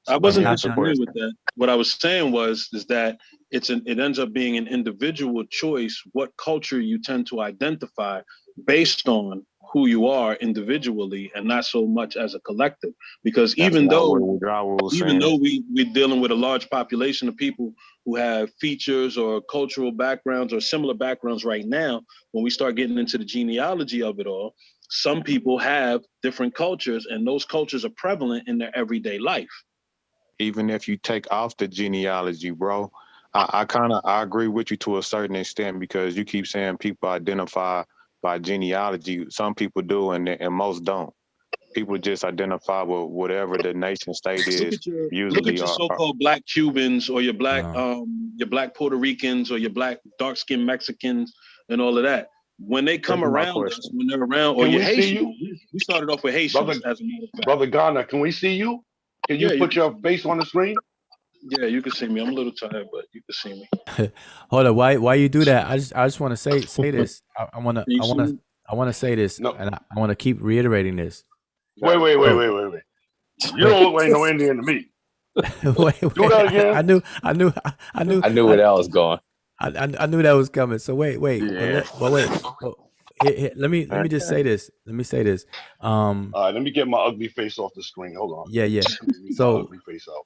I wasn't disagreeing with that. What I was saying is that it ends up being an individual choice what culture you tend to identify based on who you are individually, and not so much as a collective. Because even though we're dealing with a large population of people who have features or cultural backgrounds or similar backgrounds right now, when we start getting into the genealogy of it all, some people have different cultures, and those cultures are prevalent in their everyday life. Even if you take off the genealogy, bro, I agree with you to a certain extent, because you keep saying people identify by genealogy. Some people do, and most don't. People just identify with whatever the nation state is. Look at your so-called Black Cubans, or your Black Puerto Ricans, or your Black dark-skinned Mexicans, and all of that. When they come around us, when they're around, or your Haitians, we started off with Haitians, as a matter of fact. Brother Ghana, can we see you? Can you put your face on the screen? Yeah, you can see me. I'm a little tired, but you can see me. Hold on, why you do that? I just want to say this. I want to say this, and I want to keep reiterating this. Wait. You don't look like no Indian to me. wait. Do that again. I knew where that was going. I knew that was coming. So wait. Yeah. But wait. Here, let me just say this. Let me say this. All right, let me get my ugly face off the screen. Hold on. Yeah. So ugly face out.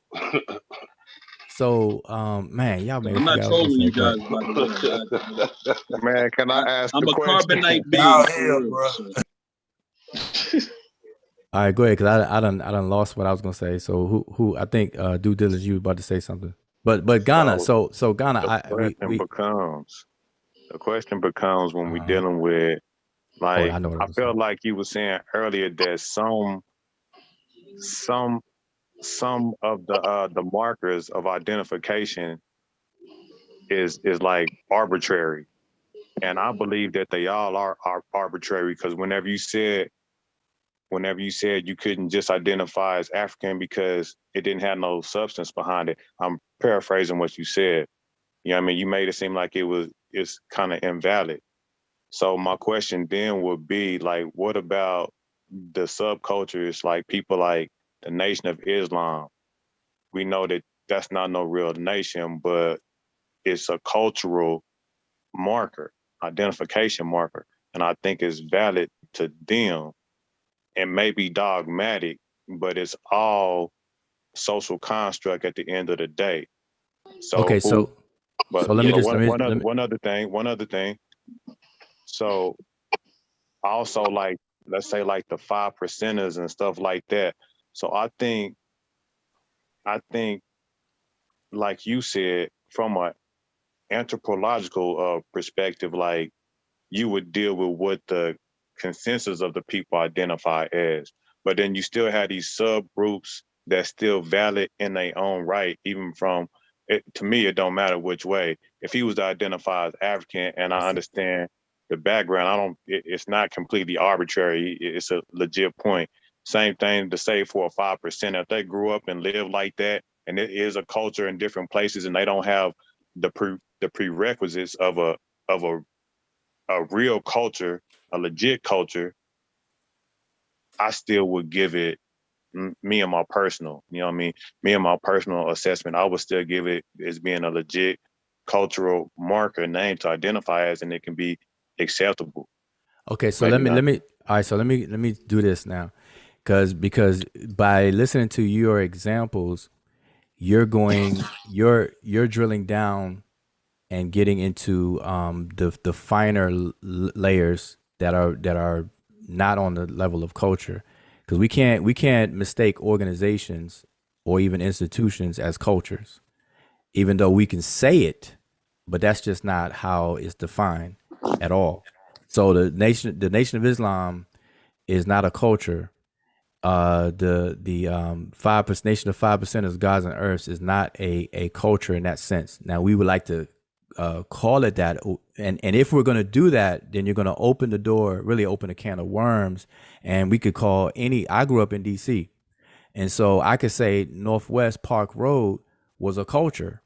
So man, y'all made me I'm not trolling you guys, by the way. Man, can I ask I'm a question? carbonite being, bro. All right, go ahead, because I done lost what I was gonna say. So who I think due diligence, you were about to say something. But Ghana, so Ghana, the question becomes when we're dealing with, like, I felt like you were saying earlier that some some of the markers of identification is like arbitrary, and I believe that they all are arbitrary, because whenever you said you couldn't just identify as African because it didn't have no substance behind it, I'm paraphrasing what you said. You know what I mean? You made it seem like it's kind of invalid. So my question then would be like, what about the subcultures, like people like the Nation of Islam? We know that that's not no real nation, but it's a cultural marker, identification marker. And I think it's valid to them. It may be dogmatic, but it's all social construct at the end of the day. So Okay, so let me just one other thing. So also, like, let's say like the 5%ers and stuff like that. So I think like you said, from an anthropological perspective, like, you would deal with what the consensus of the people identify as. But then you still have these subgroups that's still valid in their own right, even from it. To me, it don't matter which way. If he was to identify as African, and I understand the background, it's not completely arbitrary. It's a legit point. Same thing to say for a 5%. If they grew up and live like that, and it is a culture in different places, and they don't have the prerequisites of a real culture, a legit culture, I still would give it me and my personal, you know what I mean? Me and my personal assessment, I would still give it as being a legit cultural marker name to identify as, and it can be acceptable. Okay, so let me all right, so let me do this now. Because by listening to your examples, you're drilling down and getting into the finer layers that are not on the level of culture, because we can't mistake organizations or even institutions as cultures, even though we can say it, but that's just not how it's defined at all. So the Nation of Islam is not a culture. The 5% Nation of 5% of gods and earths is not a culture in that sense. Now we would like to call it that, and if we're going to do that, then you're going to open the door, really open a can of worms. And we could call I grew up in DC, and so I could say Northwest Park Road was a culture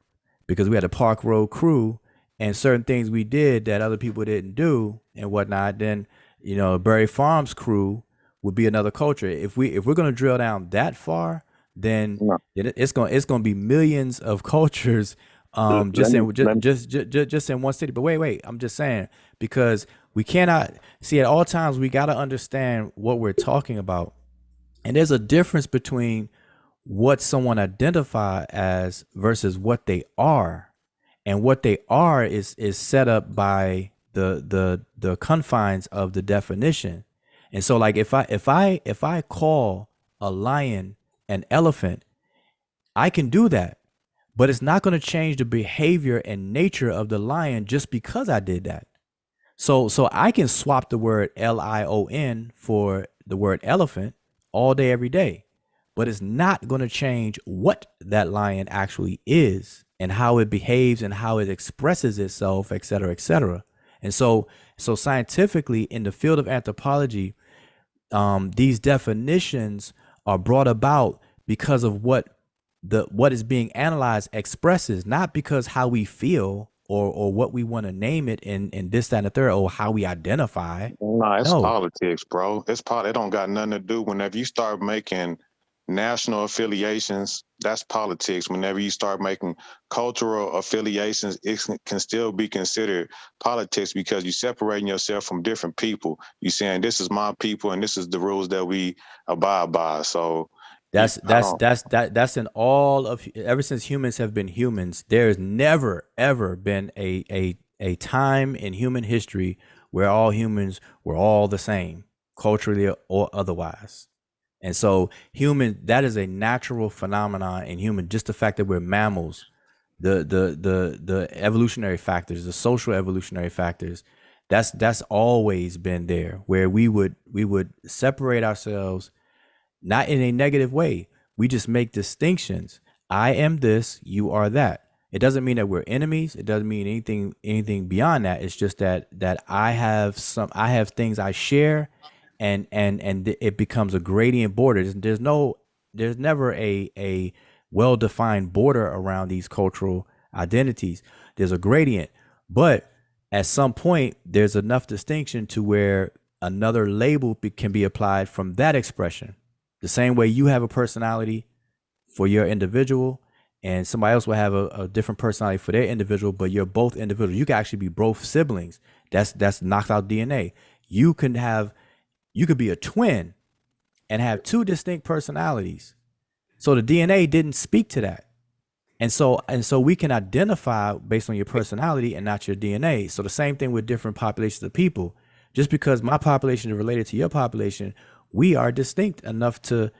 because we had a Park Road crew and certain things we did that other people didn't do and whatnot. Then, Berry Farms crew would be another culture. If we're going to drill down that far, then it's going to be millions of cultures just in one city. But wait, I'm just saying, because we cannot see at all times, we got to understand what we're talking about. And there's a difference between what someone identify as versus what they are. And what they are is set up by the confines of the definition. And so, like, if I call a lion an elephant, I can do that, but it's not going to change the behavior and nature of the lion just because I did that. So I can swap the word lion for the word elephant all day, every day, but it's not going to change what that lion actually is and how it behaves and how it expresses itself, et cetera, et cetera. And so scientifically, in the field of anthropology, these definitions are brought about because of what is being analyzed expresses, not because how we feel or what we want to name it in this, that, and the third, or how we identify. It's politics, bro. It don't got nothing to do. Whenever you start making national affiliations, that's politics. Whenever you start making cultural affiliations, it can still be considered politics, because you're separating yourself from different people. You're saying, this is my people and this is the rules that we abide by. So that's in all of, ever since humans have been humans, there's never ever been a time in human history where all humans were all the same, culturally or otherwise. And so that is a natural phenomenon in human, just the fact that we're mammals, the evolutionary factors, the social evolutionary factors, that's always been there, where we would separate ourselves, not in a negative way. We just make distinctions. I am this, you are that. It doesn't mean that we're enemies. It doesn't mean anything beyond that. It's just that I have things I share, and it becomes a gradient border. There's never a well-defined border around these cultural identities. There's a gradient, but at some point there's enough distinction to where another label can be applied from that expression. The same way you have a personality for your individual, and somebody else will have a different personality for their individual, but you're both individuals. You can actually be both siblings. That's knocked out DNA. You could be a twin and have two distinct personalities. So the DNA didn't speak to that. And so we can identify based on your personality and not your DNA. So the same thing with different populations of people. Just because my population is related to your population, we are distinct enough to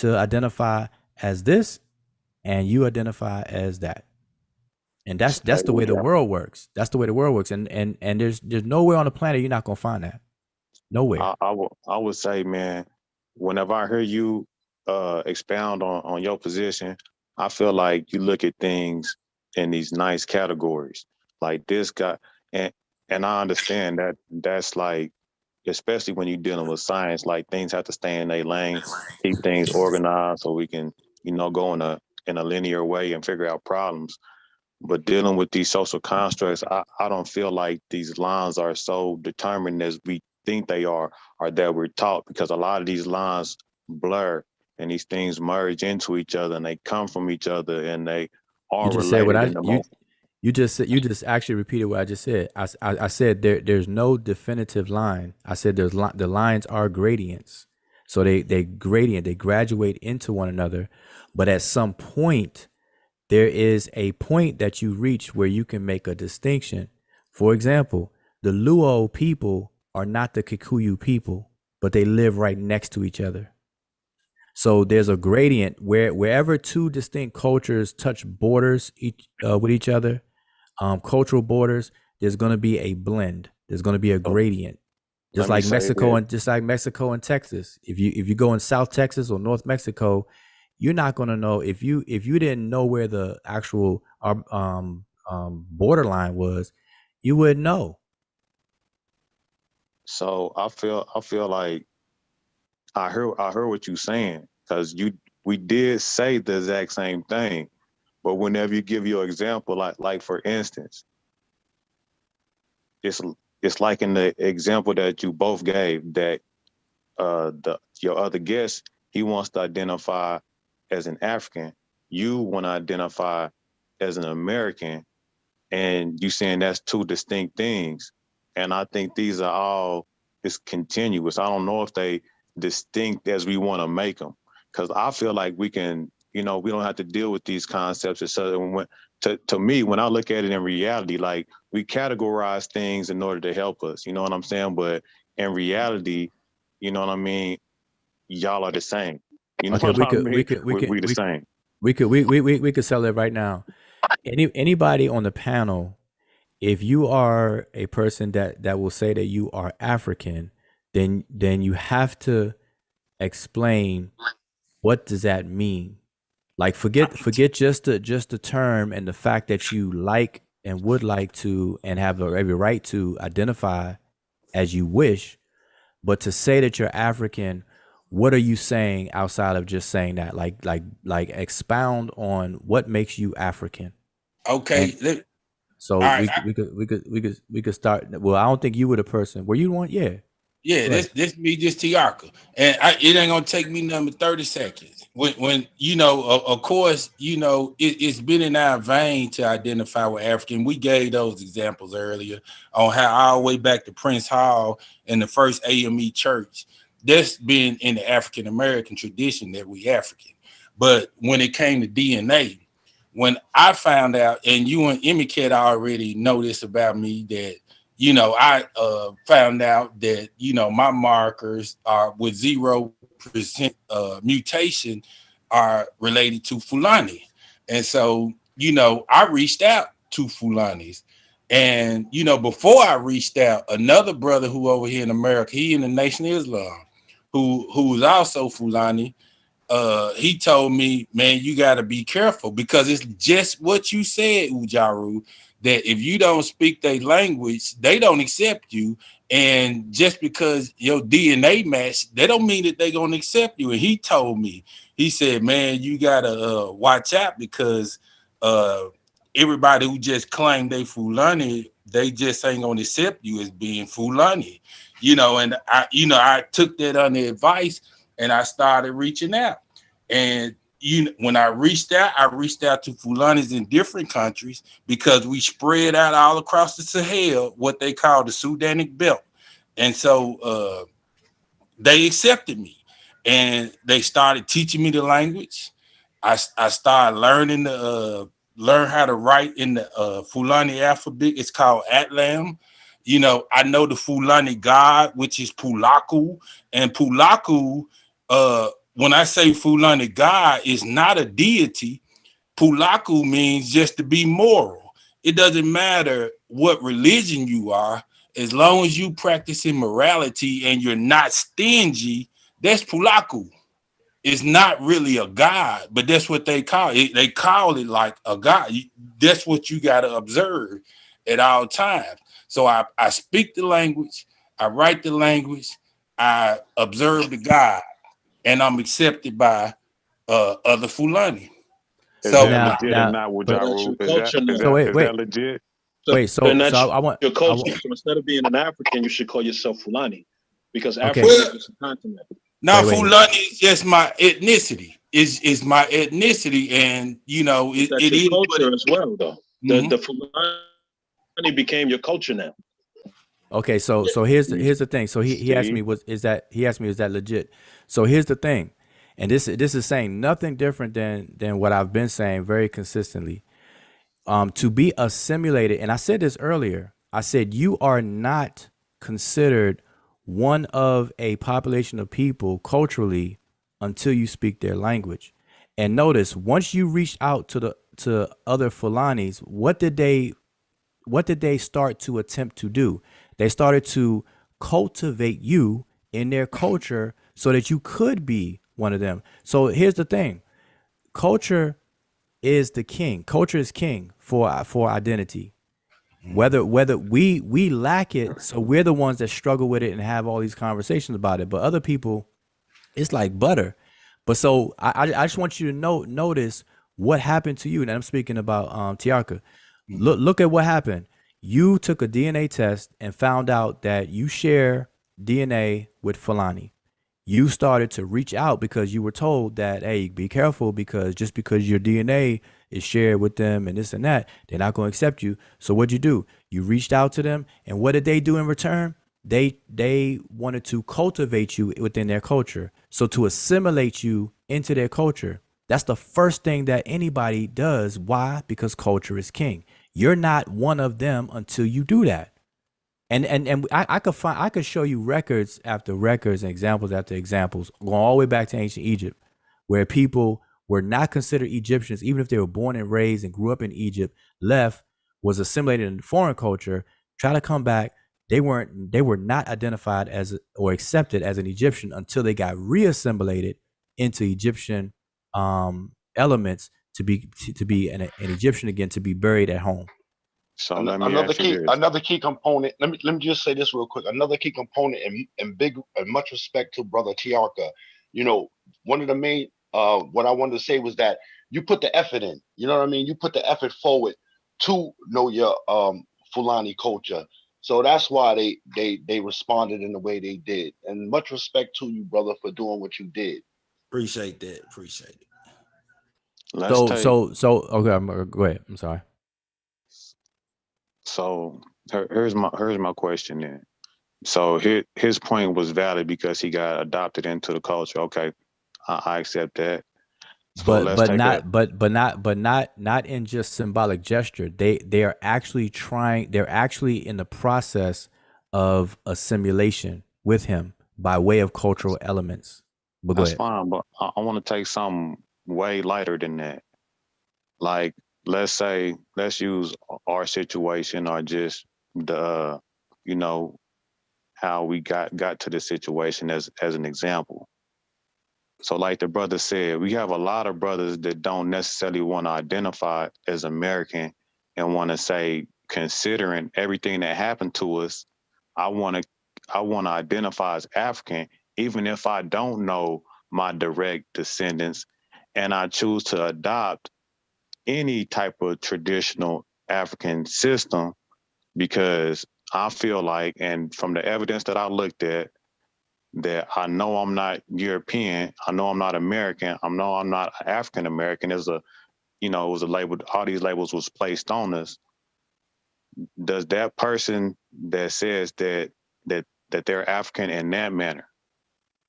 identify as this, and you identify as that. And that's the way the world works. That's the way the world works. And there's nowhere on the planet you're not gonna find that. Nowhere. I would say, man, whenever I hear you expound on your position, I feel like you look at things in these nice categories. Like this guy, and I understand that that's like, especially when you're dealing with science, like things have to stay in their lane, keep things organized so we can, go in a linear way and figure out problems. But dealing with these social constructs, I don't feel like these lines are so determined as we think they are, or that we're taught, because a lot of these lines blur and these things merge into each other, and they come from each other, and they are related. You just actually repeated what I just said. I said there's no definitive line. I said the lines are gradients. So they graduate into one another. But at some point, there is a point that you reach where you can make a distinction. For example, the Luo people are not the Kikuyu people, but they live right next to each other. So there's a gradient wherever two distinct cultures touch borders with each other, cultural borders, there's going to be a blend. There's going to be a gradient. Just like Mexico and Texas. If you go in South Texas or North Mexico, you're not going to know if you didn't know where the actual borderline was, you wouldn't know. So I feel like I heard what you're saying, because we did say the exact same thing, but whenever you give your example, like for instance, it's like in the example that you both gave, that your other guest, he wants to identify as an African, you want to identify as an American, and you saying that's two distinct things. And I think these are all, it's continuous. I don't know if they distinct as we want to make them, because I feel like we can, we don't have to deal with these concepts. To me, when I look at it in reality, like we categorize things in order to help us, you know what I'm saying? But in reality, you know what I mean? Y'all are the same. You know what I mean? We the same. We could sell it right now. Anybody on the panel, if you are a person that will say that you are African, then you have to explain, what does that mean? Like forget just the term and the fact that you like and would like to and have every right to identify as you wish, but to say that you're African, what are you saying outside of just saying that? Like expound on what makes you African. Okay. So we could start. Well, I don't think you were the person. Were you one? Yeah. Yeah, this me, just Tiaka, and it ain't gonna take me nothing but 30 seconds. When of course, it's been in our vein to identify with African. We gave those examples earlier on how all the way back to Prince Hall and the first AME church. That's been in the African American tradition that we African. But when it came to DNA, when I found out, and you and Emiket already know this about me, that I found out that, my markers are with 0% mutation are related to Fulani. And so, I reached out to Fulanis. And, before I reached out, another brother who over here in America, he in the Nation of Islam, who was also Fulani, he told me, man, you got to be careful because it's just what you said, Ujaru, that if you don't speak their language, they don't accept you. And just because your DNA match, they don't mean that they're going to accept you. And he told me, he said, man, you got to watch out because everybody who just claimed they Fulani, they just ain't going to accept you as being Fulani. And I took that under advice and I started reaching out. And when I reached out to Fulanis in different countries because we spread out all across the Sahel, what they call the Sudanic belt. And so they accepted me and they started teaching me the language. I started learning learn how to write in the Fulani alphabet. It's called Atlam. I know the Fulani god, which is Pulaku, and Pulaku, when I say Fulani god, is not a deity. Pulaku means just to be moral. It doesn't matter what religion you are, as long as you practicing morality and you're not stingy, that's Pulaku. It's not really a god, but that's what they call it. They call it like a god. That's what you got to observe at all times. So I speak the language, I write the language, I observe the god, and I'm accepted by other Fulani. Is So that legit or not, But that's Wujaru? your culture now. Is that legit? Then that's I want your culture. So instead of being an African, you should call yourself Fulani, because Africa Okay. is a continent. now Wait. Fulani is just my ethnicity. Is my ethnicity, and That's it your is culture as well, though. Mhm. The Fulani became your culture now. Okay, so here's the thing. So he asked me, is that legit? So here's the thing, and this is saying nothing different than what I've been saying very consistently. To be assimilated, and I said this earlier. I said you are not considered one of a population of people culturally until you speak their language. And notice, once you reach out to other Fulanis, what did they start to attempt to do? They started to cultivate you in their culture so that you could be one of them. So here's the thing. Culture is the king. Culture is king for identity. Whether we lack it, so we're the ones that struggle with it and have all these conversations about it. But other people, it's like butter. But so I just want you to notice what happened to you. And I'm speaking about Tiarka. Look at what happened. You took a DNA test and found out that you share DNA with Fulani. You started to reach out because you were told that, hey, be careful because just because your DNA is shared with them and this and that, they're not going to accept you. So what'd you do? You reached out to them, and what did they do in return? They wanted to cultivate you within their culture. So to assimilate you into their culture. That's the first thing that anybody does. Why? Because culture is king. You're not one of them until you do that. And I could show you records after records and examples after examples going all the way back to ancient Egypt, where people were not considered Egyptians, even if they were born and raised and grew up in Egypt, left, was assimilated in foreign culture, try to come back. They were not identified as or accepted as an Egyptian until they got reassimilated into Egyptian elements to be an Egyptian again, to be buried at home. So let me ask you this. Another key component. Let me just say this real quick. Another key component, and much respect to Brother Tiarka. One of the main what I wanted to say was that you put the effort in. You know what I mean? You put the effort forward to know your Fulani culture. So that's why they responded in the way they did. And much respect to you, brother, for doing what you did. Appreciate that. Appreciate it. Okay, go ahead. I'm sorry. So here's my question then. So his point was valid because he got adopted into the culture. Okay, I accept that. So not in just symbolic gesture. They are actually trying. They're actually in the process of assimilation with him by way of cultural elements. But that's fine. But I want to take something way lighter than that. Like, let's use our situation or just the, how we got to the situation as an example. So like the brother said, we have a lot of brothers that don't necessarily want to identify as American and want to say, considering everything that happened to us, I want to identify as African, even if I don't know my direct descendants, and I choose to adopt any type of traditional African system because I feel like, and from the evidence that I looked at, that I know I'm not European, I know I'm not American, I know I'm not African American. It was a label, all these labels was placed on us. Does that person that says that they're African in that manner,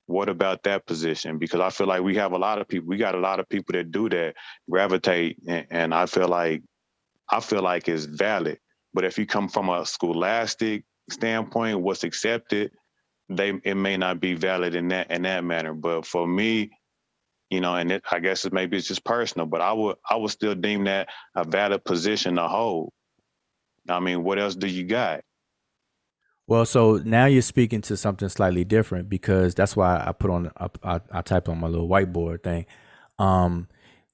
what about that position? Because I feel like we got a lot of people that do that, gravitate, and I feel like it's valid. But if you come from a scholastic standpoint, what's accepted, it may not be valid in that manner. But for me, and I guess maybe it's just personal, but I would still deem that a valid position to hold. I mean, what else do you got? Well, so now you're speaking to something slightly different because that's why I put on I typed on my little whiteboard thing.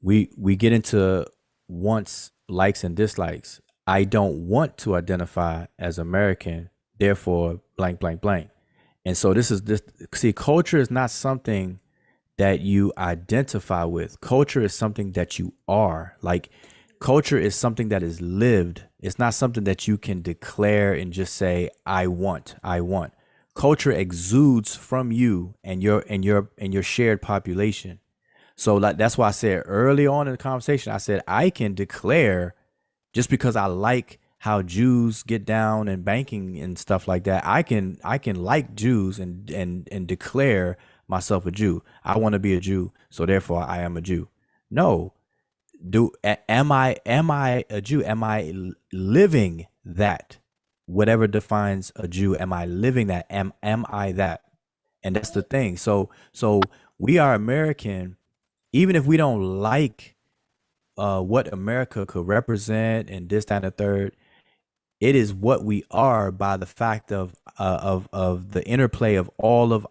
We get into wants, likes, and dislikes. I don't want to identify as American, therefore blank blank blank. And so this. See, culture is not something that you identify with. Culture is something that you are. Like, culture is something that is lived. It's not something that you can declare and just say, I want. Culture exudes from you and your shared population. So that's why I said early on in the conversation, I said I can declare, just because I like how Jews get down in banking and stuff like that, I can like Jews and declare myself a Jew. I want to be a Jew, so therefore I am a Jew. No. Am I a Jew? Am I living that? Whatever defines a Jew, am I living that? Am I that? And that's the thing. So we are American, even if we don't like what America could represent and this, that, and the third. It is what we are by the fact of the interplay of all of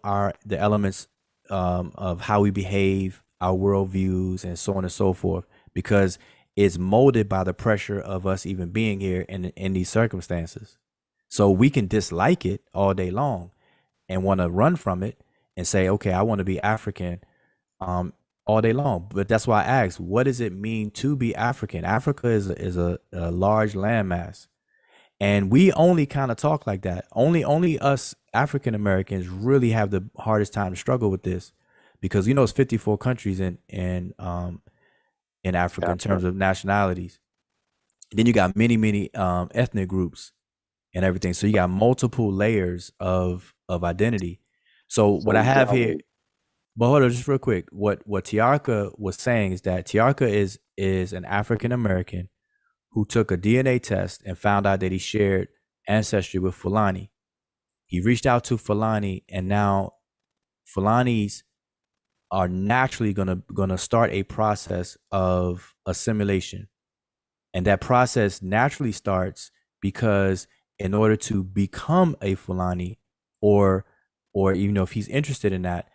the elements of how we behave, our worldviews, and so on and so forth, because it's molded by the pressure of us even being here in these circumstances. So we can dislike it all day long and want to run from it and say, okay, I want to be African all day long. But that's why I asked, what does it mean to be African? Africa is a large landmass. And we only kind of talk like that. Only us African Americans really have the hardest time to struggle with this, because it's 54 countries in Africa in terms of nationalities. Then you got many ethnic groups and everything. So you got multiple layers of identity. So what I have here, but hold on, just real quick. What Tiarka was saying is that Tiarka is an African American who took a DNA test and found out that he shared ancestry with Fulani. He reached out to Fulani, and now Fulanis are naturally gonna start a process of assimilation. And that process naturally starts because in order to become a Fulani, or even if he's interested in that,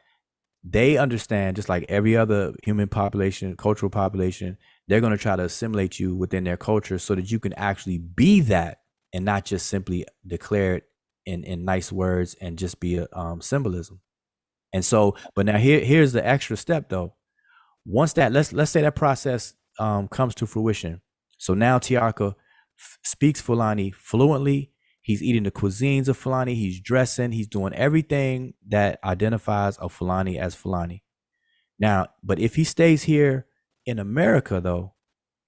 they understand, just like every other human population, cultural population, they're going to try to assimilate you within their culture so that you can actually be that and not just simply declare it in nice words and just be a symbolism. And so, but now here's the extra step though. Once that, let's say that process comes to fruition. So now Tiarka speaks Fulani fluently. He's eating the cuisines of Fulani. He's dressing. He's doing everything that identifies a Fulani as Fulani. Now, but if he stays here in America, though,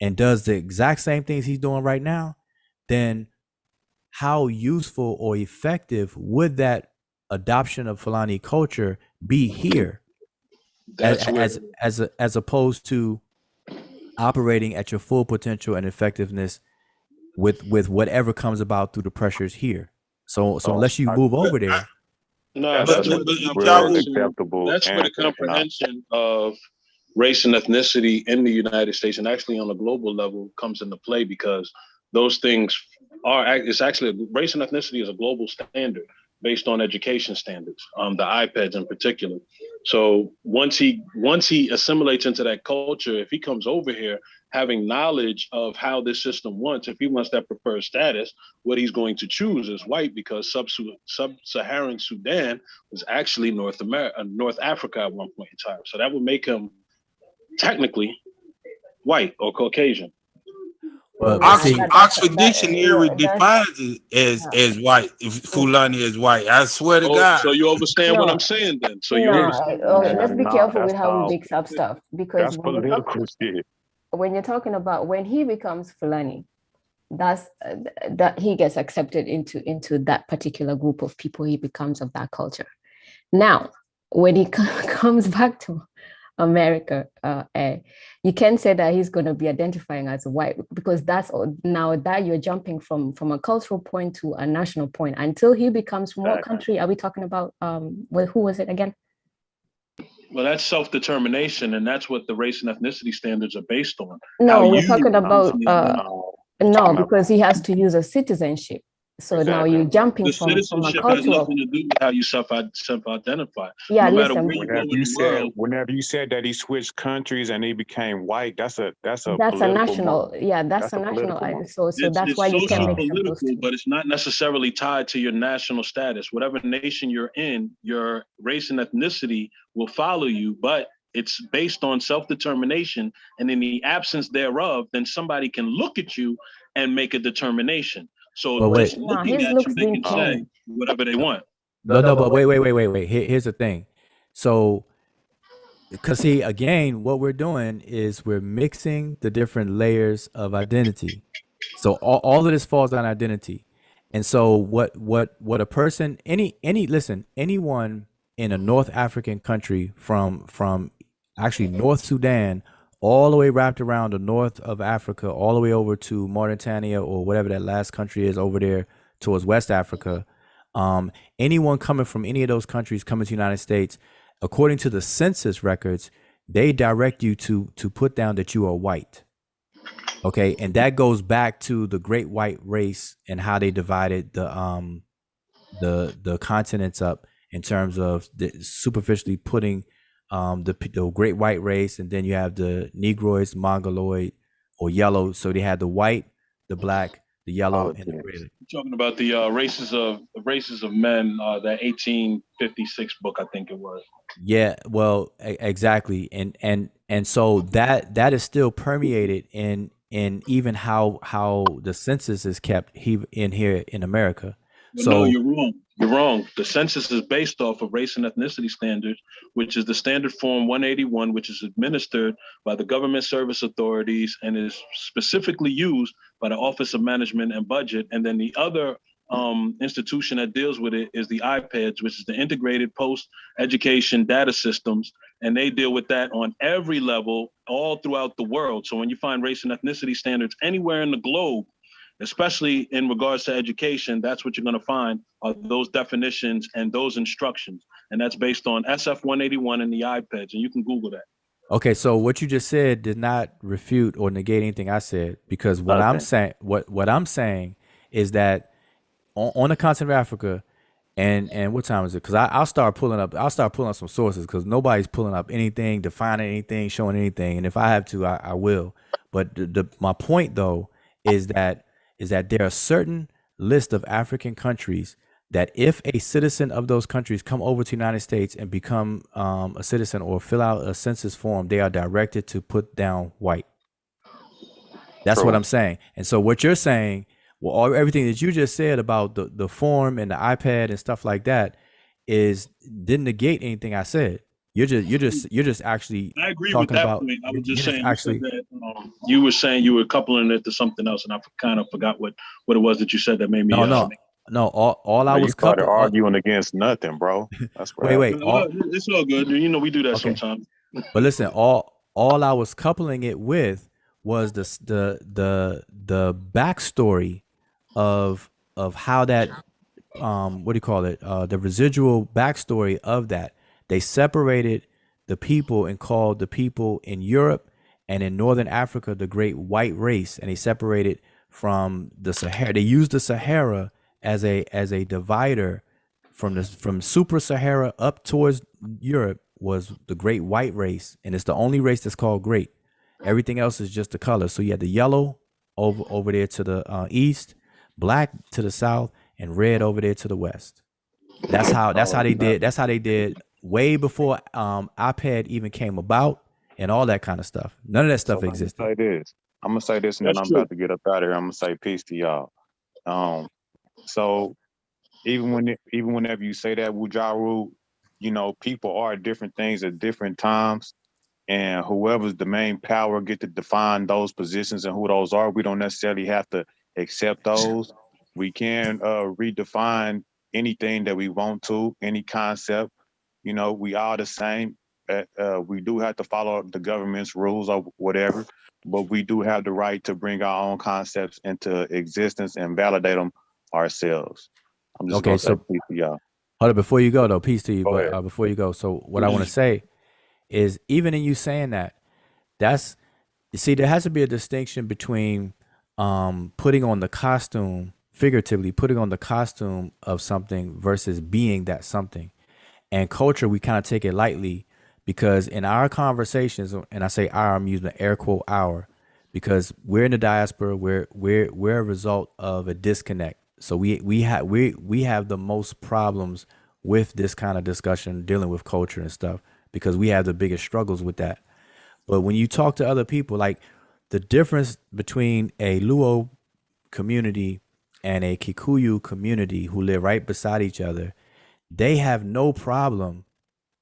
and does the exact same things he's doing right now, then how useful or effective would that adoption of Fulani culture be here? As opposed to operating at your full potential and effectiveness with whatever comes about through the pressures here. So unless you move over there. No, that's where the comprehension of race and ethnicity in the United States and actually on a global level comes into play, because those things it's actually race and ethnicity is a global standard. based on education standards, the iPads in particular. So once he assimilates into that culture, if he comes over here having knowledge of how this system wants, if he wants that preferred status, what he's going to choose is white, because sub-Saharan Sudan was actually North Africa at one point in time. So that would make him technically white or Caucasian. Oxford Dictionary defines it as white. If Fulani is white, I swear to God. So you understand what I'm saying then? So you let's be careful with how we mix up stuff, because when you're talking about when he becomes Fulani, that's that he gets accepted into that particular group of people. He becomes of that culture. Now, when he comes back to America, you can say that he's going to be identifying as white, because that's now that you're jumping from a cultural point to a national point. Until he becomes from what country are we talking about? Who was it again? Well, that's self-determination, and that's what the race and ethnicity standards are based on. No, we're talking about no, because he has to use a citizenship. So now you're jumping from a cultural. Has nothing to do with how you self-identify. Yeah, no matter listen. Whenever you said that he switched countries and he became white, that's a national. Yeah, that's a national. So that's why you can make political, but it's not necessarily tied to your national status. Whatever nation you're in, your race and ethnicity will follow you, but it's based on self-determination. And in the absence thereof, then somebody can look at you and make a determination. So just looking at you, they can say whatever they want. No, but wait. Here's the thing. So, because again, what we're doing is we're mixing the different layers of identity. So all of this falls on identity. And so what a person, anyone in a North African country from actually North Sudan, all the way wrapped around the north of Africa, all the way over to Mauritania or whatever that last country is over there towards West Africa. Anyone coming from any of those countries coming to the United States, according to the census records, they direct you to put down that you are white. Okay, and that goes back to the Great White Race and how they divided the continents up in terms of superficially putting the Great White Race, and then you have the Negroids, Mongoloid, or yellow. So they had the white, the black, the yellow, and the gray. You're talking about the races of men, that 1856 book, I think it was. Yeah, well, exactly, and so that is still permeated in even how the census is kept here in America. Well, no, you're wrong. You're wrong. The census is based off of race and ethnicity standards, which is the standard form 181, which is administered by the government service authorities and is specifically used by the Office of Management and Budget. And then the other institution that deals with it is the IPEDS, which is the Integrated Post-Education Data Systems. And they deal with that on every level all throughout the world. So when you find race and ethnicity standards anywhere in the globe, especially in regards to education, that's what you're going to find are those definitions and those instructions. And that's based on SF 181 and the iPads. And you can Google that. Okay, so what you just said did not refute or negate anything I said, because what I'm saying is that on the continent of Africa, and what time is it? Because I'll start pulling up some sources, because nobody's pulling up anything, defining anything, showing anything. And if I have to, I will. But my point though is that there are certain list of African countries that if a citizen of those countries come over to the United States and become a citizen or fill out a census form, they are directed to put down white. That's what I'm saying. And so what you're saying, well, everything that you just said about the form and the iPad and stuff like that didn't negate anything I said. You're just actually. I agree talking with that about, point. I was just saying you were saying you were coupling it to something else, and I kind of forgot what it was that you said that made me. No. All I was arguing against nothing, bro. That's right. Wait. It's all good. You know, we do that sometimes. But listen, all I was coupling it with was the backstory of how that what do you call it? The residual backstory of that. They separated the people and called the people in Europe and in Northern Africa the Great White Race, and they separated from the Sahara. They used the Sahara as a divider from Super Sahara up towards Europe was the great white race, and it's the only race that's called great. Everything else is just the color. So you had the yellow over there to the east, black to the south, and red over there to the west. That's how they did. That's how they did way before iPad even came about and all that kind of stuff. None of that stuff existed. I'm gonna say this, and then I'm about to get up out of here. I'm gonna say peace to y'all. So even whenever you say that, Wujaru, people are different things at different times, and whoever's the main power get to define those positions and who those are. We don't necessarily have to accept those. We can redefine anything that we want to, any concept. We all the same. We do have to follow the government's rules or whatever, but we do have the right to bring our own concepts into existence and validate them ourselves. I'm just gonna say peace to y'all. Hold up, before you go though, peace to you. But before you go, so what I want to say is, even in you saying that, there has to be a distinction between putting on the costume, figuratively putting on the costume of something versus being that something. And culture, we kind of take it lightly, because in our conversations, and I say our, I'm using the air quote our, because we're in the diaspora, we're a result of a disconnect. So we have the most problems with this kind of discussion, dealing with culture and stuff, because we have the biggest struggles with that. But when you talk to other people, like the difference between a Luo community and a Kikuyu community who live right beside each other, they have no problem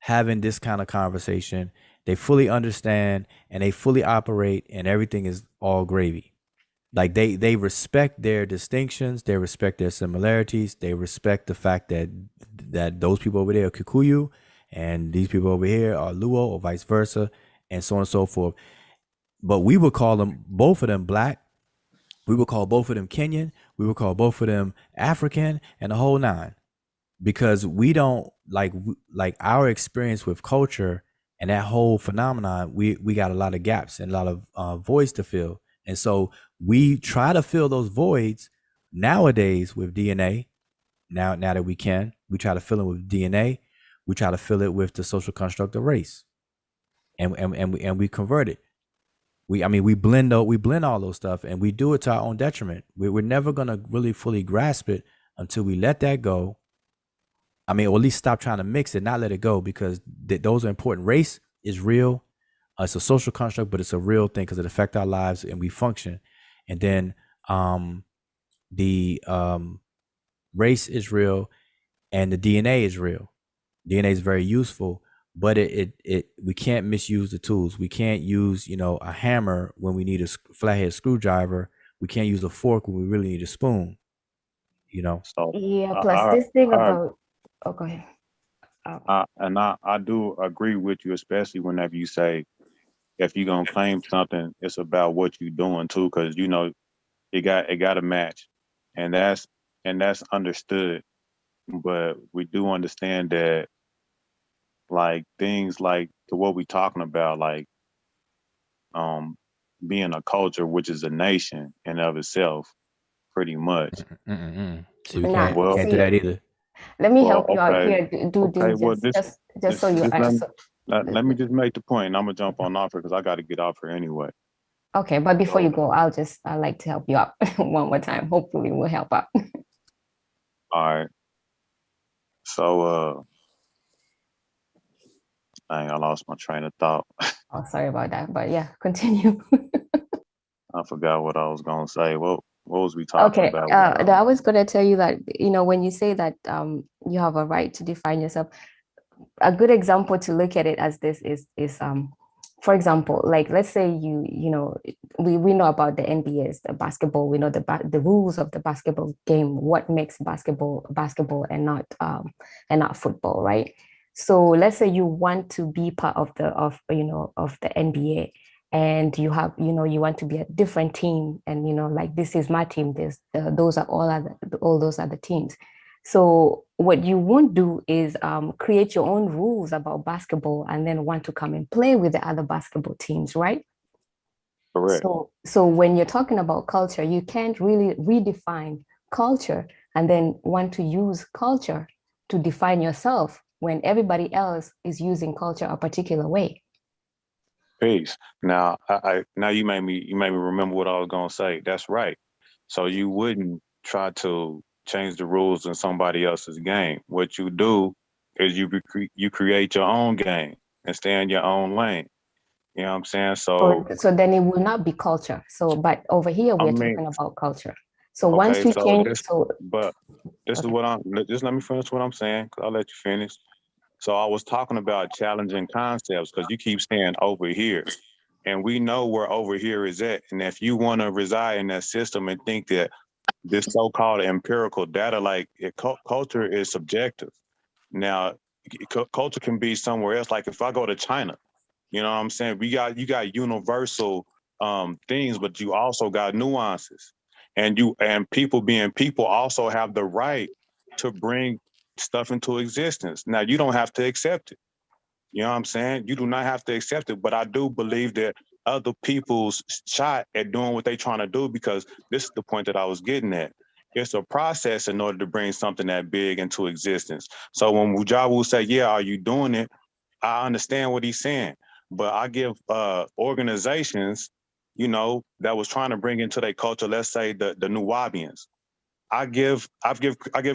having this kind of conversation. They fully understand and they fully operate, and everything is all gravy. Like they respect their distinctions, they respect their similarities, they respect the fact that those people over there are Kikuyu and these people over here are Luo, or vice versa, and so on and so forth. But we would call them, both of them, black. We would call both of them Kenyan. We would call both of them African, and the whole nine, because we don't like our experience with culture and that whole phenomenon. We got a lot of gaps and a lot of voids to fill. And so we try to fill those voids nowadays with DNA. Now that we try to fill it with DNA. We try to fill it with the social construct of race, and we convert it. We blend all those stuff, and we do it to our own detriment. We're never gonna really fully grasp it until we let that go. Or at least stop trying to mix it, not let it go, because those are important. Race is real. It's a social construct, but it's a real thing because it affects our lives and we function. And then the race is real, and the DNA is real. DNA is very useful, but we can't misuse the tools. We can't use a hammer when we need a flathead screwdriver. We can't use a fork when we really need a spoon. So Plus this thing about. Oh, go ahead. I do agree with you, especially whenever you say, if you're gonna claim something, it's about what you're doing too, because it got to match, and that's understood. But we do understand that, like, things like what we're talking about, like being a culture, which is a nation in of itself, pretty much. So we can't do that either. Let me help you out here. Do just so you answer. Let me just make the point, and I'm gonna jump on off here because I got to get off here anyway. Okay, but before you go, I'd like to help you out one more time. Hopefully, we'll help out. All right. So, I lost my train of thought. Oh, sorry about that, but yeah, continue. I forgot what I was gonna say. What was we talking about? I was gonna tell you that when you say that you have a right to define yourself, a good example to look at it as this is for example, like, let's say we know about the NBA's, the basketball. We know the rules of the basketball game. What makes basketball and not football, right? So let's say you want to be part of the NBA, and you have you want to be a different team, and like, this is my team. Those are all those other teams. So what you won't do is create your own rules about basketball and then want to come and play with the other basketball teams, right? Correct. So when you're talking about culture, you can't really redefine culture and then want to use culture to define yourself when everybody else is using culture a particular way. Peace. Now, now you made me remember what I was gonna say. That's right. So you wouldn't try to change the rules in somebody else's game. What you do is you create your own game and stay in your own lane. You know what I'm saying? So then it will not be culture. So, but over here we're talking about culture. So once okay, you change, but this is what just let me finish what I'm saying, 'cause I'll let you finish. So I was talking about challenging concepts because you keep saying over here. And we know where over here is at. And if you want to reside in that system and think that this so-called empirical data, culture is subjective. Now, culture can be somewhere else. Like if I go to China, you know what I'm saying? You got universal things, but you also got nuances. And people being people also have the right to bring stuff into existence. Now, you don't have to accept it. You know what I'm saying? You do not have to accept it, but I do believe that other people's shot at doing what they're trying to do, because this is the point that I was getting at. It's a process in order to bring something that big into existence. So when Wujawu say, yeah, are you doing it? I understand what he's saying, but I give organizations, that was trying to bring into their culture, let's say the Nuwabians. I give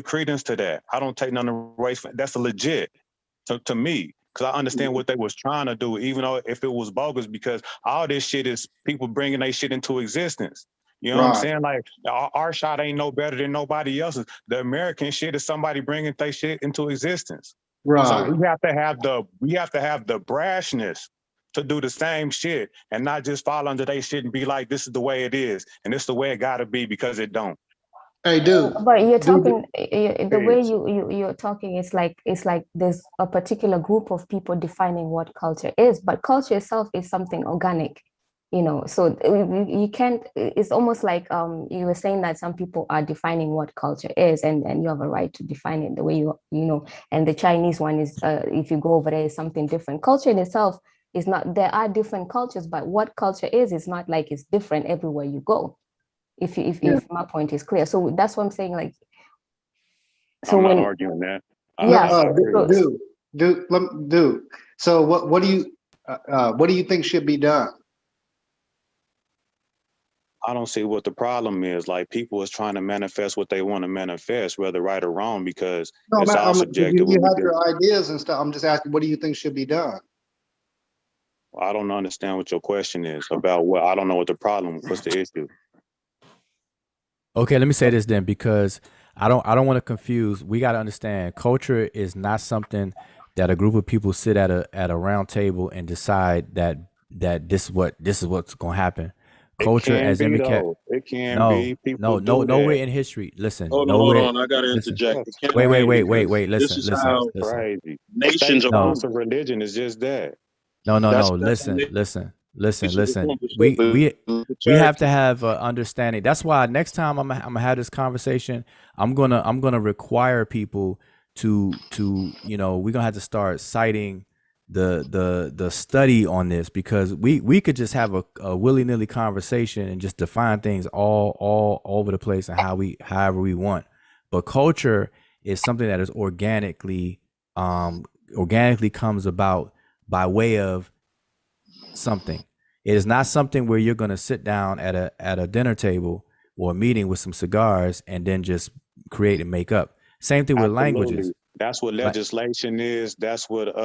credence to that. I don't take none away from that's a legit to me. Because I understand what they was trying to do, even though if it was bogus, because all this shit is people bringing their shit into existence. You know what I'm saying? Like our shot ain't no better than nobody else's. The American shit is somebody bringing their shit into existence. Right. So we have to have the brashness to do the same shit and not just fall under their shit and be like, this is the way it is and this is the way it got to be, because it don't. Hey, dude. But you're talking the way you're talking. It's like there's a particular group of people defining what culture is, but culture itself is something organic, So you can't. It's almost like you were saying that some people are defining what culture is, and you have a right to define it the way you know. And the Chinese one is, if you go over there, is something different. Culture in itself is not. There are different cultures, but what culture is not like it's different everywhere you go. If my point is clear, so that's what I'm saying. Like, so I'm not arguing that. Dude. So what do you think should be done? I don't see what the problem is. Like, people is trying to manifest what they want to manifest, whether right or wrong, because it's all subjective. You have your ideas and stuff. I'm just asking, what do you think should be done? I don't understand what your question is about. What I don't know what the problem. What's the issue? Okay, let me say this then, because I don't want to confuse. We got to understand, culture is not something that a group of people sit at a round table and decide that this is what's going to happen. Culture, as it can be. People nowhere in history. Listen, hold on. I gotta interject. Wait. Listen. Crazy. Nations of religion is just that. No. Listen. We have to have understanding. That's why next time I'm gonna have this conversation, I'm gonna require people to we're gonna have to start citing the study on this, because we could just have a willy-nilly conversation and just define things all over the place and however we want. But culture is something that is organically comes about by way of something. It is not something where you're going to sit down at a dinner table or a meeting with some cigars and then just create and make up. Same thing with languages. That's what legislation is. That's what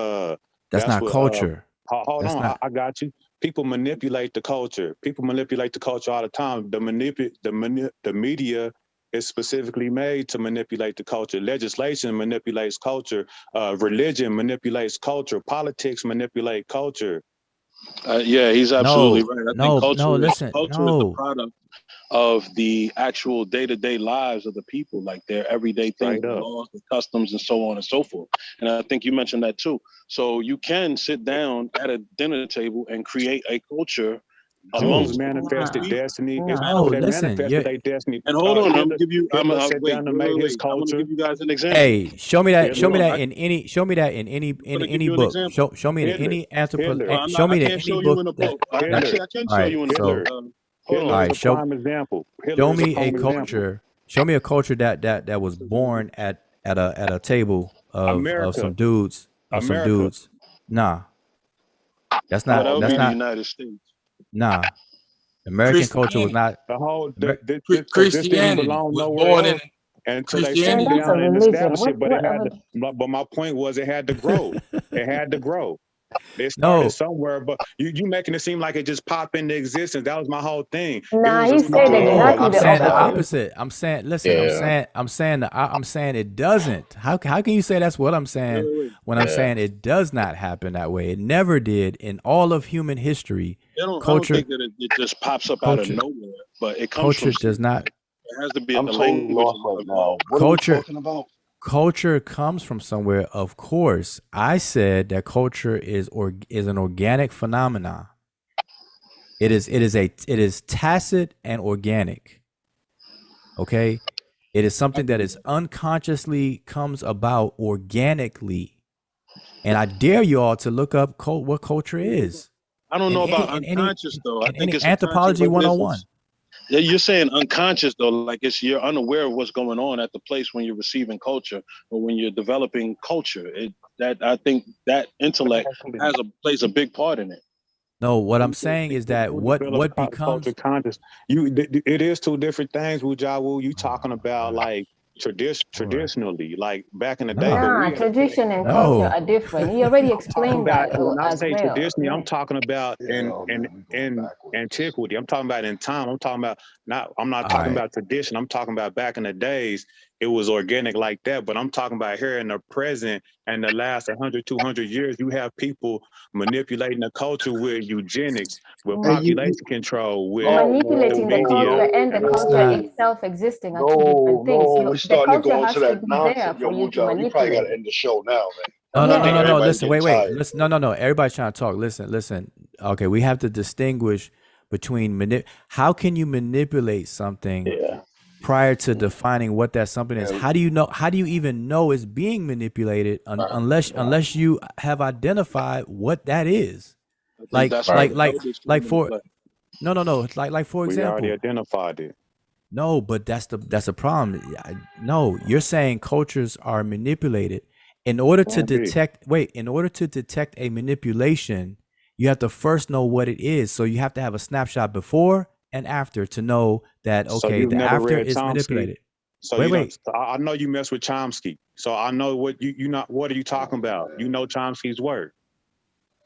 that's not culture. Hold on, I got you. People manipulate the culture. People manipulate the culture all the time. The media is specifically made to manipulate the culture. Legislation manipulates culture. Religion manipulates culture. Politics manipulate culture. Yeah, he's absolutely right. I think culture is the product of the actual day-to-day lives of the people, like their everyday things, laws, and customs, and so on and so forth. And I think you mentioned that too. So you can sit down at a dinner table and create a culture amongst manifested destiny. It's people that manifested their destiny. And hold on, I'm gonna give you. I'm gonna give you guys an example. Hey, show me that in any book. Show me in any anthropology. Show me in any book. Actually, I can show you in a book. All right, show me a culture. Show me a culture that was born at a table of America, some dudes America. Nah, that's Well, that not would that's be the not United States. nah. American culture was Christianity. not. The whole Amer- this didn't Christianity belong was nowhere born in else until they And settled Christianity. that's a down and religion. established it. But it had to. What But my point was, it had to grow. It had to grow. It started no, somewhere, but you making it seem like it just popped into existence. That was my whole thing. It Nah, was a he said small no. exactly I'm the saying the opposite. opposite. I'm saying, listen. Yeah. I'm saying it doesn't. How can you say that's what I'm saying Wait. when I'm Yeah. saying it does not happen that way? It never did in all of human history. I don't Culture, think that it just pops up out of culture, nowhere, but it comes culture from does somewhere. not. It has to be I'm a totally language lost right now. involved. What Culture- are we talking about? Culture comes from somewhere, of course. I said that culture is an organic phenomenon. It is tacit and organic. Okay? It is something that is unconsciously comes about organically. And I dare you all to look up what culture is. I don't know In about any- unconscious though. I in think any it's a conscious, anthropology like this 101. Yeah, you're saying unconscious though, like you're unaware of what's going on at the place when you're receiving culture or when you're developing culture. I think that intellect plays a big part in it. No, what I'm saying is that what becomes culture conscious. It is two different things, Wujawu. You talking about like traditionally, like back in the day. No. Nah, tradition and No. culture are different. He already Talking explained about, that when I as say well. traditionally, I'm talking about in man, we going backwards. antiquity. I'm talking about in time. I'm talking about I'm not All talking right. about tradition. I'm talking about back in the days, it was organic like that. But I'm talking about here in the present and the last 100, 200 years, you have people manipulating the culture with eugenics, with population control, with Manipulating the media. culture and the That's culture not- itself existing are two different things. we're The starting to culture go has into to that be there nonsense. Yo, for you to Mujo, you probably got manipulate to it. end the show now, man. No, I no, think no, no, no. everybody's Listen, getting wait. tired. Listen, no. Everybody's trying to talk. Listen. Okay, we have to distinguish between how can you manipulate something Yeah. prior to defining what that something is? How do you know? How do you even know it's being manipulated unless you have identified what that is? I think Like that's like where like elders come like into for play. no. It's like for We already example. identified it. No, but that's a problem. No, you're saying cultures are manipulated. In order to Can be. detect a manipulation, you have to first know what it is. So you have to have a snapshot before and after to know that So okay, you've the never after read is Chomsky? manipulated. So Wait, you don't. wait. So I know you mess with Chomsky. So I know what you not. What are you talking about? You know Chomsky's work.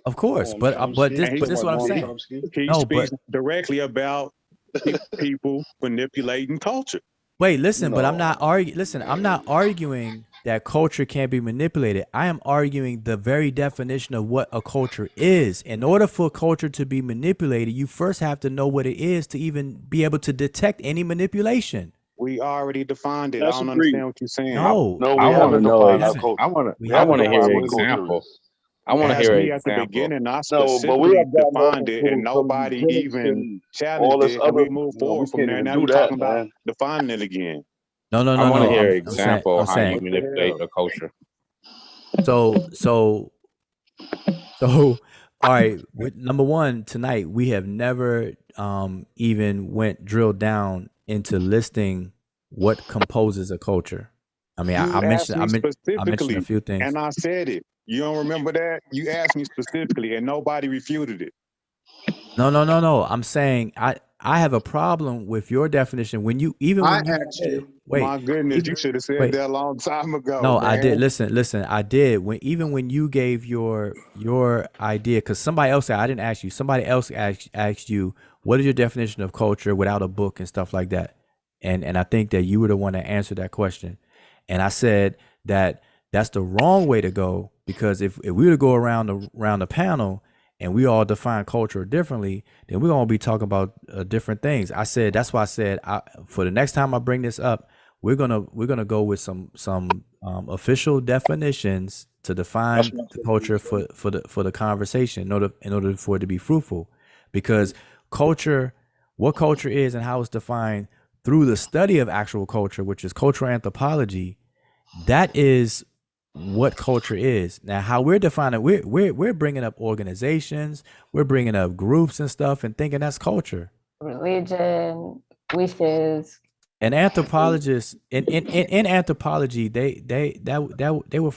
Of course, Come on, but Chomsky. this And but this is what I'm Come on, saying. Chomsky. He No, speaks but directly about people manipulating culture. wait, listen, but I'm No. not arguing. Listen, I'm not arguing that culture can't be manipulated. I am arguing the very definition of what a culture is. In order for culture to be manipulated, you first have to know what it is to even be able to detect any manipulation. We already defined it. That's I don't agreed. understand what you're saying. No, No, I we want to haven't know. defined our haven't. culture. I want We to. I haven't want to hear defined an what culture example. is. I want to Ask hear me an at the example. beginning. I No, but we specifically have gotten defined over it, and to some nobody eugenics even and all challenged this it, other. and we moved We forward from can't there. even Now do we're that, talking about man. defining it again. No. I want to hear an I'm saying. example how you What the manipulate hell? a culture. So. All right. Number one, tonight we have never even drilled down into listing what composes a culture. I mean, You I asked mentioned me I mentioned a specifically, few things. and I said it. You don't remember that? You asked me specifically, and nobody refuted it. No. I'm saying I have a problem with your definition when you I asked you. My goodness, you should have said that a long time ago. No, man. I did. Listen. I did. When you gave your idea, because somebody else said I didn't ask you. Somebody else asked you what is your definition of culture without a book and stuff like that. And I think that you were the one that answered that question. And I said that that's the wrong way to go, because if we were to go around the panel and we all define culture differently, then we're gonna be talking about different things. I said that's why I said for the next time I bring this up, we're gonna go with some official definitions to define the culture for the conversation in order for it to be fruitful, because what culture is and how it's defined through the study of actual culture, which is cultural anthropology, that is what culture is. Now, how we're defining, we're bringing up organizations, we're bringing up groups and stuff, and thinking that's culture. Religion, wishes. And anthropologists in anthropology, they were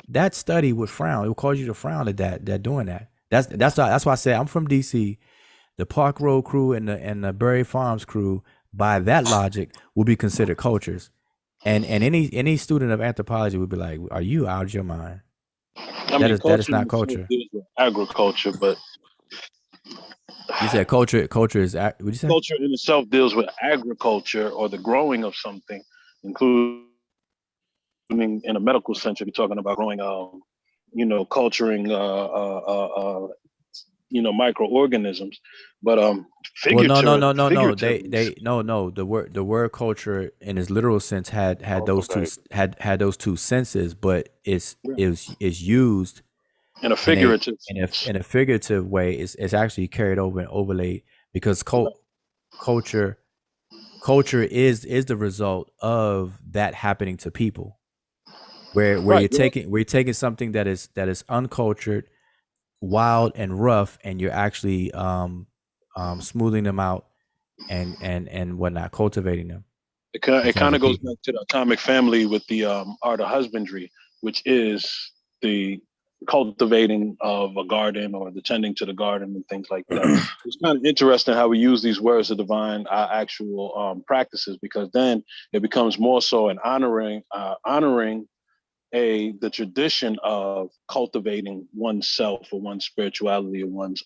that study would frown. It would cause you to frown at that. They're doing that. That's why I say I'm from DC. The Park Road crew and the Berry Farms crew, by that logic, will be considered cultures. And any student of anthropology would be like, "Are you out of your mind?" I mean, that is culture not in itself culture. deals with agriculture, but You said culture is. What you say? culture in itself deals with agriculture or the growing of something, including in a medical sense, if you're talking about growing, culturing, microorganisms. But Well, no. figuratively, No. The word culture in its literal sense had those two had those two senses, but it's used in a figurative in a figurative way. It's actually carried over and overlaid because culture is the result of that happening to people. Where Right. you're taking something that is uncultured, wild and rough, and you're actually smoothing them out and whatnot, cultivating them. It in terms kind of of goes people. back to the atomic family with the art of husbandry, which is the cultivating of a garden or the tending to the garden and things like that. It's kind of interesting how we use these words to define our actual practices, because then it becomes more so an honoring the tradition of cultivating oneself or one's spirituality or one's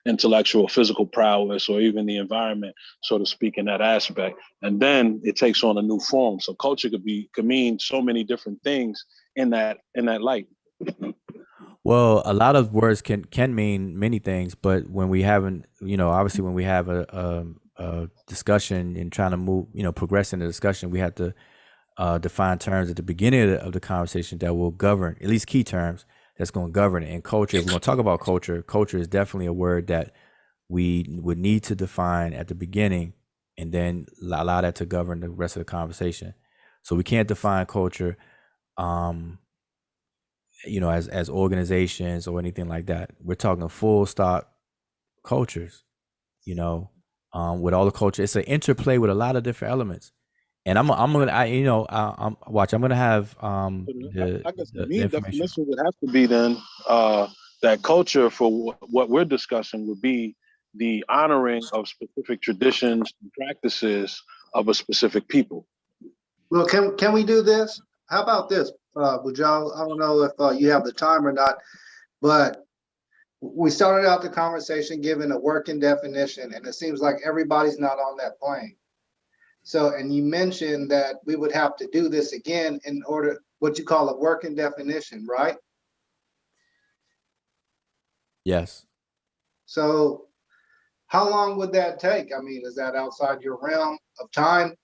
intellectual physical prowess, or even the environment, so to speak, in that aspect. And then it takes on a new form. So culture could mean so many different things in that light. Well, a lot of words can mean many things, but when we haven't, obviously when we have a discussion and trying to move, progress in the discussion, we have to define terms at the beginning of the conversation that will govern, at least key terms that's going to govern it. And culture, if we're going to talk about culture is definitely a word that we would need to define at the beginning and then allow that to govern the rest of the conversation. So we can't define culture, as organizations or anything like that. We're talking full stop cultures, with all the culture. It's an interplay with a lot of different elements. And I'm gonna have I guess the the main information. definition would have to be then that culture for what we're discussing would be the honoring of specific traditions and practices of a specific people. Well, can we do this? How about this? Would y'all, I don't know if you have the time or not, but we started out the conversation giving a working definition, and it seems like everybody's not on that plane. So, and you mentioned that we would have to do this again in order, what you call a working definition, right? Yes. So how long would that take? I mean, is that outside your realm of time?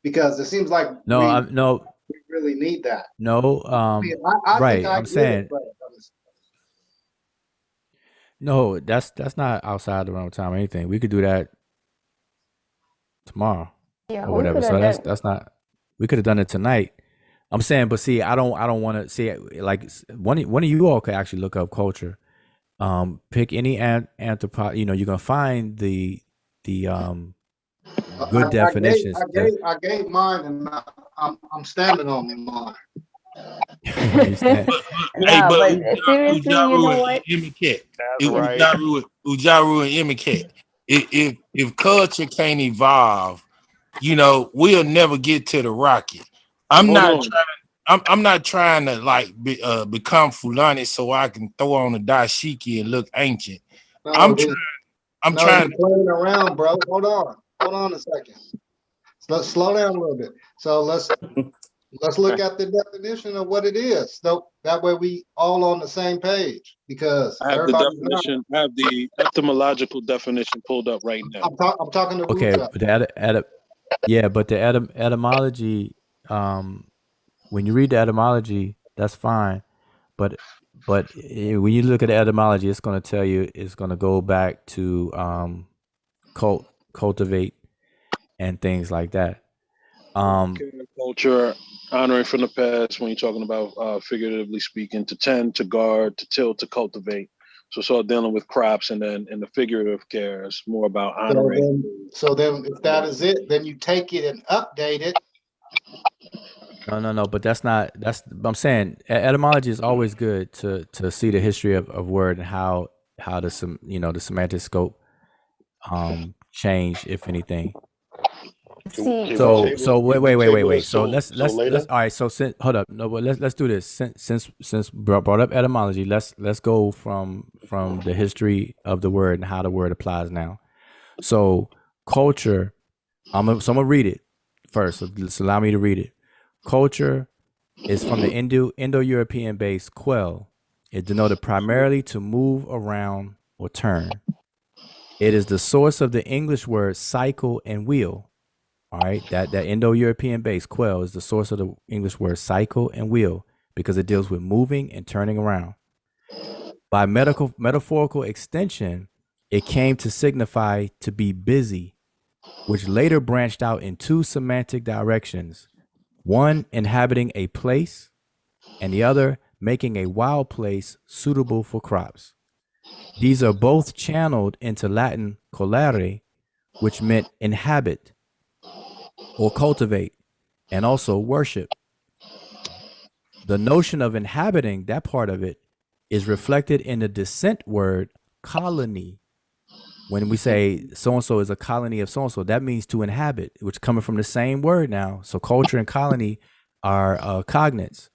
Because it seems like we really need that. No, I mean, I right. think I I'm get saying it, but no. That's not outside the realm of time or anything. We could do that tomorrow or whatever. So that's not. We could have done it tonight. I'm saying, but see, I don't want to see like one of you all could actually look up culture. Pick any anthropology. You're gonna find the good definitions. I gave mine, and I'm standing on mine. Understand? Yeah, but seriously, you know what? Ujaru and Imiket. If culture can't evolve, we'll never get to the rocket. I'm not trying to like become Fulani so I can throw on a dashiki and look ancient. No, I'm trying to playing around, bro. Hold on a second. Let's slow down a little bit. So let's look at the definition of what it is. So that way we all on the same page, because I have the definition. I have the etymological definition pulled up right now. I'm talking to okay, Ruja. but the etymology, when you read the etymology, that's fine. But when you look at the etymology, it's going to tell you, it's going to go back to cultivate and things like that. Culture, honoring from the past, when you're talking about figuratively speaking, to tend, to guard, to till, to cultivate. So sort of dealing with crops, and then in the figurative care is more about So honoring. then if that is it, then you take it and update it. No. But that's not. I'm saying etymology is always good to see the history of word and how the the semantic scope change, if anything. See, So wait. So let's later? all right. So hold up. No, but let's do this. Since brought up etymology, let's go from the history of the word and how the word applies now. So culture, I'm gonna read it first. So just allow me to read it. Culture is from the Indo-European base quell. It denoted primarily to move around or turn. It is the source of the English word cycle and wheel. All right, that Indo-European base quell is the source of the English word cycle and wheel because it deals with moving and turning around. By metaphorical extension, it came to signify to be busy, which later branched out in two semantic directions: one inhabiting a place, and the other making a wild place suitable for crops. These are both channeled into Latin colere, which meant inhabit or cultivate, and also worship. The notion of inhabiting, that part of it, is reflected in the descent word colony. When we say so-and-so is a colony of so-and-so, that means to inhabit, which is coming from the same word now. So culture and colony are cognates.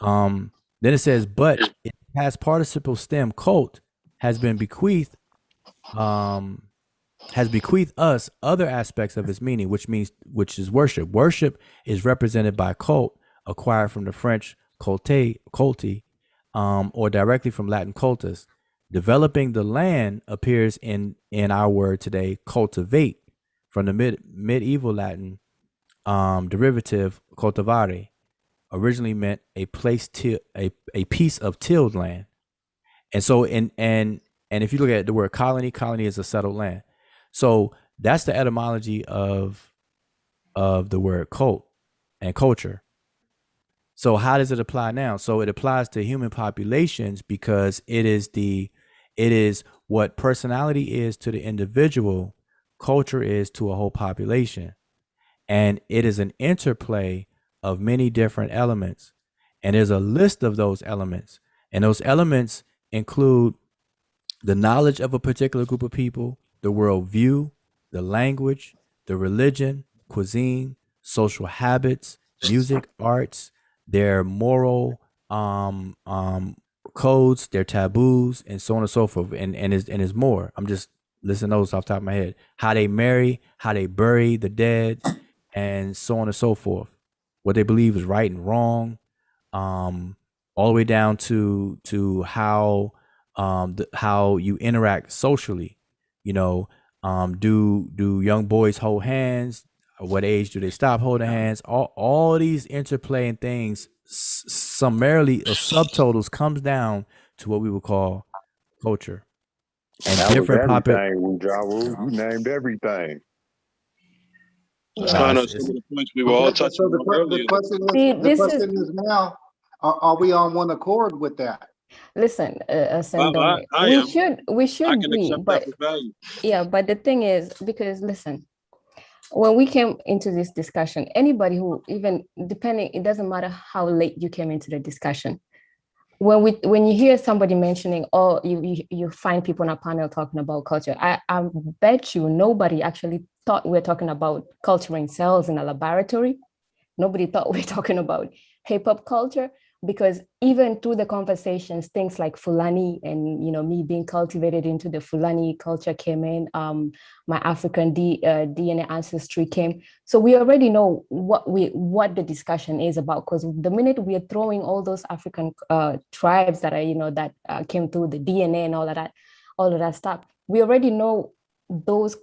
Then it says, but it has participle stem cult has been bequeathed us other aspects of its meaning, which is worship. Worship is represented by cult, acquired from the French culte, or directly from Latin cultus. Developing the land appears in our word today, cultivate, from the medieval Latin derivative cultivare, originally meant a place a piece of tilled land. And so and if you look at the word colony is a settled land. So that's the etymology of the word cult and culture. So how does it apply now? So it applies to human populations because it is what personality is to the individual, culture is to a whole population. And it is an interplay of many different elements. And there's a list of those elements. And those elements include the knowledge of a particular group of people, the worldview, the language, the religion, cuisine, social habits, music, arts, their moral codes, their taboos, and so on and so forth. And is more. I'm just listing those off the top of my head. How they marry, how they bury the dead, and so on and so forth. What they believe is right and wrong, all the way down to how how you interact socially. Do young boys hold hands? At what age do they stop holding hands? All these interplaying things summarily or subtotals comes down to what we would call culture. And that different was everything, you named everything. It's kind of some of the points we were all touching So on earlier. the question is now, are we on one accord with that? Listen, I we should can be, accept but that for value. yeah, but the thing is, because listen, when we came into this discussion, anybody who even depending, it doesn't matter how late you came into the discussion. When you hear somebody mentioning, oh, you find people on a panel talking about culture, I bet you nobody actually thought we're talking about culturing cells in a laboratory. Nobody thought we're talking about hip hop culture, because even through the conversations, things like Fulani and me being cultivated into the Fulani culture came in. My African DNA ancestry came. So we already know what the discussion is about, because the minute we are throwing all those African tribes that are that came through the DNA and all of that stuff, we already know those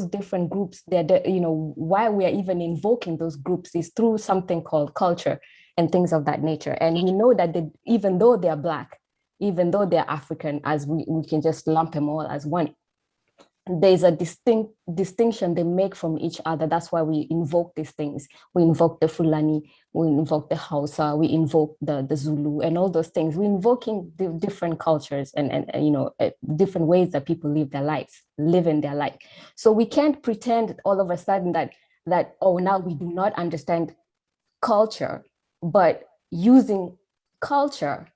different groups. That why we are even invoking those groups is through something called culture and things of that nature. And we know that even though they're Black, even though they're African, as we can just lump them all as one, there's a distinction they make from each other. That's why we invoke these things. We invoke the Fulani, we invoke the Hausa, we invoke the Zulu, and all those things. We're invoking the different cultures and different ways that people live their lives, live in their life. So we can't pretend all of a sudden that now we do not understand culture, but using culture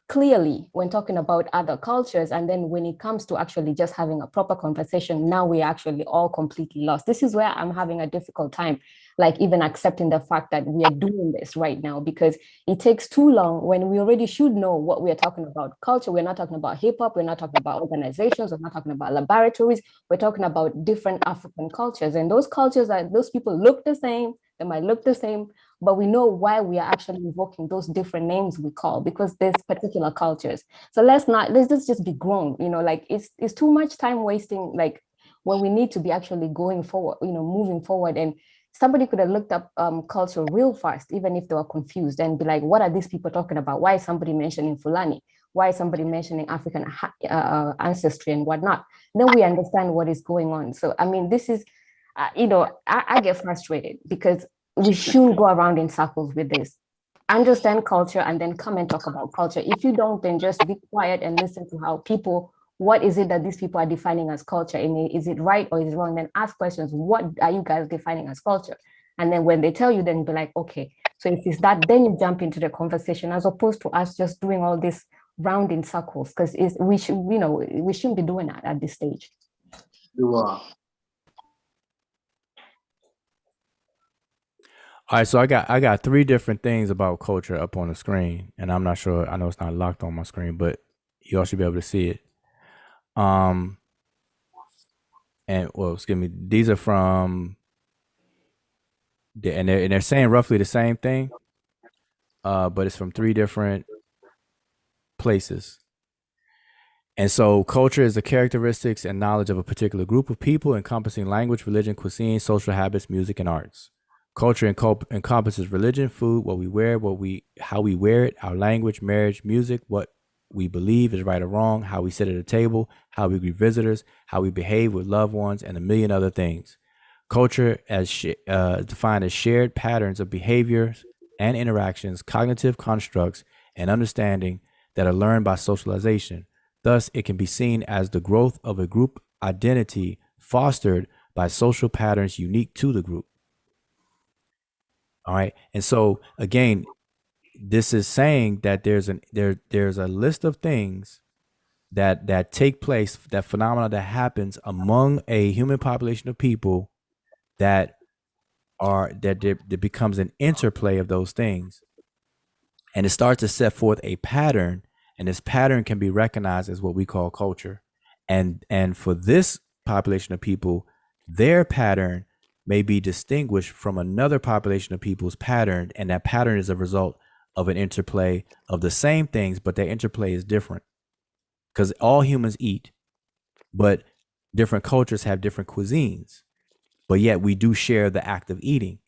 clearly when talking about other cultures. And then when it comes to actually just having a proper conversation, now we're actually all completely lost. This is where I'm having a difficult time, like even accepting the fact that we are doing this right now, because it takes too long when we already should know what we are talking about. Culture, we're not talking about hip hop, we're not talking about organizations, we're not talking about laboratories, we're talking about different African cultures. And those cultures, those people look the same, they might look the same, but we know why we are actually invoking those different names we call, because there's particular cultures. So let's just be grown, like it's too much time wasting, like when we need to be actually going forward, moving forward. And somebody could have looked up culture real fast, even if they were confused, and be like, what are these people talking about? Why is somebody mentioning Fulani? Why is somebody mentioning African ancestry and whatnot? Then we understand what is going on. So, I mean, this is, I get frustrated because we shouldn't go around in circles with this. Understand culture and then come and talk about culture. If you don't, then just be quiet and listen to how people, what is it that these people are defining as culture? And is it right or is it wrong? Then ask questions. What are you guys defining as culture? And then when they tell you, then be like, okay, so if it's that, then you jump into the conversation, as opposed to us just doing all this round in circles, because we shouldn't be doing that at this stage. You are. All right, so I got 3 different things about culture up on the screen, and I'm not sure. I know it's not locked on my screen, but you all should be able to see it. And well, excuse me. These are from, and they're saying roughly the same thing, but it's from 3 different places. And so culture is the characteristics and knowledge of a particular group of people, encompassing language, religion, cuisine, social habits, music, and arts. Culture encompasses religion, food, what we wear, how we wear it, our language, marriage, music, what we believe is right or wrong, how we sit at a table, how we greet visitors, how we behave with loved ones, and a million other things. Culture as defined as shared patterns of behaviors and interactions, cognitive constructs, and understanding that are learned by socialization. Thus, it can be seen as the growth of a group identity fostered by social patterns unique to the group. All right. And so again, this is saying that there's a list of things that take place, that phenomena that happens among a human population of people that there becomes an interplay of those things. And it starts to set forth a pattern, and this pattern can be recognized as what we call culture. And for this population of people, their pattern may be distinguished from another population of people's pattern, and that pattern is a result of an interplay of the same things, but their interplay is different. Because all humans eat, but different cultures have different cuisines, but yet we do share the act of eating.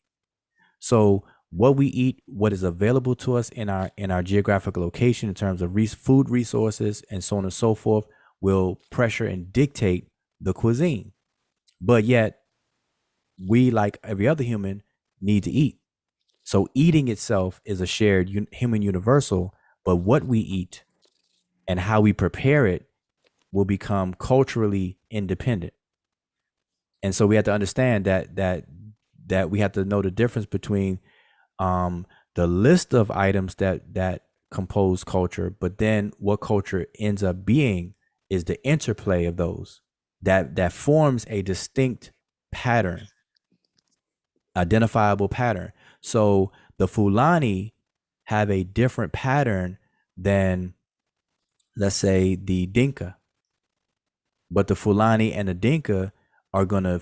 So what we eat, what is available to us in our geographic location in terms of food resources and so on and so forth, will pressure and dictate the cuisine. But yet we, like every other human, need to eat. So eating itself is a shared human universal, but what we eat and how we prepare it will become culturally independent. And so we have to understand that we have to know the difference between the list of items that compose culture, but then what culture ends up being is the interplay of those that forms a distinct pattern, identifiable pattern. So the Fulani have a different pattern than, let's say, the Dinka. But the Fulani and the Dinka are going to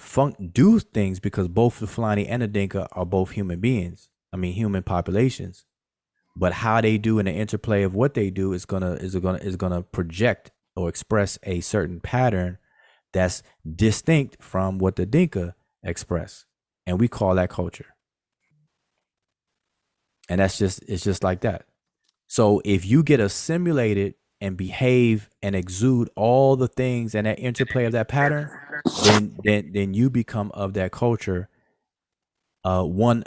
do things because both the Fulani and the Dinka are both human beings. I mean, human populations. But how they do in the interplay of what they do is gonna project or express a certain pattern that's distinct from what the Dinka express, and we call that culture. And it's just like that. So if you get assimilated and behave and exude all the things and that interplay of that pattern, then you become of that culture, one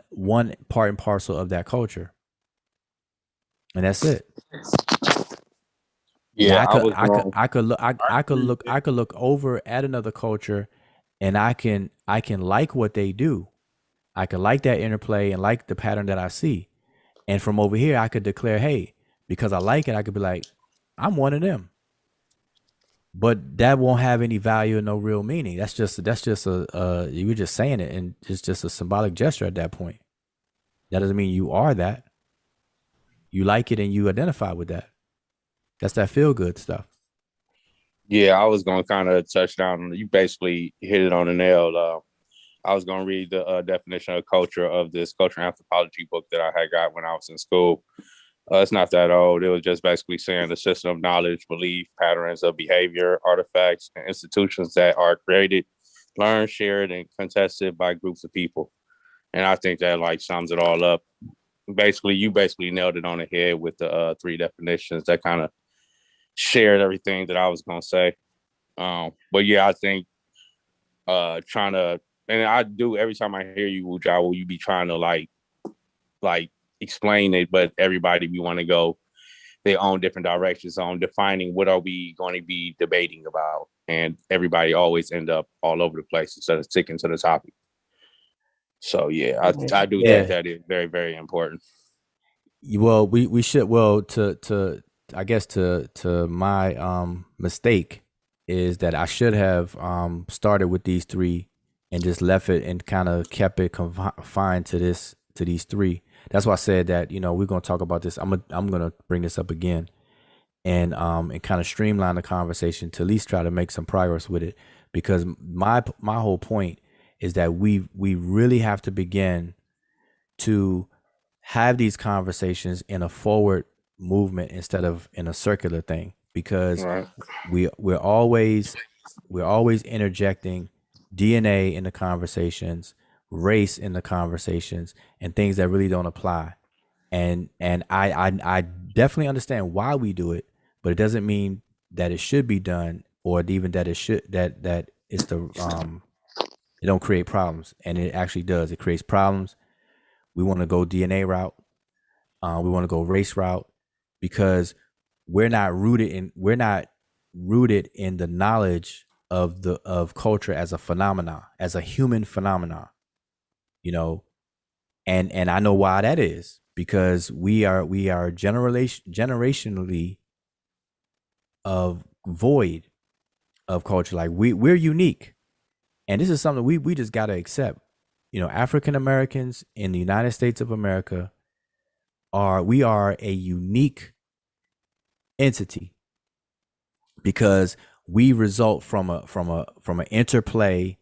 part and parcel of that culture, and that's it. Now Yeah, I was wrong. I could look over at another culture, and I can like what they do. I could like that interplay and like the pattern that I see. And from over here, I could declare, hey, because I like it, I could be like, I'm one of them. But that won't have any value and no real meaning. That's just a you were just saying it, and it's just a symbolic gesture at that point. That doesn't mean you are that. You like it and you identify with that. That's that feel good stuff. Yeah, I was going to kind of touch down. You basically hit it on the nail. I was going to read the definition of culture of this culture anthropology book that I had got when I was in school. It's not that old. It was just basically saying the system of knowledge, belief, patterns of behavior, artifacts, and institutions that are created, learned, shared, and contested by groups of people. And I think that like sums it all up. Basically, you basically nailed it on the head with the 3 definitions that kind of shared everything that I was going to say. But yeah, I think trying to, and I do every time I hear you, Ujawa, you be trying to like explain it, but everybody, we want to go their own different directions on defining what are we going to be debating about, and everybody always end up all over the place instead of sticking to the topic. So yeah, I do think that is very, very important. Well, we should, to I guess to my mistake is that I should have started with these 3 and just left it and kind of kept it confined to these 3. That's why I said that, we're going to talk about this. I'm going to bring this up again and kind of streamline the conversation to at least try to make some progress with it, because my whole point is that we really have to begin to have these conversations in a forward movement instead of in a circular thing, because Right. we're always interjecting DNA in the conversations, race in the conversations, and things that really don't apply. And I definitely understand why we do it, but it doesn't mean that it should be done, or even that it should that it's the it don't create problems. And it actually does. It creates problems. We want to go DNA route. We want to go race route, because we're not rooted in the knowledge of culture as a phenomena, as a human phenomena. And I know why that is, because we are generationally of void of culture. Like we're unique, and this is something we just got to accept. African Americans in the United States of America we are a unique entity, because we result from an interplay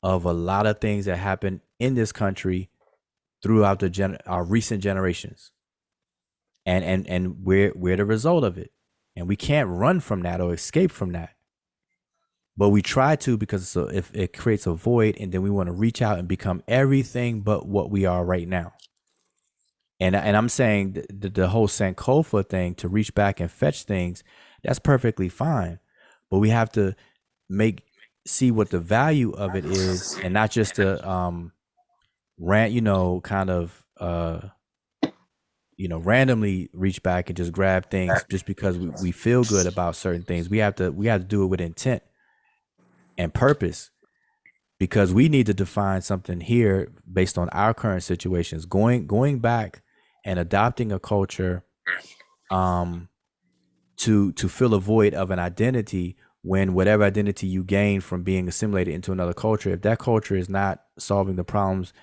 of a lot of things that happen in this country throughout our recent generations, and we're the result of it, and we can't run from that or escape from that. But we try to, because if it creates a void, and then we want to reach out and become everything but what we are right now. And I'm saying the whole Sankofa thing, to reach back and fetch things, that's perfectly fine. But we have to see what the value of it is, and not just to randomly reach back and just grab things just because we feel good about certain things. We have to do it with intent and purpose, because we need to define something here based on our current situations. Going back and adopting a culture to fill a void of an identity, when whatever identity you gain from being assimilated into another culture, if that culture is not solving the problems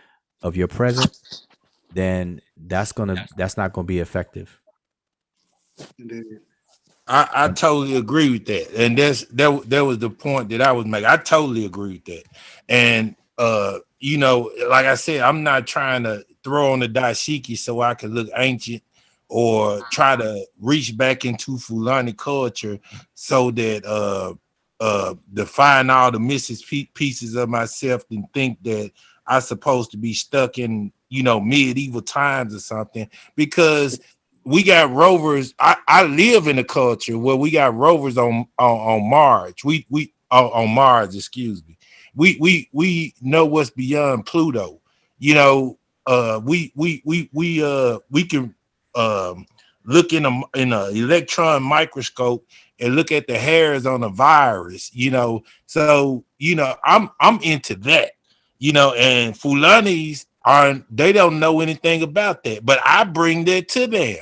of your present, then that's not gonna be effective. I totally agree with that, and that was the point that I was making. I totally agree with that, and like I said, I'm not trying to throw on the dashiki so I can look ancient, or try to reach back into Fulani culture so that define all the missing pieces of myself and think that I'm supposed to be stuck in medieval times or something, because we got rovers. I live in a culture where we got rovers on Mars. We on Mars, excuse me. we know what's beyond Pluto. You know, we can look in a electron microscope and look at the hairs on a virus. You know, so you know I'm into that. You know, and Fulanis aren't, they don't know anything about that, but I bring that to them.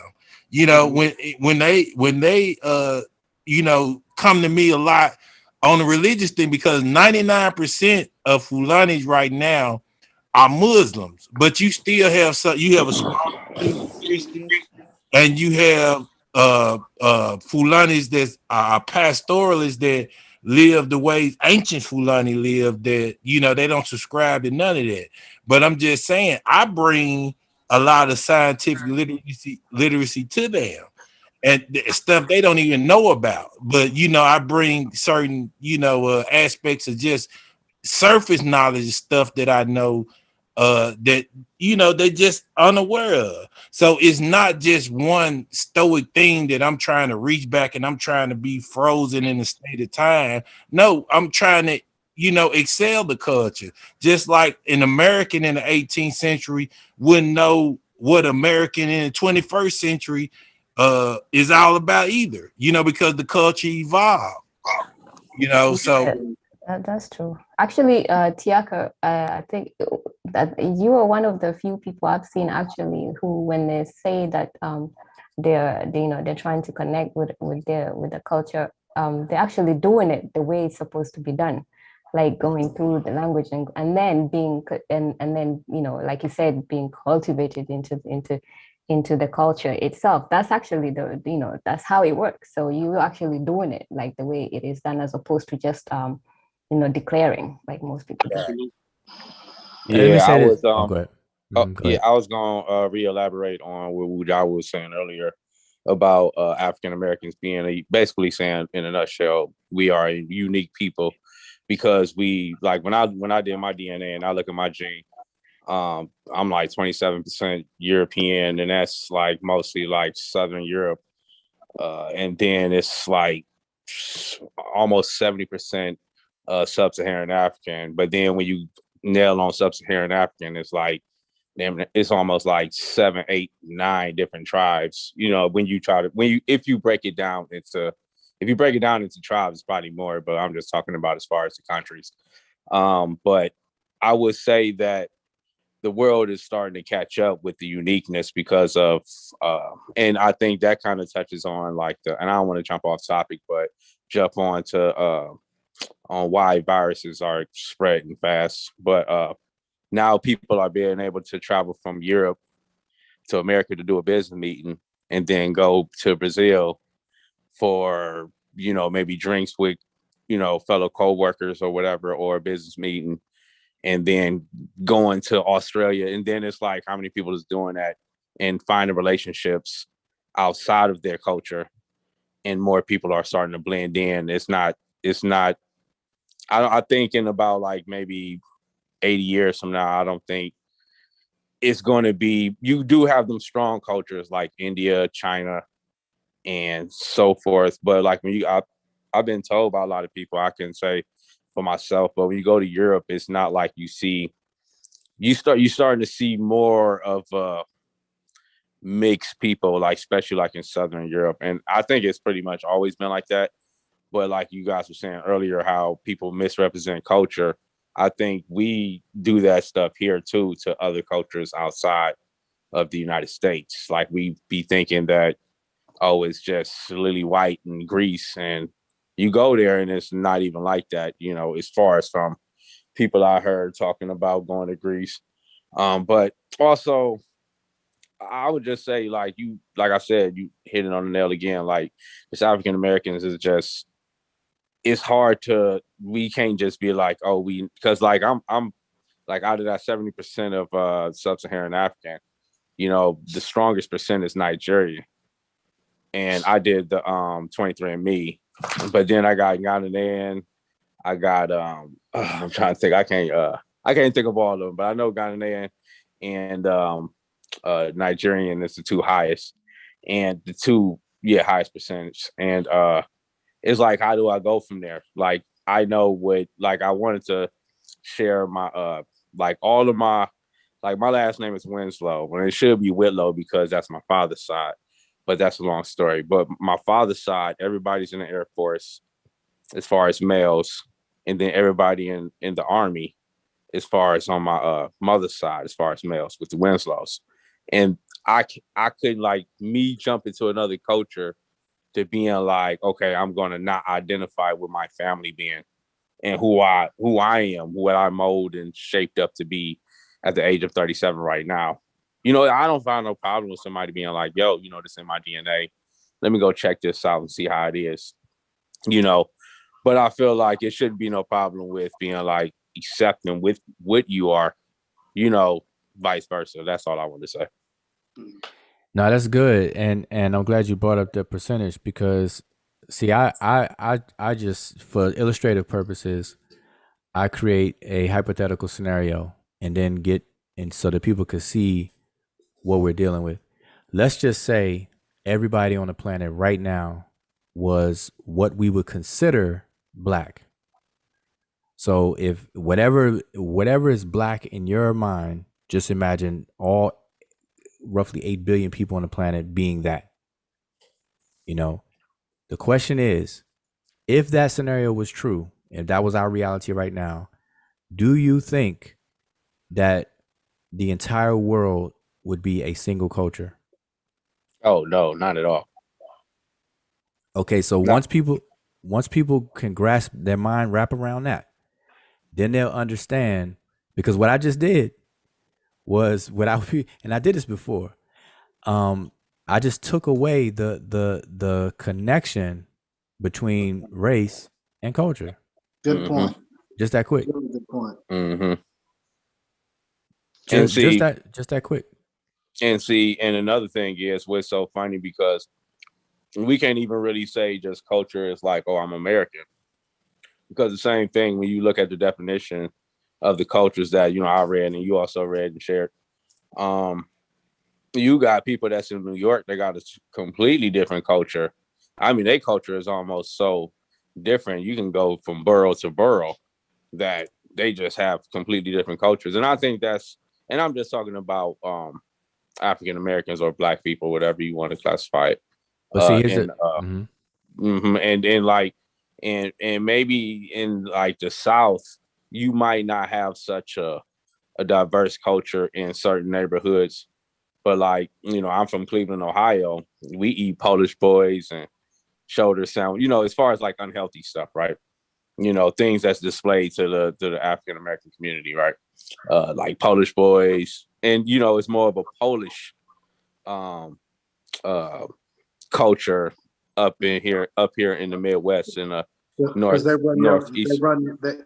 You know, when they you know, come to me a lot on the religious thing, because 99% of Fulanis right now are Muslims, but you still have some, you have a small Christians, and you have Fulanis that are pastoralists that live the way ancient Fulani lived, that you know they don't subscribe to none of that. But I'm just saying, I bring a lot of scientific literacy to them, and stuff they don't even know about. But you know, I bring certain, you know, aspects of just surface knowledge stuff that I know, that you know they just unaware of. So it's not just one stoic thing that I'm trying to reach back and I'm trying to be frozen in a state of time. No, I'm trying to, you know, excel the culture. Just like an American in the 18th century wouldn't know what American in the 21st century is all about either, you know, because the culture evolved, you know. So That's true. Actually, Tiaka, I think that you are one of the few people I've seen actually who, when they say that you know, they're trying to connect with the culture, they're actually doing it the way it's supposed to be done, like going through the language and then being and then, you know, like you said, being cultivated into the culture itself. That's actually the, you know, that's how it works. So you're actually doing it like the way it is done, as opposed to just you know, declaring like most people do. Let me Yeah, I say this. was Oh, go ahead. oh, Go yeah, ahead. I was gonna re-elaborate on what I was saying earlier about African Americans being basically saying in a nutshell, we are a unique people because we, like, when I did my DNA and I look at my gene, I'm like 27% European, and that's like mostly like Southern Europe, and then it's like almost 70% Sub-Saharan African. But then when you nail on Sub-Saharan African, it's like, damn, it's almost like 7, 8, 9 different tribes. You know, if you break it down into tribes, it's probably more. But I'm just talking about as far as the countries. But I would say that the world is starting to catch up with the uniqueness because of, and I think that kind of touches on like and I don't want to jump off topic, but jump on to on why viruses are spreading fast. But now people are being able to travel from Europe to America to do a business meeting and then go to Brazil for, you know, maybe drinks with, you know, fellow co-workers or whatever, or a business meeting, and then going to Australia. And then it's like, how many people is doing that and finding relationships outside of their culture, and more people are starting to blend in. It's not, I think in about like maybe 80 years from now, I don't think it's going to be, you do have them strong cultures like India, China, and so forth. But like when I've been told by a lot of people, I can say for myself, but when you go to Europe, it's not like you're starting to see more of mixed people, like especially like in Southern Europe. And I think it's pretty much always been like that. But like you guys were saying earlier, how people misrepresent culture, I think we do that stuff here too to other cultures outside of the United States. Like we be thinking that, oh, it's just lily white in Greece, and you go there and it's not even like that, you know, as far as from people I heard talking about going to Greece. But also I would just say, like I said, you hit it on the nail again. Like, this African Americans is just, it's hard we can't just be like, oh, because like I'm like, out of that 70% of Sub-Saharan African, you know, the strongest percent is Nigeria. And I did the 23andMe, but then I got Ghanaian, I got I'm trying to think, I can't think of all of them, but I know Ghanaian and Nigerian is the two highest, and the two highest percentage. And it's like, how do I go from there? Like, I know what, like, I wanted to share my like all of my like my last name is Winslow, when it should be Whitlow because that's my father's side, but that's a long story. But my father's side, everybody's in the Air Force as far as males, and then everybody in the Army as far as on my mother's side as far as males with the Winslows. And I couldn't, like, me jump into another culture to being like, okay, I'm gonna not identify with my family being and who I am, what I mold and shaped up to be at the age of 37 right now. You know, I don't find no problem with somebody being like, yo, you know, this in my DNA. Let me go check this out and see how it is. You know, but I feel like it shouldn't be no problem with being like accepting with what you are, you know, vice versa. That's all I want to say. No, that's good, and I'm glad you brought up the percentage because, see, I just, for illustrative purposes, I create a hypothetical scenario and then and so that people could see what we're dealing with. Let's just say everybody on the planet right now was what we would consider black. So if whatever is black in your mind, just imagine all roughly 8 billion people on the planet being that. You know, the question is, if that scenario was true, if that was our reality right now, do you think that the entire world would be a single culture? Oh no, not at all. Okay, so No. once people can grasp their mind, wrap around that, then they'll understand. Because what I just did was and I did this before. I just took away the connection between race and culture. Good point. Just that quick. Really good point. Just that quick. And see, and another thing is what's so funny because we can't even really say just culture is like, oh, I'm American. Because the same thing when you look at the definition of the cultures that, you know, I read and you also read and shared. You got people that's in New York, they got a completely different culture. I mean, their culture is almost so different. You can go from borough to borough that they just have completely different cultures. And I think and I'm just talking about African Americans or Black people, whatever you want to classify it. But see, and then like, and maybe in like the South, you might not have such a diverse culture in certain neighborhoods. But like, you know, I'm from Cleveland, Ohio. We eat Polish boys and shoulder sandwich, you know, as far as like unhealthy stuff, right? You know, things that's displayed to the African American community, right? Like Polish boys, and you know, it's more of a Polish culture up here in the Midwest and north. They Northeast.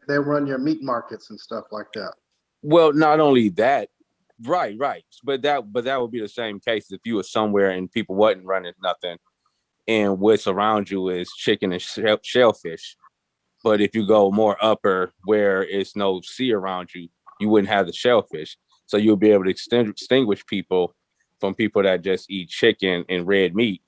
They run your meat markets and stuff like that. Well, not only that, right, but that would be the same case if you were somewhere and people wasn't running nothing, and what's around you is chicken and shellfish. But if you go more upper where it's no sea around you, you wouldn't have the shellfish. So you'll be able to distinguish people from people that just eat chicken and red meat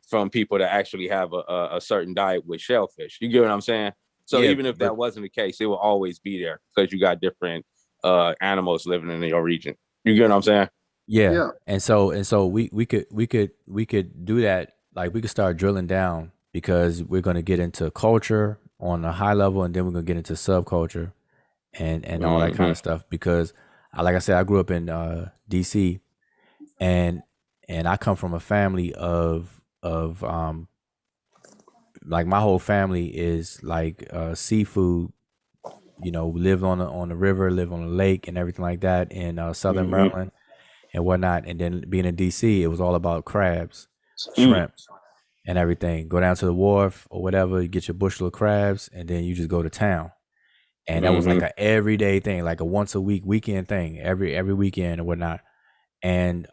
from people that actually have a certain diet with shellfish. You get what I'm saying? So yeah, even if that wasn't the case, it will always be there because you got different animals living in your region. You get what I'm saying? Yeah. And so we could do that. Like we could start drilling down because we're going to get into culture on a high level, and then we're going to get into subculture and all that kind of stuff. Because like I said, I grew up in DC, and I come from a family of like my whole family is like seafood. You know, live on the river, live on the lake, and everything like that in Southern Maryland and whatnot. And then being in DC, it was all about crabs, shrimp, and everything. Go down to the wharf or whatever, you get your bushel of crabs, and then you just go to town. And that was like a everyday thing, like a once a week weekend thing, every weekend or whatnot. And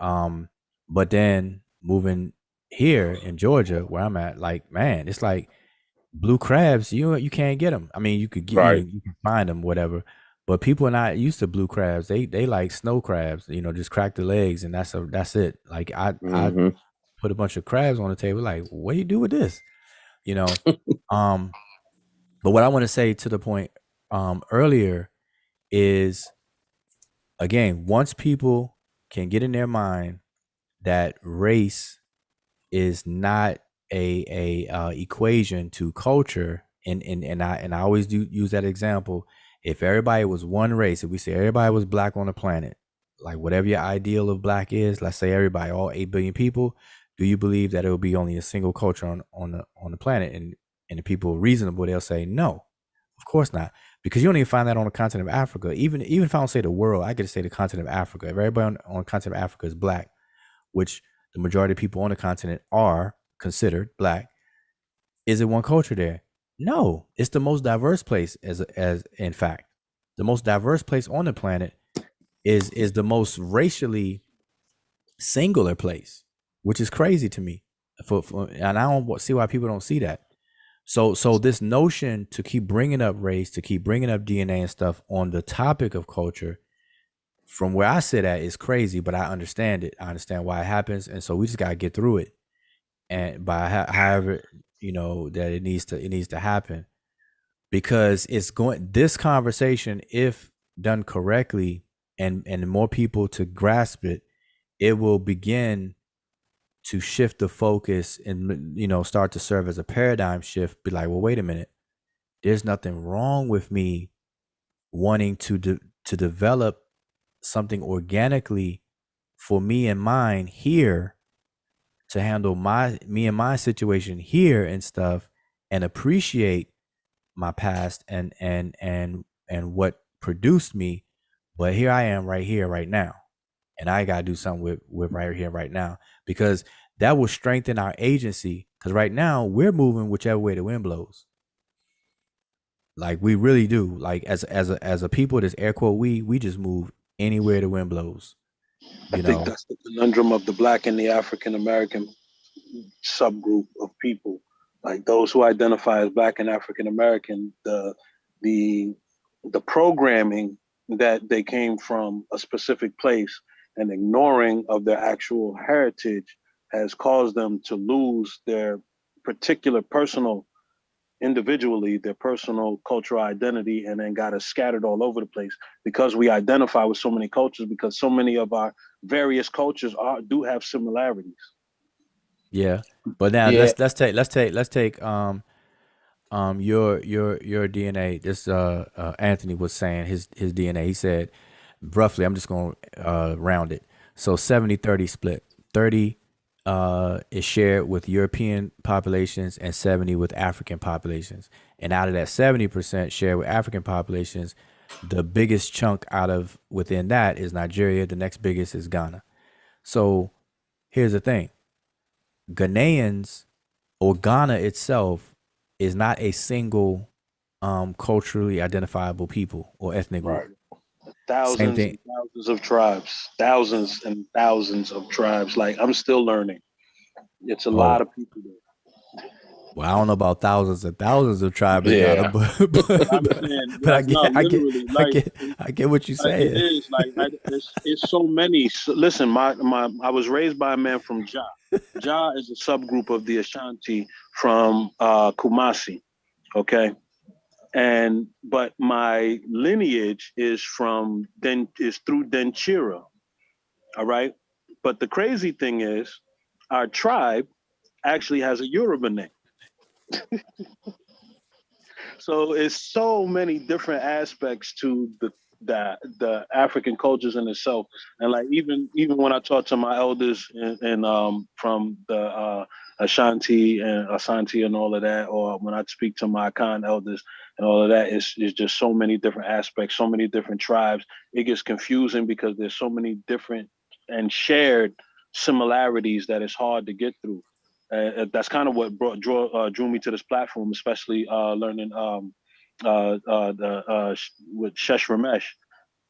but then moving here in Georgia, where I'm at, like, man, it's like blue crabs, you can't get them. I mean, you could get you can find them, whatever. But people are not used to blue crabs. They like snow crabs, you know, just crack the legs and that's it. Like I put a bunch of crabs on the table, like, what do you do with this? You know? But what I want to say to the point earlier is, again, once people can get in their mind that race is not a equation to culture, and I always do use that example. If everybody was one race, if we say everybody was black on the planet, like whatever your ideal of black is, let's say everybody, all 8 billion people, do you believe that it will be only a single culture on the planet? And the people reasonable, they'll say no, of course not, because you don't even find that on the continent of Africa. Even if I don't say the world, I get to say the continent of Africa. If everybody on the continent of Africa is black, which the majority of people on the continent are considered black, is it one culture there? No, it's the most diverse place. As in fact, the most diverse place on the planet is the most racially singular place, which is crazy to me. And I don't see why people don't see that. So this notion to keep bringing up race, to keep bringing up DNA and stuff on the topic of culture, from where I sit at, is crazy. But I understand it. I understand why it happens, and so we just gotta get through it. And by however that it needs to happen, because this conversation, if done correctly, and more people to grasp it, it will begin to shift the focus and start to serve as a paradigm shift. Be like, well, wait a minute, there's nothing wrong with me wanting to develop something organically for me and mine here, to handle me and my situation here and stuff, and appreciate my past and what produced me. But here I am right here right now, and I gotta do something with right here right now, because that will strengthen our agency. Because right now we're moving whichever way the wind blows. Like we really do. Like as a people, this air quote we just move anywhere the wind blows. I think that's the conundrum of the Black and the African American subgroup of people. Like those who identify as Black and African American, the programming that they came from a specific place and ignoring of their actual heritage has caused them to lose their particular personal, individually, their personal cultural identity, and then got us scattered all over the place because we identify with so many cultures, because so many of our various cultures do have similarities. Yeah, but now let's take your DNA. This Anthony was saying his DNA. He said roughly, I'm just going to round it. So 70-30 split. 30 is shared with European populations and 70 with African populations. And out of that 70% shared with African populations, the biggest chunk within that is Nigeria. The next biggest is Ghana. So here's the thing. Ghanaians, or Ghana itself, is not a single culturally identifiable people or ethnic group. Right. Thousands and thousands of tribes. Thousands and thousands of tribes. Like, I'm still learning. It's a lot of people there. Well, I don't know about thousands and thousands of tribes in Ghana, but I get what you're saying. It is like it's so many. So, listen, I was raised by a man from Ja. Ja is a subgroup of the Ashanti from Kumasi. Okay. But my lineage is through Denchira. All right. But the crazy thing is, our tribe actually has a Yoruba name. So it's so many different aspects to the African cultures in itself. And like even when I talk to my elders and from the Ashanti and Asante and all of that, or when I speak to my Akan elders and all of that, it's just so many different aspects, so many different tribes. It gets confusing because there's so many different and shared similarities that it's hard to get through. That's kind of what drew me to this platform, especially learning with Sesh Ramesh,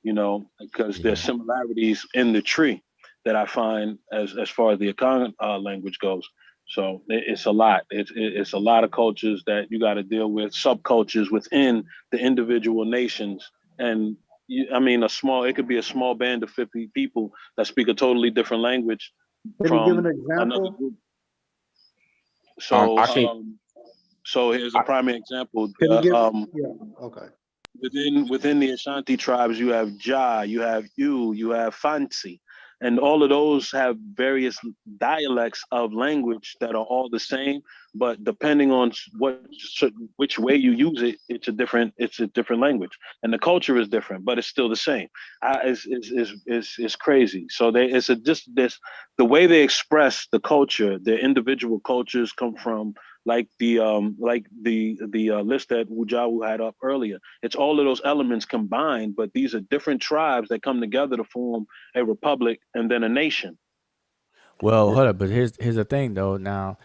because there's similarities in the tree that I find as far as the Akan language goes. So it's a lot. It's a lot of cultures that you got to deal with, subcultures within the individual nations. And it could be a small band of 50 people that speak a totally different language. Can you give an example? So, so here's a primary example. Can you give? Yeah. Okay. within the Ashanti tribes, you have Ja, you have you have Fansi, and all of those have various dialects of language that are all the same, but depending on which way you use it, it's a different language, and the culture is different, but it's still the same. It's crazy. So they it's a just this the way they express the culture, their individual cultures come from like the list that Wujawu had up earlier. It's all of those elements combined, but these are different tribes that come together to form a republic and then a nation. Well, hold up, but here's the thing though. Now,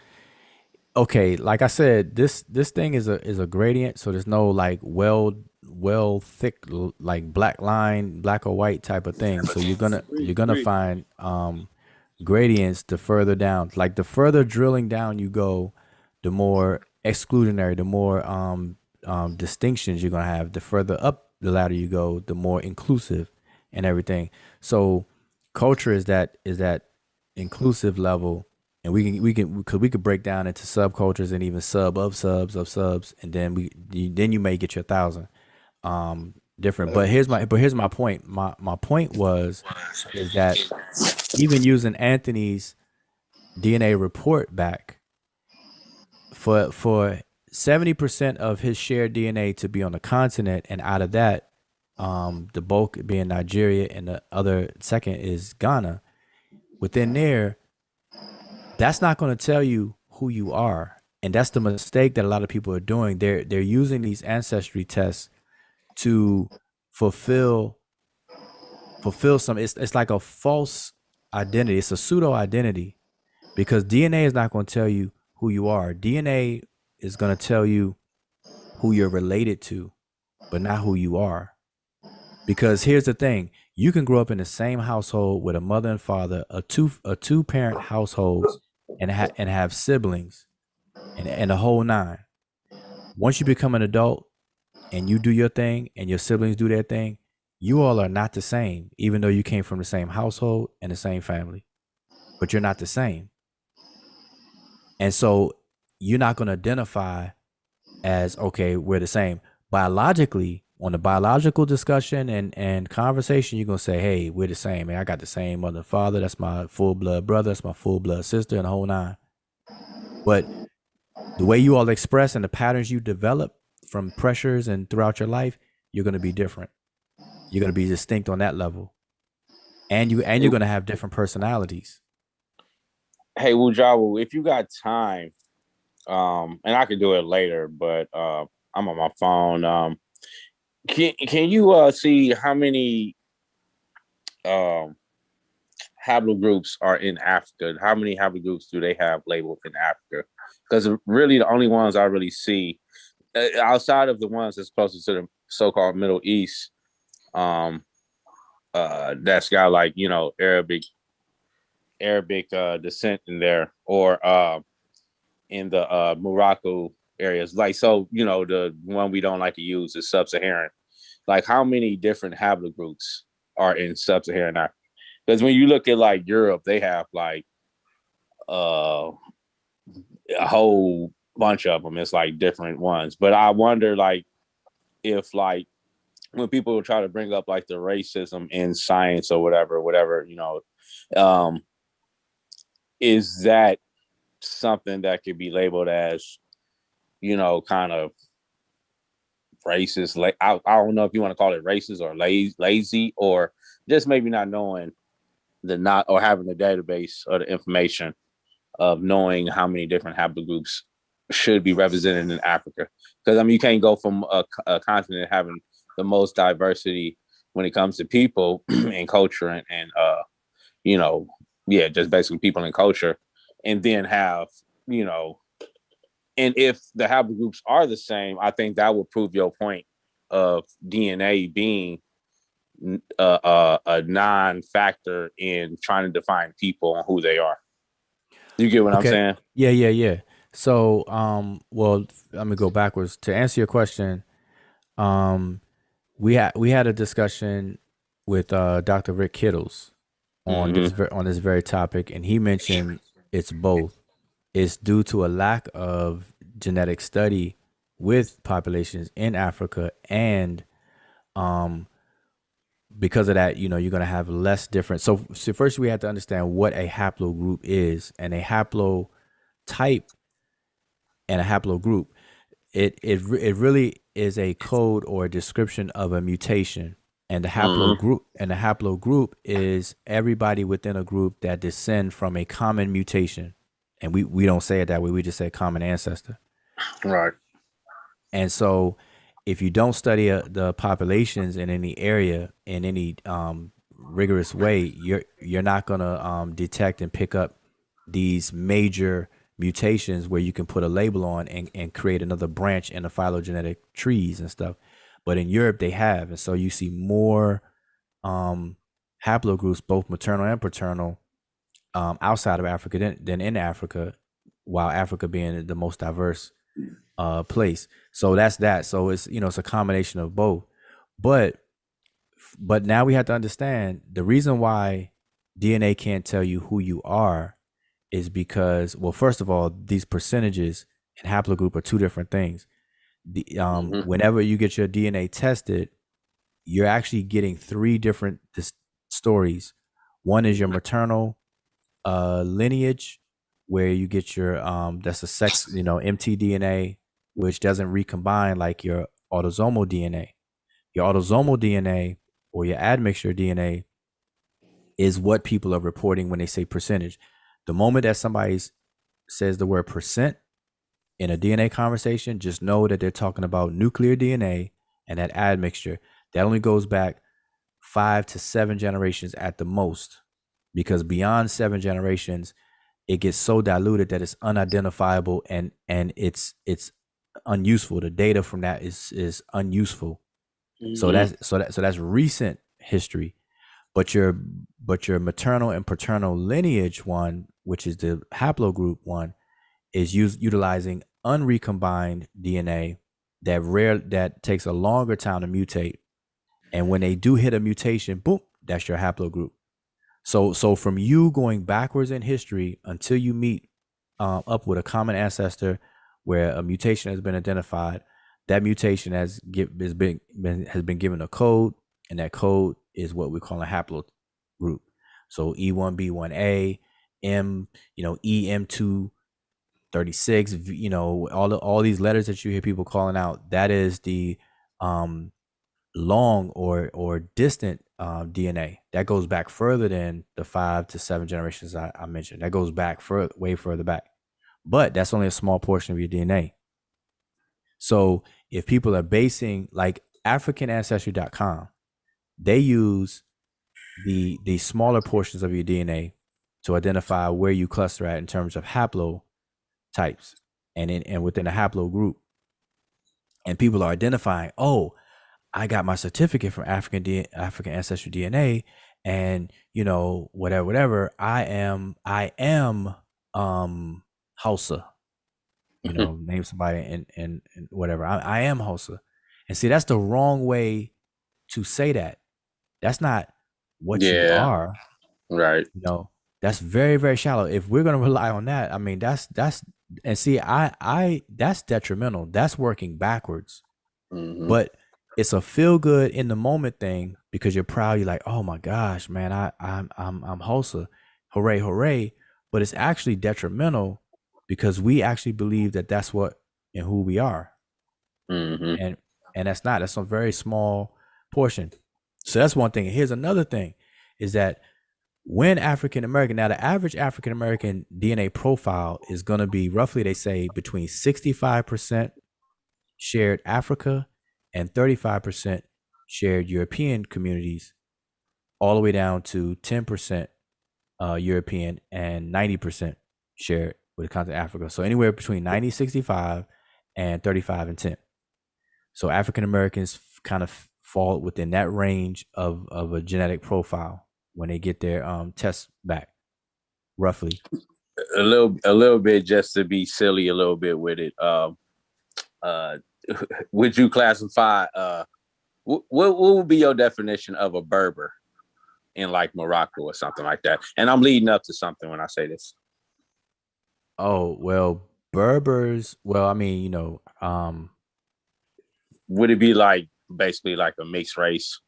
okay, like I said, this thing is a gradient, so there's no like thick like black line, black or white type of thing. So you're gonna find gradients the further down. Like the further drilling down you go, the more exclusionary, the more distinctions you're gonna have. The further up the ladder you go, the more inclusive and everything. So culture is that inclusive level, and we could break down into subcultures and even sub of subs of subs, and then you may get your 1,000 different. But here's my point. My point is that even using Anthony's DNA report back, for 70% of his shared DNA to be on the continent, and out of that, the bulk being Nigeria and the other second is Ghana. Within there, that's not going to tell you who you are, and that's the mistake that a lot of people are doing. They're using these ancestry tests to fulfill some. It's like a false identity. It's a pseudo identity, because DNA is not going to tell you who you are. DNA is going to tell you who you're related to, but not who you are. Because here's the thing: you can grow up in the same household with a mother and father, a two parent household, and have siblings, and the whole nine. Once you become an adult and you do your thing and your siblings do their thing, you all are not the same, even though you came from the same household and the same family. But you're not the same. And so you're not going to identify as, okay, we're the same. Biologically, on the biological discussion and conversation, you're going to say, hey, we're the same. Man, I got the same mother and father. That's my full blood brother. That's my full blood sister, and the whole nine. But the way you all express and the patterns you develop from pressures and throughout your life, you're going to be different. You're going to be distinct on that level. And you're going to have different personalities. Hey, Wujawu, if you got time, and I could do it later, but I'm on my phone. Can you see how many haplogroups are in Africa? How many haplogroups do they have labeled in Africa? Because really the only ones I really see, outside of the ones that's closest to the so-called Middle East, that's got like, you know, Arabic descent in there, or in the Morocco areas. Like, so, you know, the one we don't like to use is sub-Saharan. Like, how many different haplogroups are in sub-Saharan Africa? Because when you look at like Europe, they have like a whole bunch of them. It's like different ones. But I wonder, like, if like when people try to bring up like the racism in science or whatever, you know, is that something that could be labeled as, you know, kind of racist? Like, I don't know if you want to call it racist or lazy, or just maybe not knowing or having the database or the information of knowing how many different haplogroups should be represented in Africa. Because I mean, you can't go from a continent having the most diversity when it comes to people and culture and you know, yeah, just basically people and culture, and then have, you know, and if the haplogroups are the same, I think that would prove your point of DNA being a non-factor in trying to define people and who they are. You get what I'm saying? Yeah. So, well, let me go backwards to answer your question. We had a discussion with Dr. Rick Kittles on this very topic, and he mentioned it's both. It's due to a lack of genetic study with populations in Africa and because of that, you're going to have less different. So first we have to understand what a haplogroup is, and a haplotype and a haplogroup. It really is a code or a description of a mutation. And the haplogroup is everybody within a group that descend from a common mutation. And we don't say it that way. We just say common ancestor. Right. And so if you don't study the populations in any area in any rigorous way, you're not going to detect and pick up these major mutations where you can put a label on and create another branch in the phylogenetic trees and stuff. But in Europe, they have. And so you see more haplogroups, both maternal and paternal, outside of Africa than in Africa, while Africa being the most diverse place. So that's that. So it's, it's a combination of both. But now we have to understand the reason why DNA can't tell you who you are is because, well, first of all, these percentages and haplogroup are two different things. Whenever you get your DNA tested, you're actually getting three different stories. One is your maternal lineage, where you get your that's a sex, mtDNA, which doesn't recombine like your autosomal DNA. Your autosomal DNA or your admixture DNA is what people are reporting when they say percentage. The moment that somebody says the word percent in a DNA conversation, just know that they're talking about nuclear DNA and that admixture. That only goes back 5 to 7 generations at the most, because beyond 7 generations, it gets so diluted that it's unidentifiable and it's unuseful. The data from that is unuseful. So that's recent history. But your maternal and paternal lineage one, which is the haplogroup one, is utilizing unrecombined DNA that takes a longer time to mutate. And when they do hit a mutation, boom, that's your haplogroup. So from you going backwards in history until you meet up with a common ancestor where a mutation has been identified, that mutation has been given a code, and that code is what we call a haplogroup. So E1B1A, M, EM236, all these letters that you hear people calling out, that is the long or distant DNA that goes back further than the 5 to 7 generations I mentioned. That goes back way further back, but that's only a small portion of your DNA. So if people are basing, like AfricanAncestry.com, they use the smaller portions of your DNA to identify where you cluster at in terms of haplotypes and within a haplogroup. And people are identifying, oh, I got my certificate from African Ancestry DNA, and whatever. I am Hausa. Name somebody and whatever. I am Hausa. And see, that's the wrong way to say that. That's not what you are. Right. That's very, very shallow. If we're gonna rely on that, I mean, that's and see, I that's detrimental. That's working backwards. But it's a feel good in the moment thing because you're proud. You're like, oh my gosh, man, I'm Hausa, hooray, hooray. But it's actually detrimental because we actually believe that that's what and who we are, and that's not. That's a very small portion. So that's one thing. Here's another thing, is that when African American, now the average African American DNA profile is going to be roughly, they say, between 65% shared Africa and 35% shared European communities, all the way down to 10% European and 90% shared with the continent of Africa. So anywhere between 90, 65 and 35 and 10. So African Americans kind of fall within that range of a genetic profile when they get their tests back, roughly. A little bit, just to be silly a little bit with it. Would you classify what would be your definition of a Berber in like Morocco or something like that? And I'm leading up to something when I say this. Oh, well, Berbers, well, I mean, would it be like basically like a mixed race?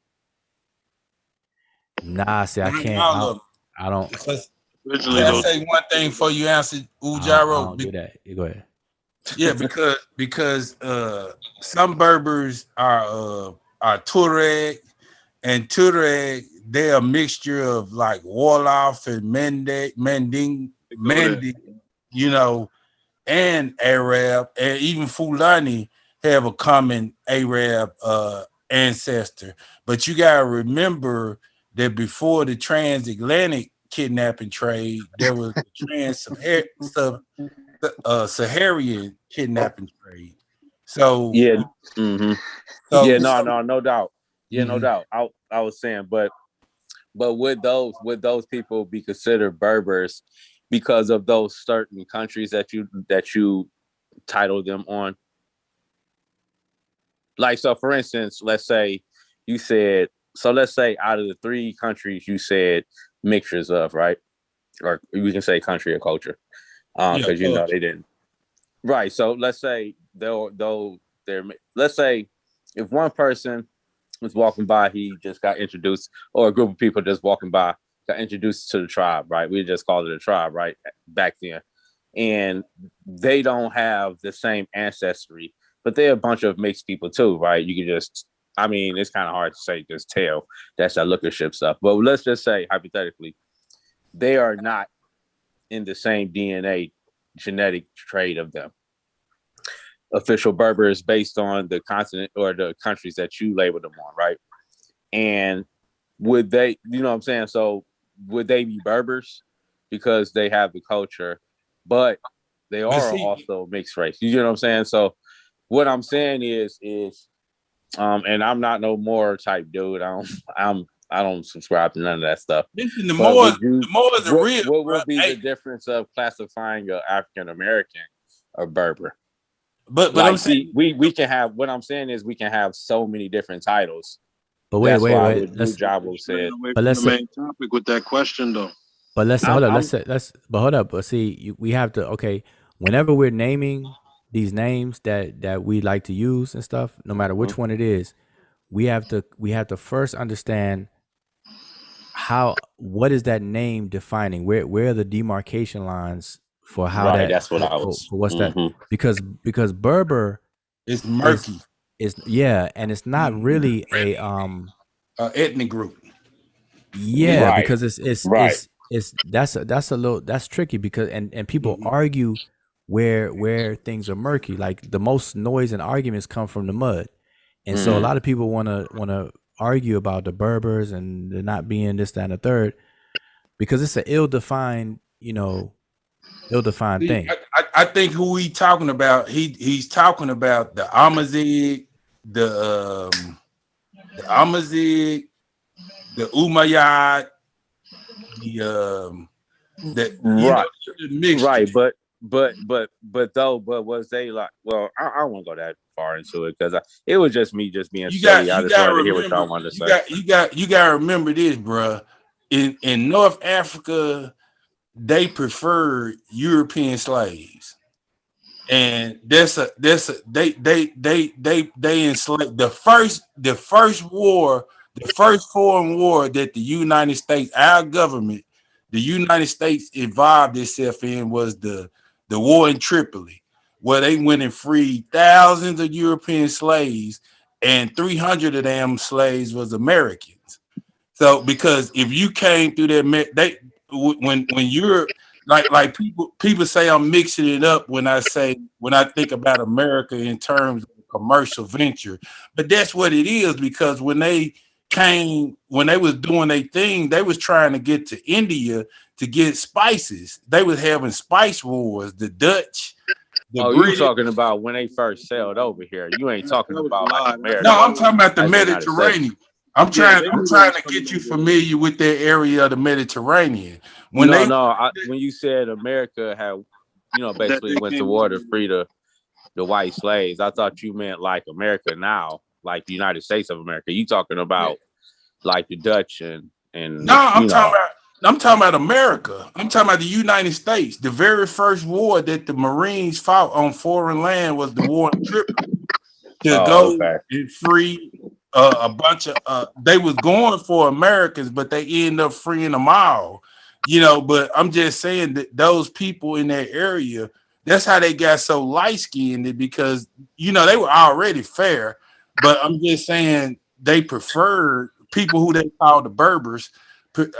Nah, see, I Not can't. all of them. I don't. Because Originally, can I those say one thing before you answer, I Ujaro? don't do that. You go ahead. Yeah, because some Berbers are Tuareg, and Tuareg, they're a mixture of like Wolof and Manding, you know, and Arab, and even Fulani have a common Arab ancestor. But you gotta remember that before the transatlantic kidnapping trade, there was the Saharian kidnapping trade. So Yeah. Mm-hmm. so, Yeah. No doubt. Yeah, no mhm. doubt. I was saying, but would those people be considered Berbers because of those certain countries that you title them on? Like, so for instance, let's say let's say out of the 3 countries you said mixtures of, right? Or we can say country or culture. Because they didn't. Right. So let's say let's say if one person was walking by, he just got introduced, or a group of people just walking by got introduced to the tribe, right? We just called it a tribe, right? Back then. And they don't have the same ancestry, but they're a bunch of mixed people too, right? You can just, I mean, it's kind of hard to say, just tell. That's that lookership stuff. But let's just say, hypothetically, they are not in the same DNA genetic trait of them. Official Berber is based on the continent or the countries that you label them on, right? And would they, you know what I'm saying? So would they be Berbers because they have the culture, but they are also mixed race? You know what I'm saying? So what I'm saying is, and I'm not no more type dude. I don't subscribe to none of that stuff. Listen, the more the real. What would be the difference of classifying an African American or Berber? But like, I'm saying, we can have. What I'm saying is, we can have so many different titles. But wait. Let's said. But let's the main topic with that question though. But hold up. But see, we have to. Okay, whenever we're naming these names that we like to use and stuff, no matter which one it is, we have to first understand what is that name defining? Where are the demarcation lines for how that's what I was for what's that? Because Berber is murky. And it's not really a ethnic group. Yeah, because that's tricky because and people argue where things are murky. Like the most noise and arguments come from the mud. And so a lot of people want to argue about the Berbers and they're not being this, that, and the third, because it's an ill-defined thing. I think who he talking about, he's talking about the Amazigh, the Umayyad, but was they like? Well, I won't go that far into it because it was just me being silly. I just wanted to hear what y'all wanted to say. You gotta remember this, bro. In North Africa, they preferred European slaves, and they enslaved the first foreign war that the United States, our government, the United States involved itself in was the war in Tripoli, where they went and freed thousands of European slaves, and 300 of them slaves was Americans. So, because if you came through that, when you're like people say I'm mixing it up when I think about America in terms of commercial venture, but that's what it is, because when they was doing their thing, they was trying to get to India to get spices. They was having spice wars. The Dutch. You talking about when they first sailed over here? You ain't talking about like America. No, I'm talking about the Mediterranean. I'm trying to get you familiar with that area of the Mediterranean. When you said America had, basically went to war to free the white slaves, I thought you meant like America now, like the United States of America. You talking about like the Dutch and no, I'm talking about America. I'm talking about the United States. The very first war that the Marines fought on foreign land was the war in Tripoli to and free a bunch of they was going for Americans, but they ended up freeing them all. But I'm just saying that those people in that area, that's how they got so light skinned, because they were already fair. But I'm just saying they preferred people who they called the Berbers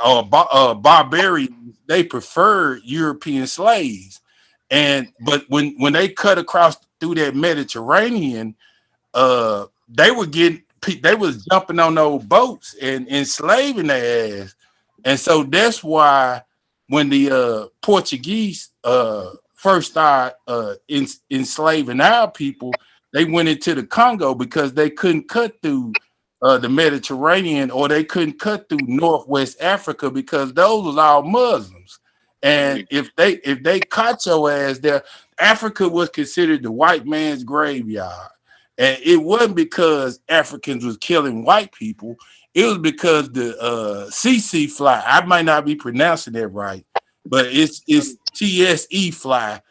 or barbarians. They preferred European slaves, but when they cut across through that Mediterranean, they was jumping on those boats and enslaving their ass. And so that's why when the Portuguese first started enslaving our people, they went into the Congo because they couldn't cut through the Mediterranean, or they couldn't cut through Northwest Africa because those was all Muslims. And if they caught your ass there, Africa was considered the white man's graveyard. And it wasn't because Africans was killing white people. It was because the CC fly, I might not be pronouncing that right, but it's TSE fly,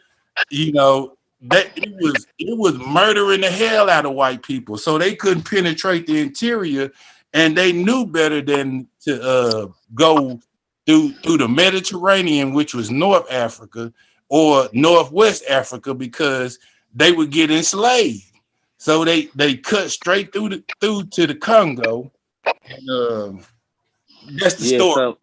that it was murdering the hell out of white people. So they couldn't penetrate the interior, and they knew better than to go through the Mediterranean, which was North Africa or Northwest Africa, because they would get enslaved. So they cut straight through to the Congo. And, that's the story. So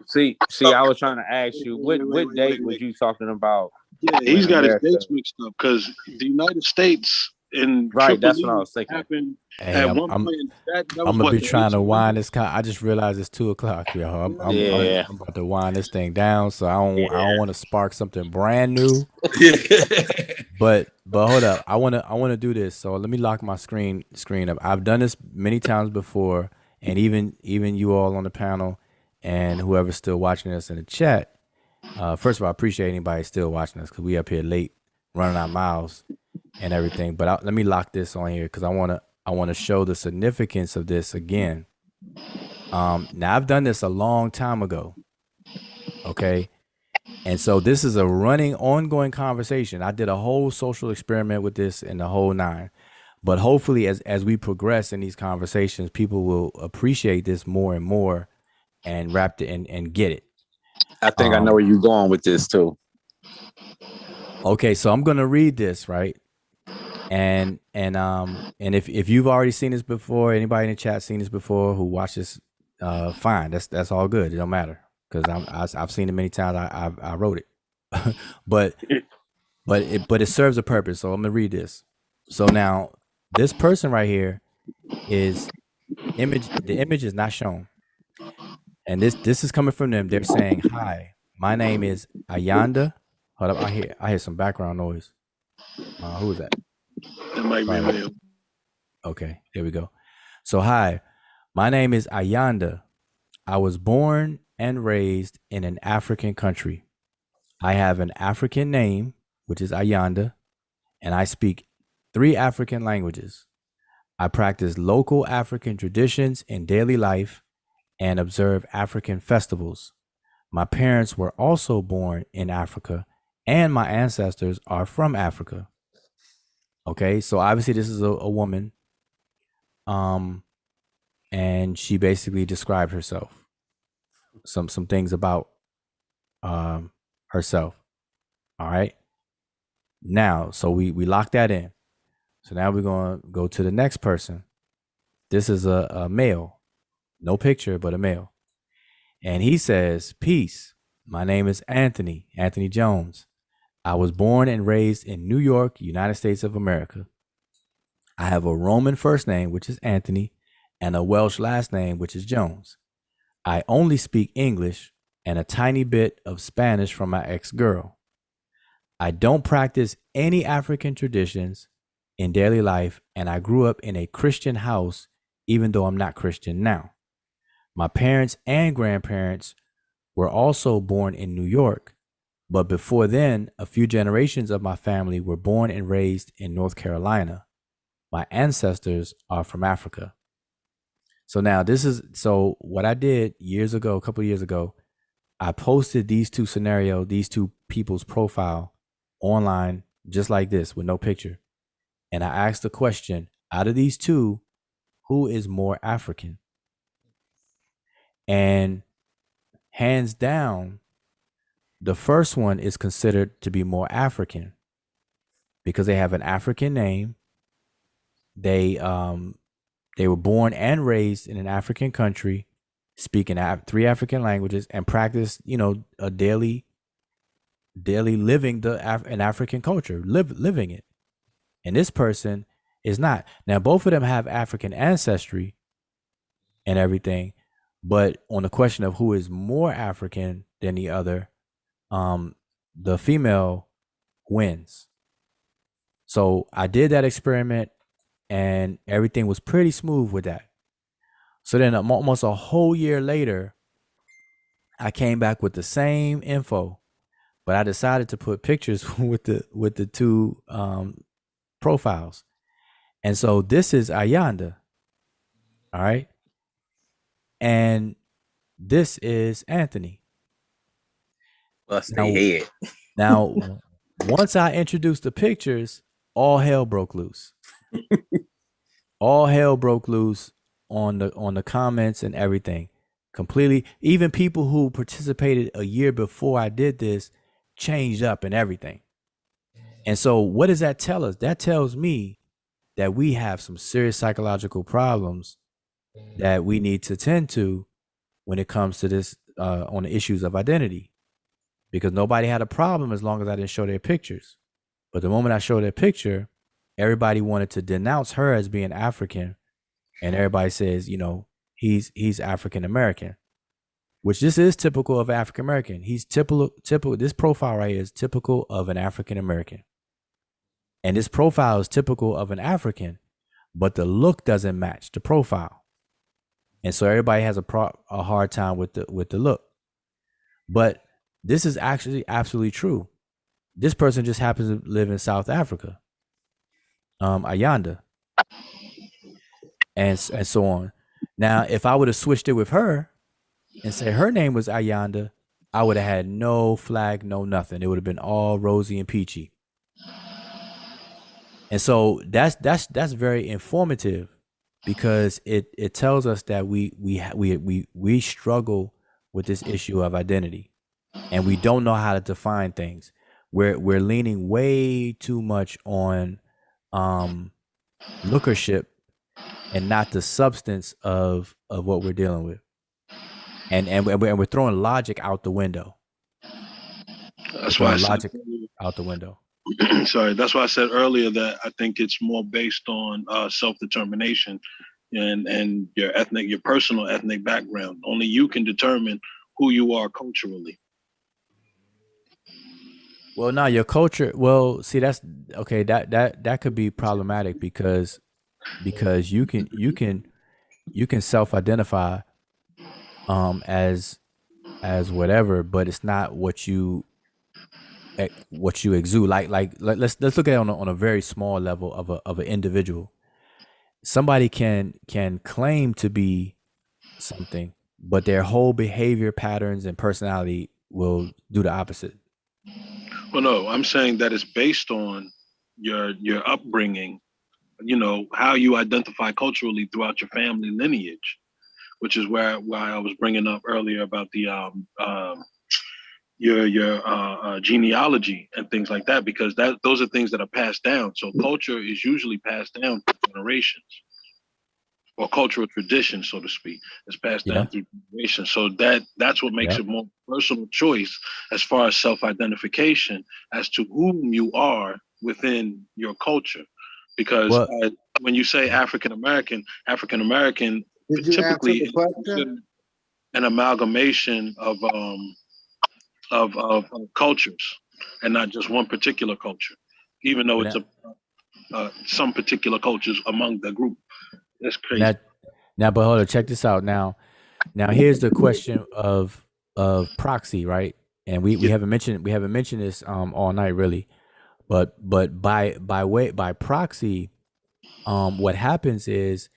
see, I was trying to ask you, what date was you talking about? Yeah, he's got his dates mixed up, because the United States and right, that's what I was thinking. Happened Hey, at one point. I'm gonna be trying to wind this. I just realized it's 2:00, y'all. I'm about to wind this thing down, so I don't want to spark something brand new. But hold up, I wanna do this. So let me lock my screen up. I've done this many times before, and even you all on the panel and whoever's still watching us in the chat. First of all, I appreciate anybody still watching us, because we up here late running our mouths and everything. But let me lock this on here, because I want to show the significance of this again. Now I've done this a long time ago. Okay. And so this is a ongoing conversation. I did a whole social experiment with this and the whole nine. But hopefully as we progress in these conversations, people will appreciate this more and more and wrap it and get it. I think I know where you're going with this too. Okay, so I'm gonna read this, right? And if you've already seen this before, anybody in the chat seen this before who watches, fine. That's all good. It don't matter, because I've seen it many times. I wrote it, but it serves a purpose. So I'm gonna read this. So now this person right here is image. The image is not shown, and this is coming from them. They're saying, "Hi, my name is Ayanda." Hold up, I hear some background noise. Who is that? That might be real. Okay, there we go. So, hi, my name is Ayanda. I was born and raised in an African country. I have an African name, which is Ayanda, and I speak 3 African languages. I practice local African traditions in daily life and observe African festivals. My parents were also born in Africa, and my ancestors are from Africa. Okay, so obviously this is a woman, and she basically described herself, some things about herself. All right, now, so we lock that in. So now we're gonna go to the next person. This is a male, no picture, but a male, and he says, "Peace. My name is Anthony Jones. I was born and raised in New York, United States of America. I have a Roman first name, which is Anthony, and a Welsh last name, which is Jones. I only speak English and a tiny bit of Spanish from my ex-girl. I don't practice any African traditions in daily life, and I grew up in a Christian house, even though I'm not Christian now. My parents and grandparents were also born in New York, but before then, a few generations of my family were born and raised in North Carolina. My ancestors are from Africa." So now so what I did a couple of years ago, I posted these 2 scenarios, these 2 people's profile online, just like this, with no picture. And I asked the question, out of these 2, who is more African. And hands down, the first one is considered to be more African because they have an African name. They were born and raised in an African country, speaking 3 African languages, and practice, a daily living an African culture, living it. And this person is not. Now, both of them have African ancestry and everything, but on the question of who is more African than the other, the female wins. So I did that experiment, and everything was pretty smooth with that. So then almost a whole year later, I came back with the same info, but I decided to put pictures with the 2 profiles. And so this is Ayanda. All right. And this is Anthony. Bust their head. Now, once I introduced the pictures, all hell broke loose. All hell broke loose on the comments and everything. Completely. Even people who participated a year before I did this changed up and everything. And so what does that tell us? That tells me that we have some serious psychological problems that we need to tend to when it comes to this on the issues of identity. Because nobody had a problem as long as I didn't show their pictures. But the moment I showed their picture, everybody wanted to denounce her as being African. And everybody says, he's African American, which this is typical of African American. He's typical. This profile right here is typical of an African American. And this profile is typical of an African, but the look doesn't match the profile. And so everybody has a hard time with the look. But this is actually absolutely true. This person just happens to live in South Africa, Ayanda, and so on. Now, if I would have switched it with her and said her name was Ayanda, I would have had no flag, no nothing. It would have been all rosy and peachy. And so that's very informative because it tells us that we struggle with this issue of identity, and we don't know how to define things. We're leaning way too much on lookership and not the substance of what we're dealing with, and we're throwing logic out the window. That's why I said logic out the window. Sorry, that's why I said earlier that I think it's more based on self-determination and your personal ethnic background. Only you can determine who you are culturally. Well, now your culture. Well, see, that's okay. That could be problematic because you can self-identify as whatever, but it's not what you exude. Like let's look at it on a very small level of an individual. Somebody can claim to be something, but their whole behavior patterns and personality will do the opposite. Well, no, I'm saying that it's based on your upbringing, how you identify culturally throughout your family lineage, which is why I was bringing up earlier about the your genealogy and things like that, because those are things that are passed down. So culture is usually passed down through generations, or cultural tradition, so to speak, is passed down through generations. So that's what makes it more personal choice as far as self-identification as to whom you are within your culture. Because when you say African American typically is an amalgamation of cultures, and not just one particular culture, even though it's some particular cultures among the group. That's crazy. Now, but hold on, check this out. Now here's the question of proxy, right? And we haven't mentioned this all night really, but by proxy, what happens is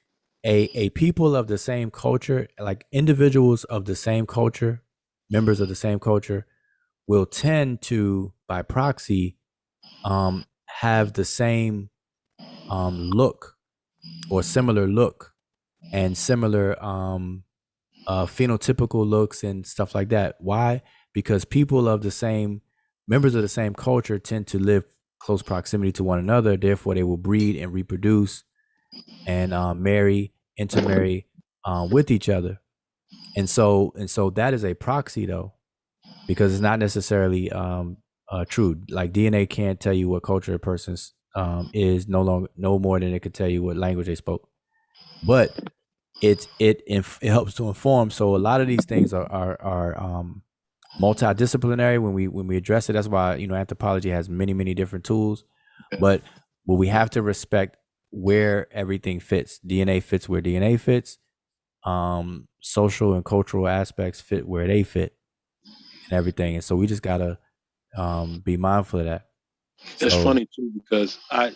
a people of the same culture, like individuals of the same culture, members of the same culture, will tend to, by proxy, have the same look or similar look and similar phenotypical looks and stuff like that. Why? Because people of the same members of the same culture tend to live close proximity to one another. Therefore, they will breed and reproduce and intermarry with each other. And so that is a proxy, though, because it's not necessarily true. Like DNA can't tell you what culture a person's is no more than it could tell you what language they spoke. But it helps to inform. So a lot of these things are multidisciplinary when we address it. That's why anthropology has many different tools. But we have to respect where everything fits. DNA fits where DNA fits. Social and cultural aspects fit where they fit, and everything. And so we just gotta be mindful of that. It's funny too because I'm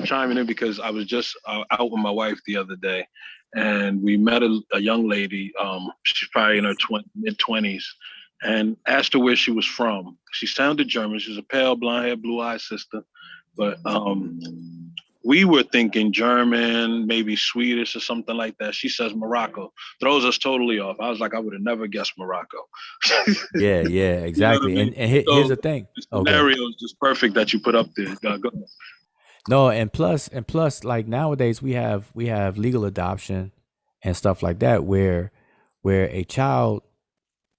chiming in because I was just out with my wife the other day, and we met a young lady. She's probably in her mid-20s, and asked her where she was from. She sounded German. She was a pale, blonde-haired, blue-eyed sister, but we were thinking German, maybe Swedish or something like that. She says Morocco. Throws us totally off. I was like, I would have never guessed Morocco. Yeah, exactly. You know what I mean? And here's the thing. The scenario is just perfect that you put up there. Go ahead. No, and plus, like nowadays we have legal adoption and stuff like that, where a child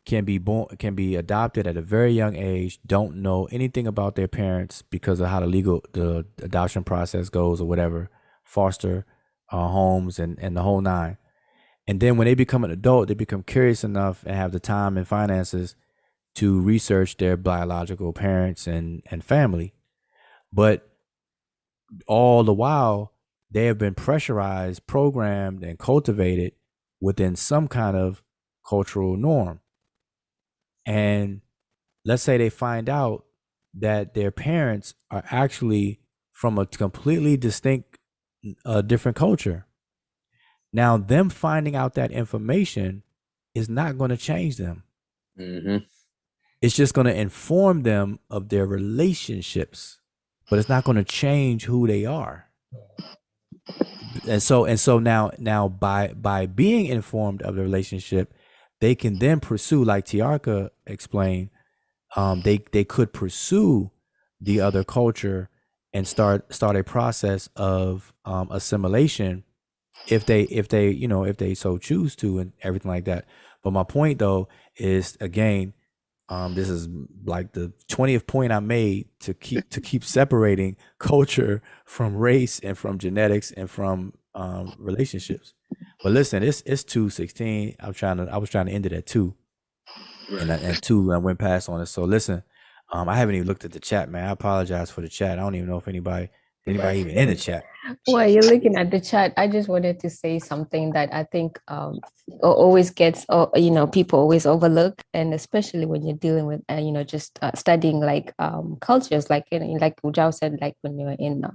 can be adopted at a very young age, don't know anything about their parents because of how the adoption process goes or whatever, foster homes and the whole nine. And then when they become an adult, they become curious enough and have the time and finances to research their biological parents and family. But all the while, they have been pressurized, programmed, and cultivated within some kind of cultural norm. And let's say they find out that their parents are actually from a completely distinct, different culture. Now, them finding out that information is not going to change them. Mm-hmm. It's just going to inform them of their relationships, but it's not going to change who they are. And so now by being informed of the relationship, they can then pursue, like Tiarka explained, they could pursue the other culture and start a process of assimilation if they so choose to, and everything like that. But my point though is, again, this is like the 20th point I made to keep separating culture from race and from genetics and from relationships. But listen, it's 2:16. I was trying to end it at 2, and 2 I went past on it. So listen, I haven't even looked at the chat, man. I apologize for the chat. I don't even know if anybody even in the chat. While you're looking at the chat, I just wanted to say something that I think always gets, people always overlook, and especially when you're dealing with, just studying like cultures, like like Ujao said, like when you're in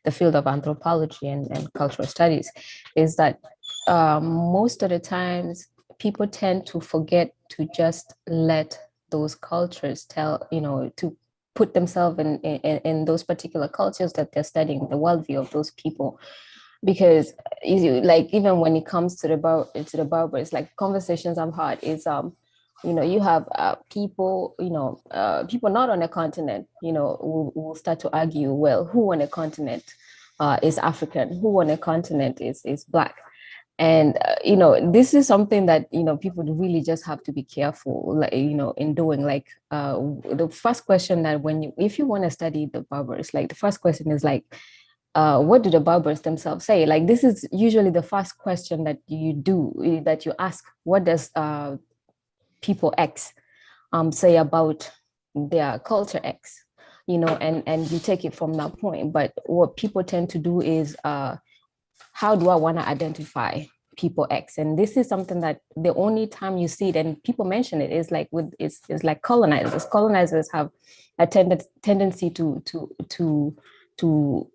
the field of anthropology and cultural studies, is that most of the times people tend to forget to just let those cultures to put themselves in those particular cultures that they're studying, the worldview of those people. Because like even when it comes to the Berbers, like conversations I've had is you have people people not on a continent will start to argue, well, who on a continent is African, who on a continent is Black. And this is something that people really just have to be careful, like in doing. Like the first question that if you want to study the Berbers, like the first question is like, what do the Berbers themselves say? Like this is usually the first question that you ask. What does people X say about their culture X? And you take it from that point. But what people tend to do is how do I want to identify people X? And this is something that the only time you see it, and people mention it, is like it's like colonizers. Colonizers have a tendency to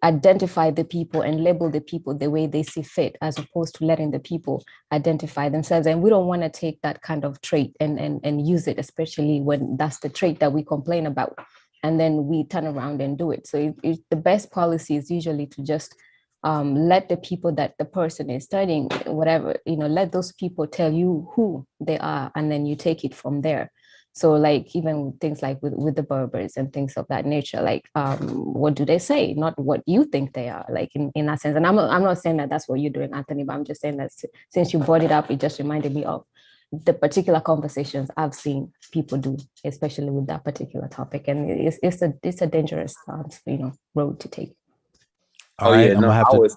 identify the people and label the people the way they see fit, as opposed to letting the people identify themselves. And we don't want to take that kind of trait and use it, especially when that's the trait that we complain about, and then we turn around and do it. So the best policy is usually to just let the people that the person is studying, whatever, let those people tell you who they are, and then you take it from there. So like even things like with the Berbers and things of that nature, like what do they say, not what you think they are, like in that sense. And I'm not saying that that's what you're doing, Anthony, but I'm just saying that since you brought it up, it just reminded me of the particular conversations I've seen people do, especially with that particular topic. And it's a dangerous road to take. Oh yeah, no, I was.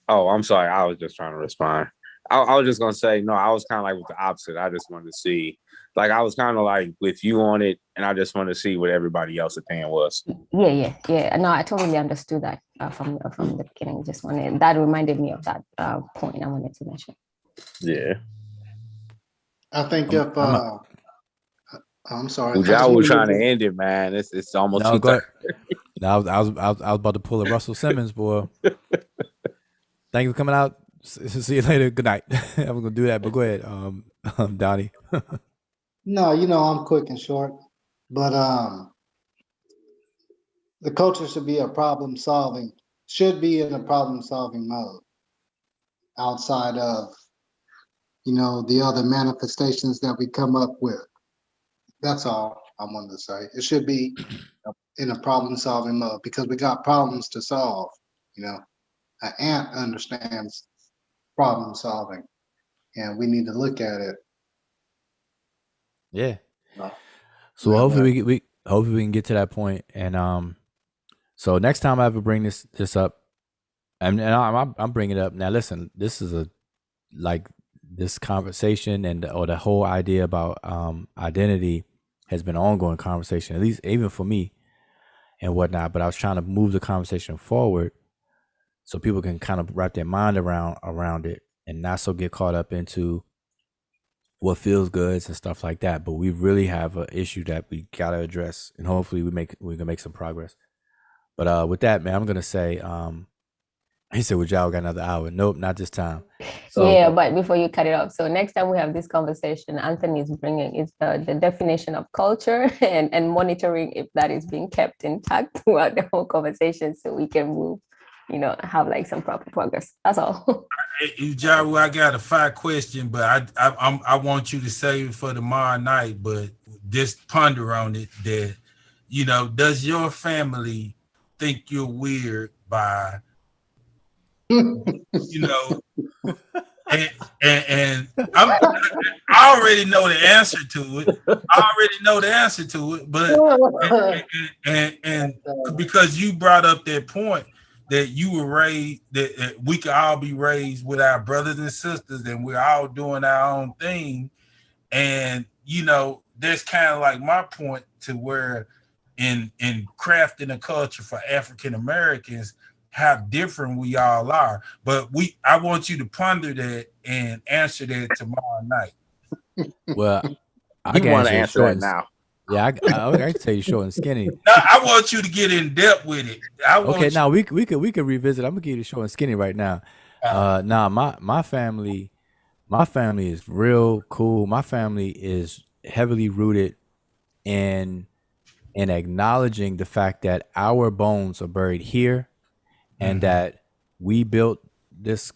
Oh, I'm sorry. I was just trying to respond. I was just gonna say no. I was kind of like with the opposite. I just wanted to see, like, I was kind of like with you on it, and I just wanted to see what everybody else's opinion was. Yeah. No, I totally understood that from the beginning. Just wanted that reminded me of that point I wanted to mention. Yeah. I think if I'm sorry. Ujah was trying to end it, man. It's almost. No, go ahead. I was about to pull a Russell Simmons, boy. Thank you for coming out. See you later. Good night. I'm gonna do that, but go ahead, Donnie. No, I'm quick and short, but the culture should be in a problem solving mode outside of the other manifestations that we come up with. That's all I wanted to say. It should be in a problem solving mode because we got problems to solve. An ant understands problem solving, and we need to look at it. Yeah. So hopefully we can get to that point. And so next time I ever bring this up, and I'm bringing it up now. Listen, this is this conversation or the whole idea about identity has been an ongoing conversation, at least even for me and whatnot. But I was trying to move the conversation forward so people can kind of wrap their mind around it and not so get caught up into what feels good and stuff like that. But we really have an issue that we gotta address, and hopefully we can make some progress. But with that, man, I'm gonna say, he said, "Well, y'all got another hour." Nope, not this time. So, yeah, but before you cut it off, so next time we have this conversation, Anthony is bringing is the definition of culture and monitoring if that is being kept intact throughout the whole conversation, so we can move, have like some proper progress. That's all. Jaru, I got a fire question, but I want you to save it for tomorrow night. But just ponder on it. That does your family think you're weird by and I already know the answer to it. But and because you brought up that point that you were raised, that we could all be raised with our brothers and sisters, and we're all doing our own thing, and that's kind of like my point to where in crafting a culture for African Americans, how different we all are. But I want you to ponder that and answer that tomorrow night. Well, I can want to answer that now. Yeah, I can tell you short and skinny. No, I want you to get in depth with it. Now we could revisit. I'm gonna give you the short and skinny right now. My family is real cool. My family is heavily rooted in acknowledging the fact that our bones are buried here. And that we built this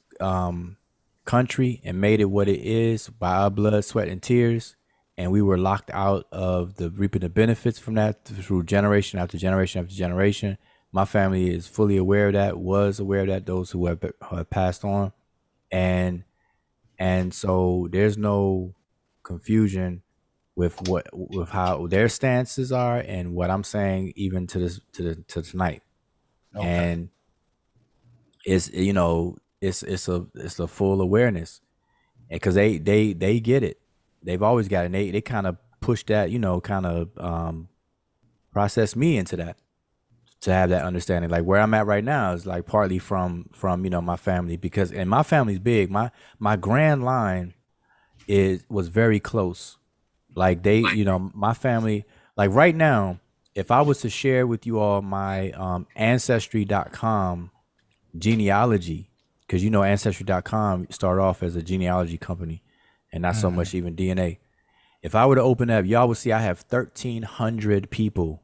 country and made it what it is by our blood, sweat, and tears. And we were locked out of reaping the benefits from that through generation after generation after generation. My family is fully aware of that, was aware of that, those who have passed on. And so there's no confusion with how their stances are and what I'm saying even to tonight. Okay. And it's it's a full awareness, because they get it. They've always got it. They kind of push that, kind of process me into that, to have that understanding. Like where I'm at right now is like partly from my family, because and my family's big. My grand line was very close. Like they, my family, like right now, if I was to share with you all my ancestry.com genealogy, because ancestry.com started off as a genealogy company and not so much even DNA. If I were to open up, y'all would see I have 1,300 people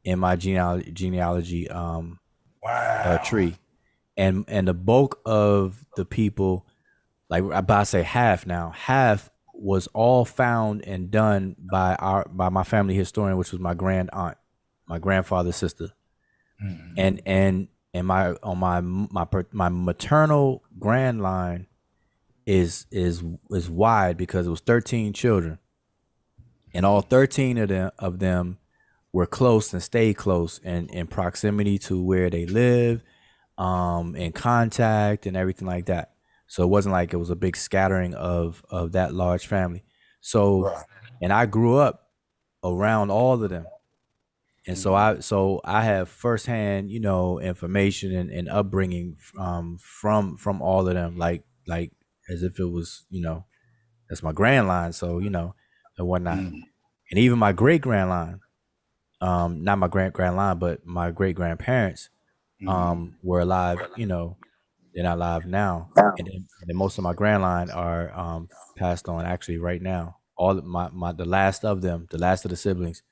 in my genealogy tree. and the bulk of the people, like I say half now, half was all found and done by my family historian, which was my grand aunt, my grandfather's sister. And my on my maternal grand line is wide because it was 13 children, and all 13 of them were close and stayed close and in proximity to where they live, in contact and everything like that. So it wasn't like it was a big scattering of that large family. So, and I grew up around all of them. And so I have firsthand, information and upbringing from all of them, like as if it was, that's my grand line. So, and whatnot. And even my great grand line, not my grand line, but my great grandparents were alive, they're not alive now. And then most of my grand line are passed on actually right now. All of my the last of them, the last of the siblings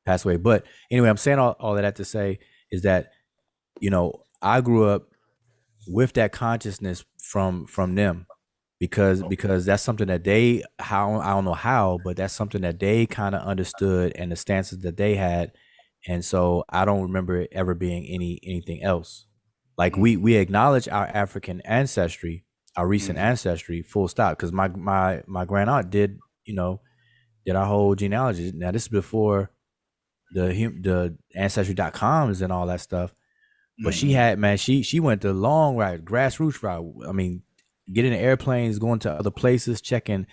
passed away. But anyway, I'm saying all of that to say is that, I grew up with that consciousness from them, because that's something that I don't know how, but that's something that they kind of understood, and the stances that they had. And so I don't remember it ever being anything else. Like we acknowledge our African ancestry, our recent ancestry, full stop. Because my grand aunt did our whole genealogy. Now this is before the ancestry.coms and all that stuff. But she had, she went the long route, grassroots route. I mean, getting in airplanes, going to other places, checking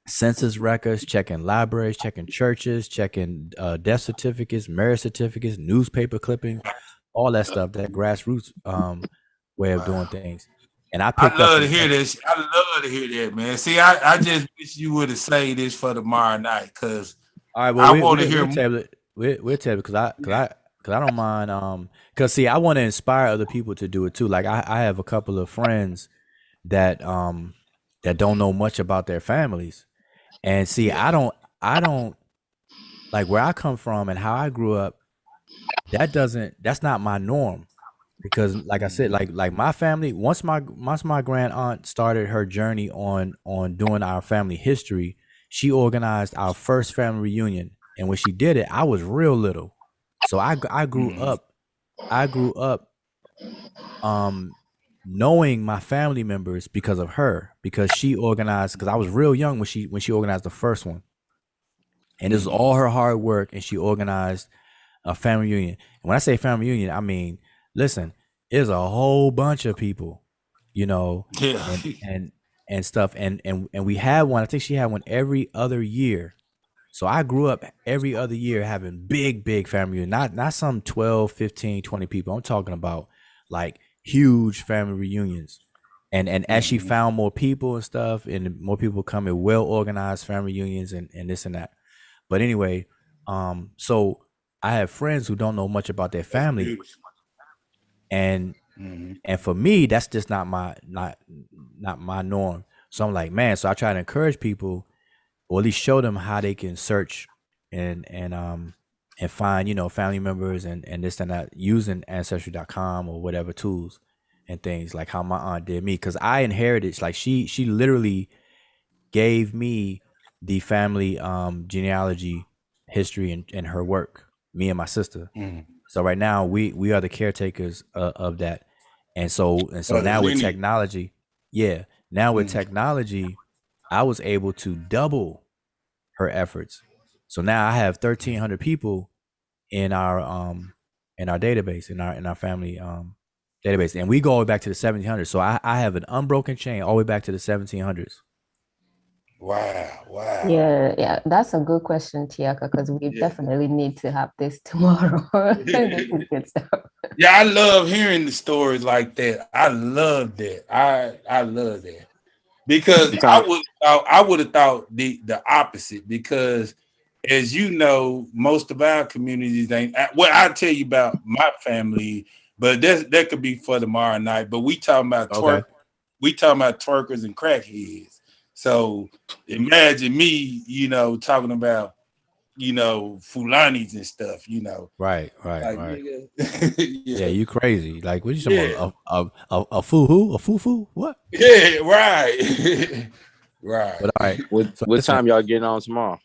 census records, checking libraries, checking churches, checking death certificates, marriage certificates, newspaper clippings, all that stuff, that grassroots way of doing things. And I picked up. I love to hear this. I love to hear that, man. See, I just wish you would have say this for tomorrow night, because I want to hear more. We'll table because I don't mind. Because see, I want to inspire other people to do it too. Like I have a couple of friends that don't know much about their families, and see, I don't like where I come from and how I grew up. That's not my norm, because like I said, like my family, once my grand aunt started her journey on doing our family history, she organized our first family reunion, and when she did it, I was real little. So I grew up knowing my family members because of her, because she organized, because I was real young when she organized the first one. And this is all her hard work, and she organized a family reunion. And when I say family reunion, I mean, listen, there's a whole bunch of people, and stuff. And we had one, I think she had one every other year. So I grew up every other year having big family reunions, not some 12, 15, 20 people. I'm talking about like huge family reunions. And as she found more people and stuff, and more people coming, well organized family reunions and this and that. But anyway, so I have friends who don't know much about their family. And for me, that's just not my norm. So I'm like, man, so I try to encourage people, or at least show them how they can search and find, family members and this and that, using ancestry.com or whatever tools and things, like how my aunt did me. Because I inherited, like she literally gave me the family genealogy history in her work, me and my sister. So right now we are the caretakers of that. And so now with technology, with technology, I was able to double her efforts. So now I have 1,300 people in our database, in our family database, and we go all the way back to the 1700s. So I have an unbroken chain all the way back to the 1700s. Wow. Yeah, that's a good question, Tiaka, because we definitely need to have this tomorrow. Yeah, I love hearing the stories like that. I love that. I love that, because I would have thought the opposite, because as you know, most of our communities ain't. Well, I'll tell you about my family, but that could be for tomorrow night. But we talking about twerkers and crackheads. So imagine me, talking about, you know, Fulanis and stuff, you know. Right. Like, Yeah, you crazy. Like, what you talking about? A foo-hoo? A foo-foo? What? Yeah, right. Right. But all right. What time y'all getting on tomorrow?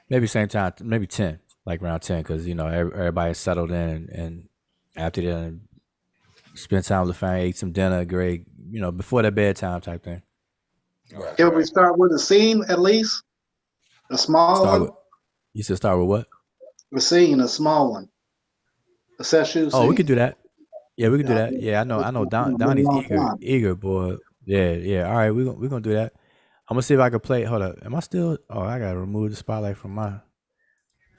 Maybe same time, maybe 10, like around 10, because you know everybody's settled in, and after that, spend time with the family, ate some dinner, great, you know, before that bedtime type thing. Right. Can we start with a scene at least? A small one? You said start with what? A scene, a small one. A session. Oh, we could do that. Yeah, we could do that. Yeah, I know. Donnie's eager, boy. Yeah. All right, we're gonna do that. I'm gonna see if I can play. Hold up. Am I still? Oh, I gotta remove the spotlight from my.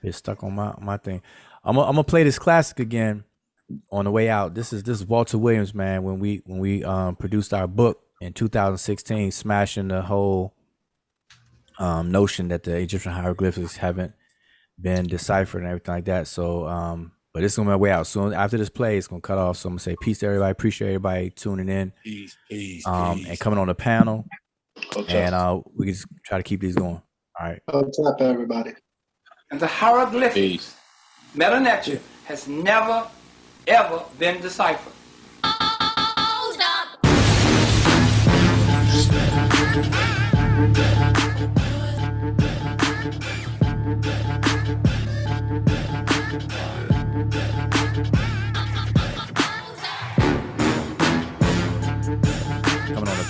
It's stuck on my thing. I'm gonna play this classic again on the way out. This is Walter Williams, man. When we produced our book in 2016, smashing the whole notion that the Egyptian hieroglyphics haven't been deciphered and everything like that. So, but it's on my way out soon. After this play, it's gonna cut off. So I'm gonna say peace to everybody. Appreciate everybody tuning in. Peace. And coming on the panel. And we can just try to keep these going. All right. What's up, everybody? And the hieroglyphic Netcher has never, ever been deciphered. Coming on the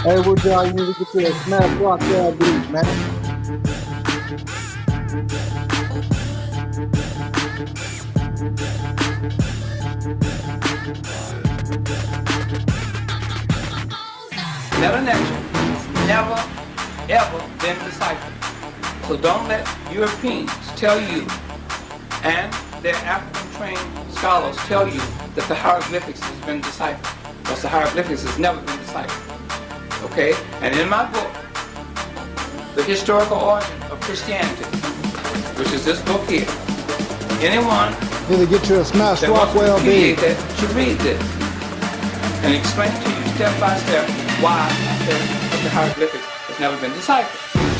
Hey, what y'all need to get to a smash rock beat, man. Netcher has never, ever been deciphered. So don't let Europeans tell you and their African-trained scholars tell you that the hieroglyphics has been deciphered. Because the hieroglyphics has never been deciphered. Okay? And in my book, The Historical Origin of Christianity, which is this book here, anyone Need to get you a smash that rock wants to beat. repeat that should read this and explain to you step by step why I said that the hieroglyphics has never been deciphered.